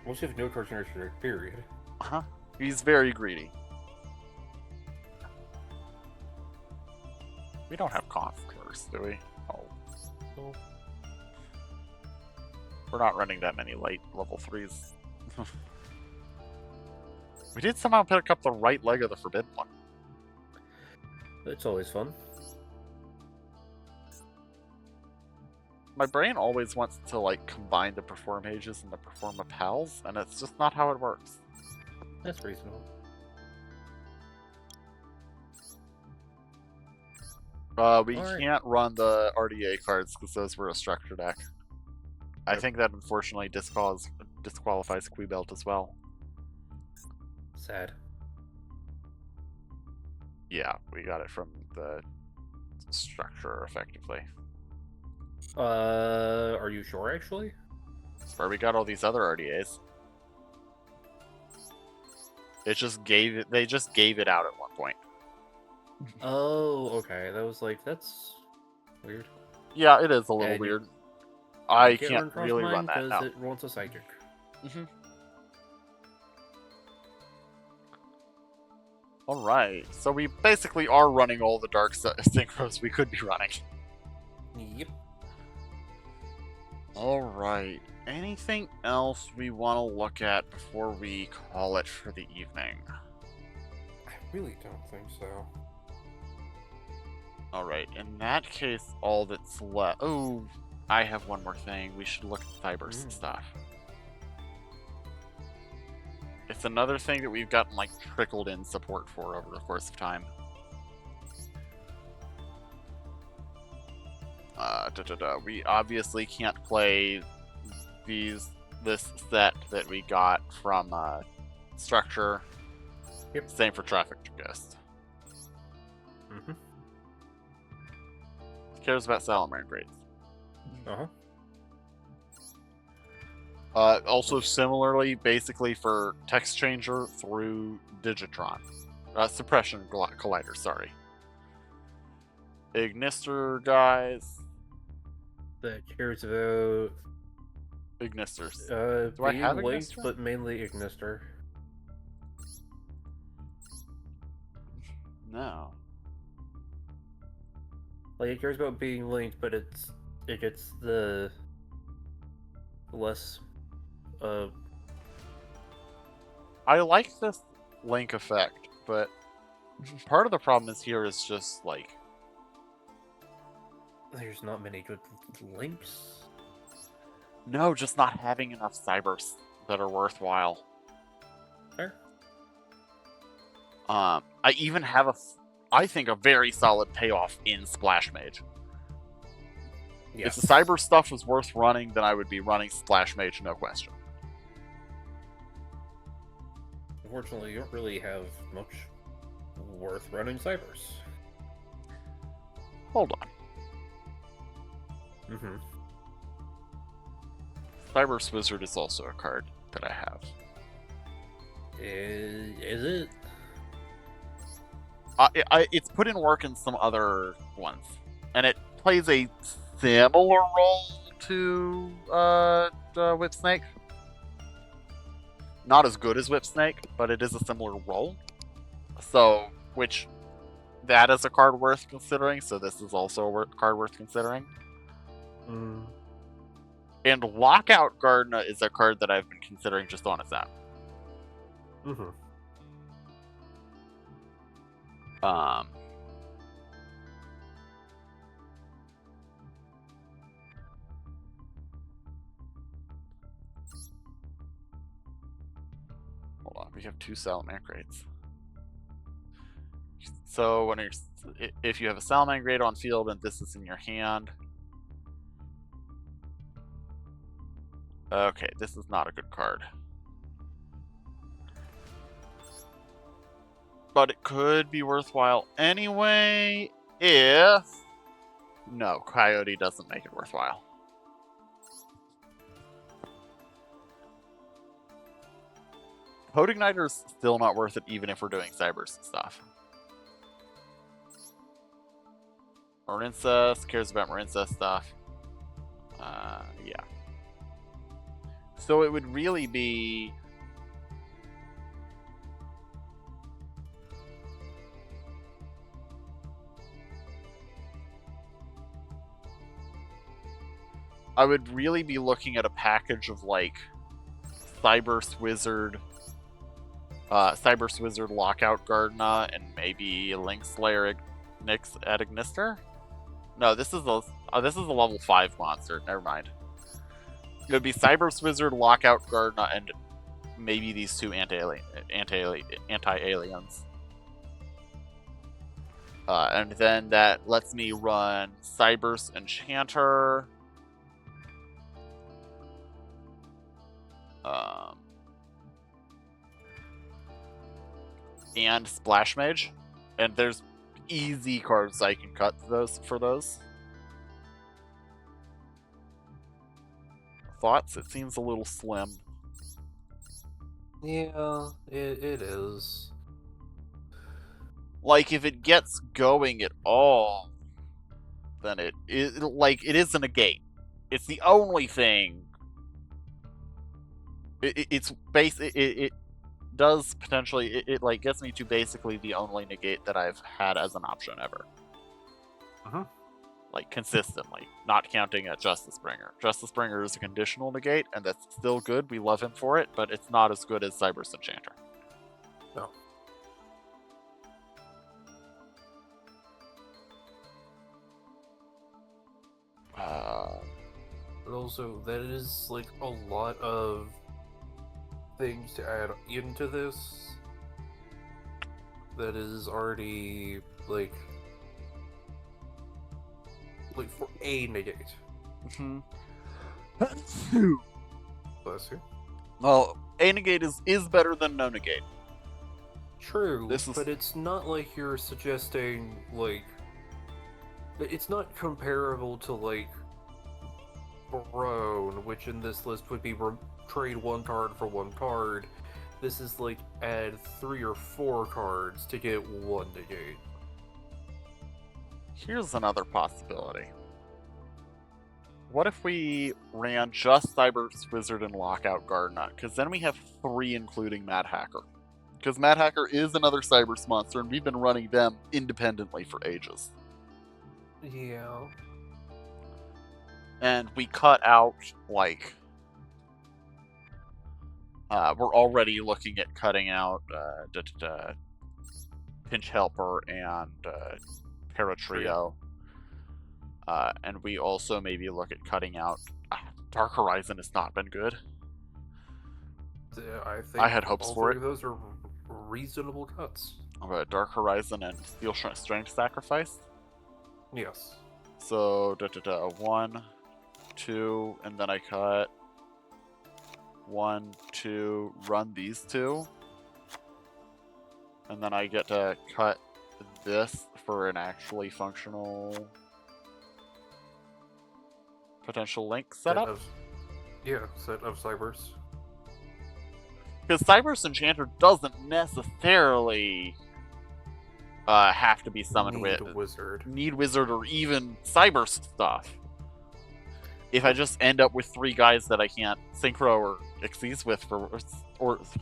Once you have no cards in your extra deck, period. Uh-huh. He's very greedy. We don't have Conquerors, do we? Oh. No. We're not running that many late level 3s. We did somehow pick up the right leg of the Forbidden one. It's always fun. My brain always wants to, like, combine the Perform Ages and the Perform Pals, and it's just not how it works. That's reasonable. We All right. can't run the RDA cards because those were a structure deck. I Yep. think that unfortunately disqualifies Quibelt as well. Sad. Yeah, we got it from the structure effectively. Are you sure actually? That's where we got all these other RDAs. They just gave it out at one point. Oh, okay. That was like, that's weird. Yeah, it is a little And weird. You I can't can't run cross really mine run that because now. it wants a psychic. Mm-hmm. Alright, so we basically are running all the dark synchros we could be running. Yep. Alright, anything else we want to look at before we call it for the evening? I really don't think so. Alright, in that case, all that's left... Oh, I have one more thing. We should look at Cyber's stuff. It's another thing that we've gotten, like, trickled in support for over the course of time. We obviously can't play this set that we got from Structure. Yep. Same for Traffic Ghost. Mm-hmm. Cares about Salamandra Grades. Uh-huh. Also, similarly, basically for Text Changer through Digitron. Suppression Collider, sorry. Ignister guys. That cares about Ignisters. Do I have being linked, Ignister? but mainly Ignister. No. Like, it cares about being linked, but it gets the less I like this link effect, but part of the problem is here is just like there's not many good links. no, just not having enough cybers that are worthwhile. Fair. I even have I think a very solid payoff in Splash Mage. Yes. If the cyber stuff was worth running, then I would be running Splash Mage, no question. Unfortunately, you don't really have much worth running cybers. Hold on. Mm-hmm. Cyber's Wizard is also a card that I have. Is it? It's put in work in some other ones, and it plays a similar role to Whip Snake. Not as good as Whip Snake, but it is a similar role. So, which that is a card worth considering. So this is also a card worth considering. Mm. And Lockout Gardena is a card that I've been considering just on its own. Mm-hmm. Um, hold on, we have 2 Salamangreats. So when if you have a Salamangreat on field and this is in your hand, okay, this is not a good card. But it could be worthwhile anyway if... No, Coyote doesn't make it worthwhile. Code Igniter's still not worth it even if we're doing Cyberse stuff. Marincess cares about Marincess stuff. Yeah. So it would really be... I would really be looking at a package of like Cyberse Wizard, Lockout Gardena, and maybe Link Slayer Nyx at Ignister. No, this is a level 5 monster. Never mind. It would be Cyberse Wizard, Lockout Gardena, and maybe these 2 anti-aliens. And then that lets me run Cyberse Enchanter. And Splash Mage. And there's easy cards I can cut for those. Thoughts? It seems a little slim. Yeah, it is. Like, if it gets going at all, then it is a negate. It's the only thing. It does potentially, it like gets me to basically the only negate that I've had as an option ever. Uh-huh. Like, consistently, not counting at Justice Bringer. Justice Bringer is a conditional negate, and that's still good. We love him for it, but it's not as good as Cyberse Enchanter. No. But also, that is like a lot of things to add into this. That is already like for a negate. Mm-hmm. Bless you. Well, a negate is better than no negate. True, but it's not like you're suggesting like it's not comparable to like Barone, which in this list would be trade 1 card for 1 card. This is like add 3 or 4 cards to get 1 negate. Here's another possibility. What if we ran just Cyberse Wizard and Lockout Gardena? Because then we have 3 including Mad Hacker. Because Mad Hacker is another Cyberse monster, and we've been running them independently for ages. Yeah. And we cut out, like... we're already looking at cutting out Pinch Helper and Paratrio. And we also maybe look at cutting out... Dark Horizon has not been good. I think I had hopes for it. Those are reasonable cuts. Dark Horizon and Steel Strength Sacrifice. Yes. So 1, 2, and then I cut 1, 2, run these 2, and then I get to cut this for an actually functional potential Link setup. Set of Cyberse. Because Cyberse Enchanter doesn't necessarily have to be summoned with Need wizard. need wizard or even cyber stuff. If I just end up with 3 guys that I can't synchro or exceed with or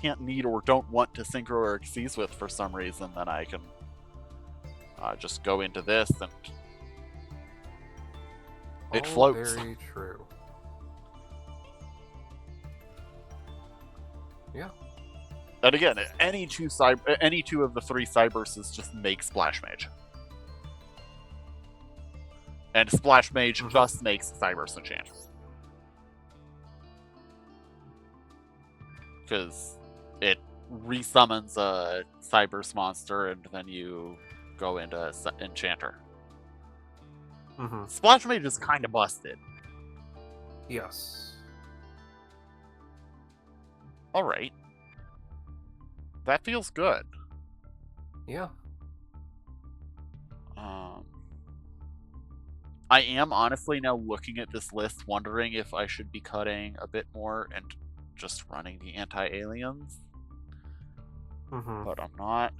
can't need or don't want to synchro or exceed with for some reason, then I can just go into this and it All floats. very true. Yeah. And again, any two of the 3 cybers just make Splash Mage. And Splash Mage just makes Cybers Enchant. Because it resummons a Cybers monster and then you go into Enchanter. Splash Mage is kind of busted. Yes. Alright. That feels good. Yeah. I am honestly now looking at this list, wondering if I should be cutting a bit more and just running the anti-aliens. But I'm not.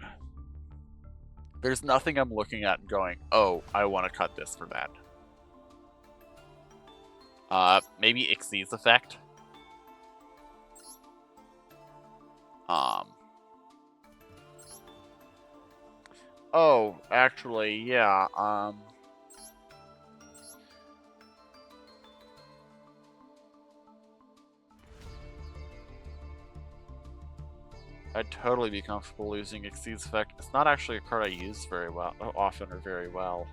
There's nothing I'm looking at and going, oh, I want to cut this for that. Maybe Xyz's effect. Oh, actually, yeah, I'd totally be comfortable losing Xyz's effect. It's not actually a card I use very well, often or very well.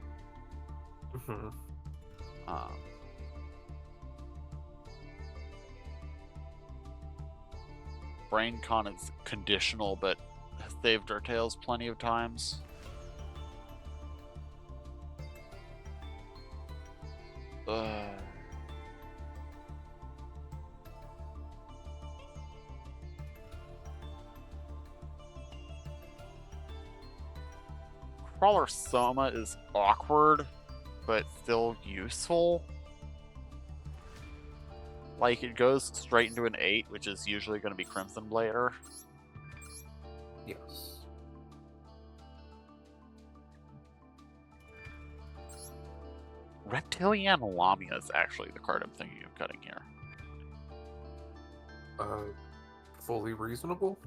BrainCon is conditional, but has saved our tails plenty of times. Crawler Soma is awkward, but still useful. Like, it goes straight into an 8, which is usually going to be Crimson Blader. Yes. Reptilian Lamia is actually the card I'm thinking of cutting here. Fully reasonable?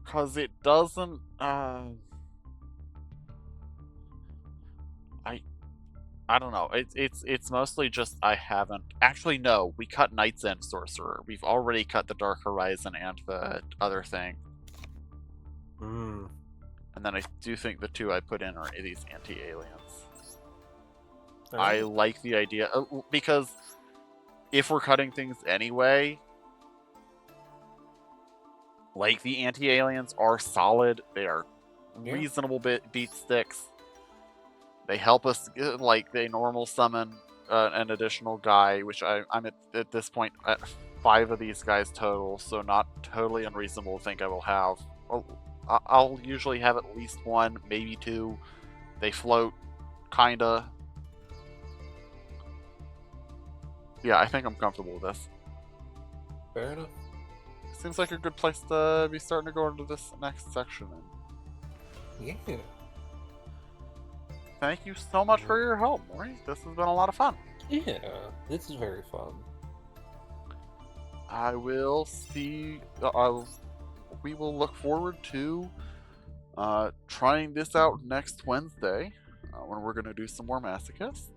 Because it doesn't, I don't know. It's mostly just I haven't. Actually, no. We cut Night's End Sorcerer. We've already cut the Dark Horizon and the other thing. And then I do think the 2 I put in are these anti-aliens. I like the idea because if we're cutting things anyway, like the anti-aliens are solid. They are reasonable beat sticks. They help us, like, they normal summon an additional guy, which I'm at this point at 5 of these guys total, so not totally unreasonable to think I will have. I'll usually have at least 1, maybe 2. They float, kinda. Yeah, I think I'm comfortable with this. Fair enough. Seems like a good place to be starting to go into this next section. Yeah. Thank you so much for your help, Maury. This has been a lot of fun. Yeah, this is very fun. I will see. We will look forward to trying this out next Wednesday when we're going to do some more Masochist.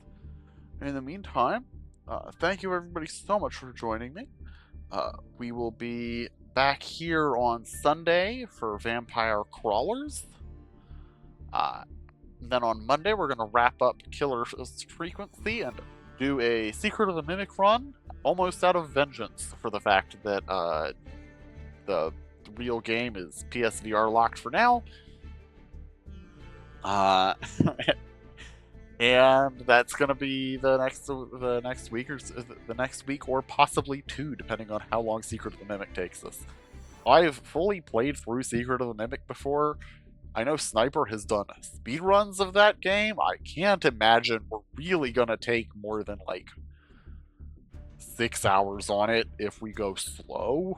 In the meantime, thank you everybody so much for joining me. We will be back here on Sunday for Vampire Crawlers. Then on Monday, we're going to wrap up Killer Frequency and do a Secret of the Mimic run, almost out of vengeance for the fact that the real game is PSVR locked for now. And that's going to be the next week or possibly 2, depending on how long Secret of the Mimic takes us. I've fully played through Secret of the Mimic before. I know Sniper has done speedruns of that game. I can't imagine we're really going to take more than like 6 hours on it if we go slow.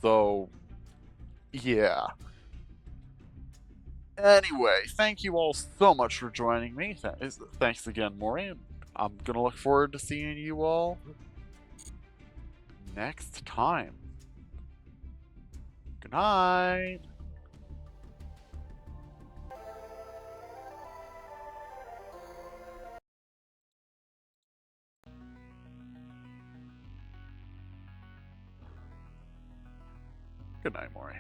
So Yeah. Anyway, thank you all so much for joining me. Thanks again, Maury. I'm gonna look forward to seeing you all next time. Good night. Good night, Maury.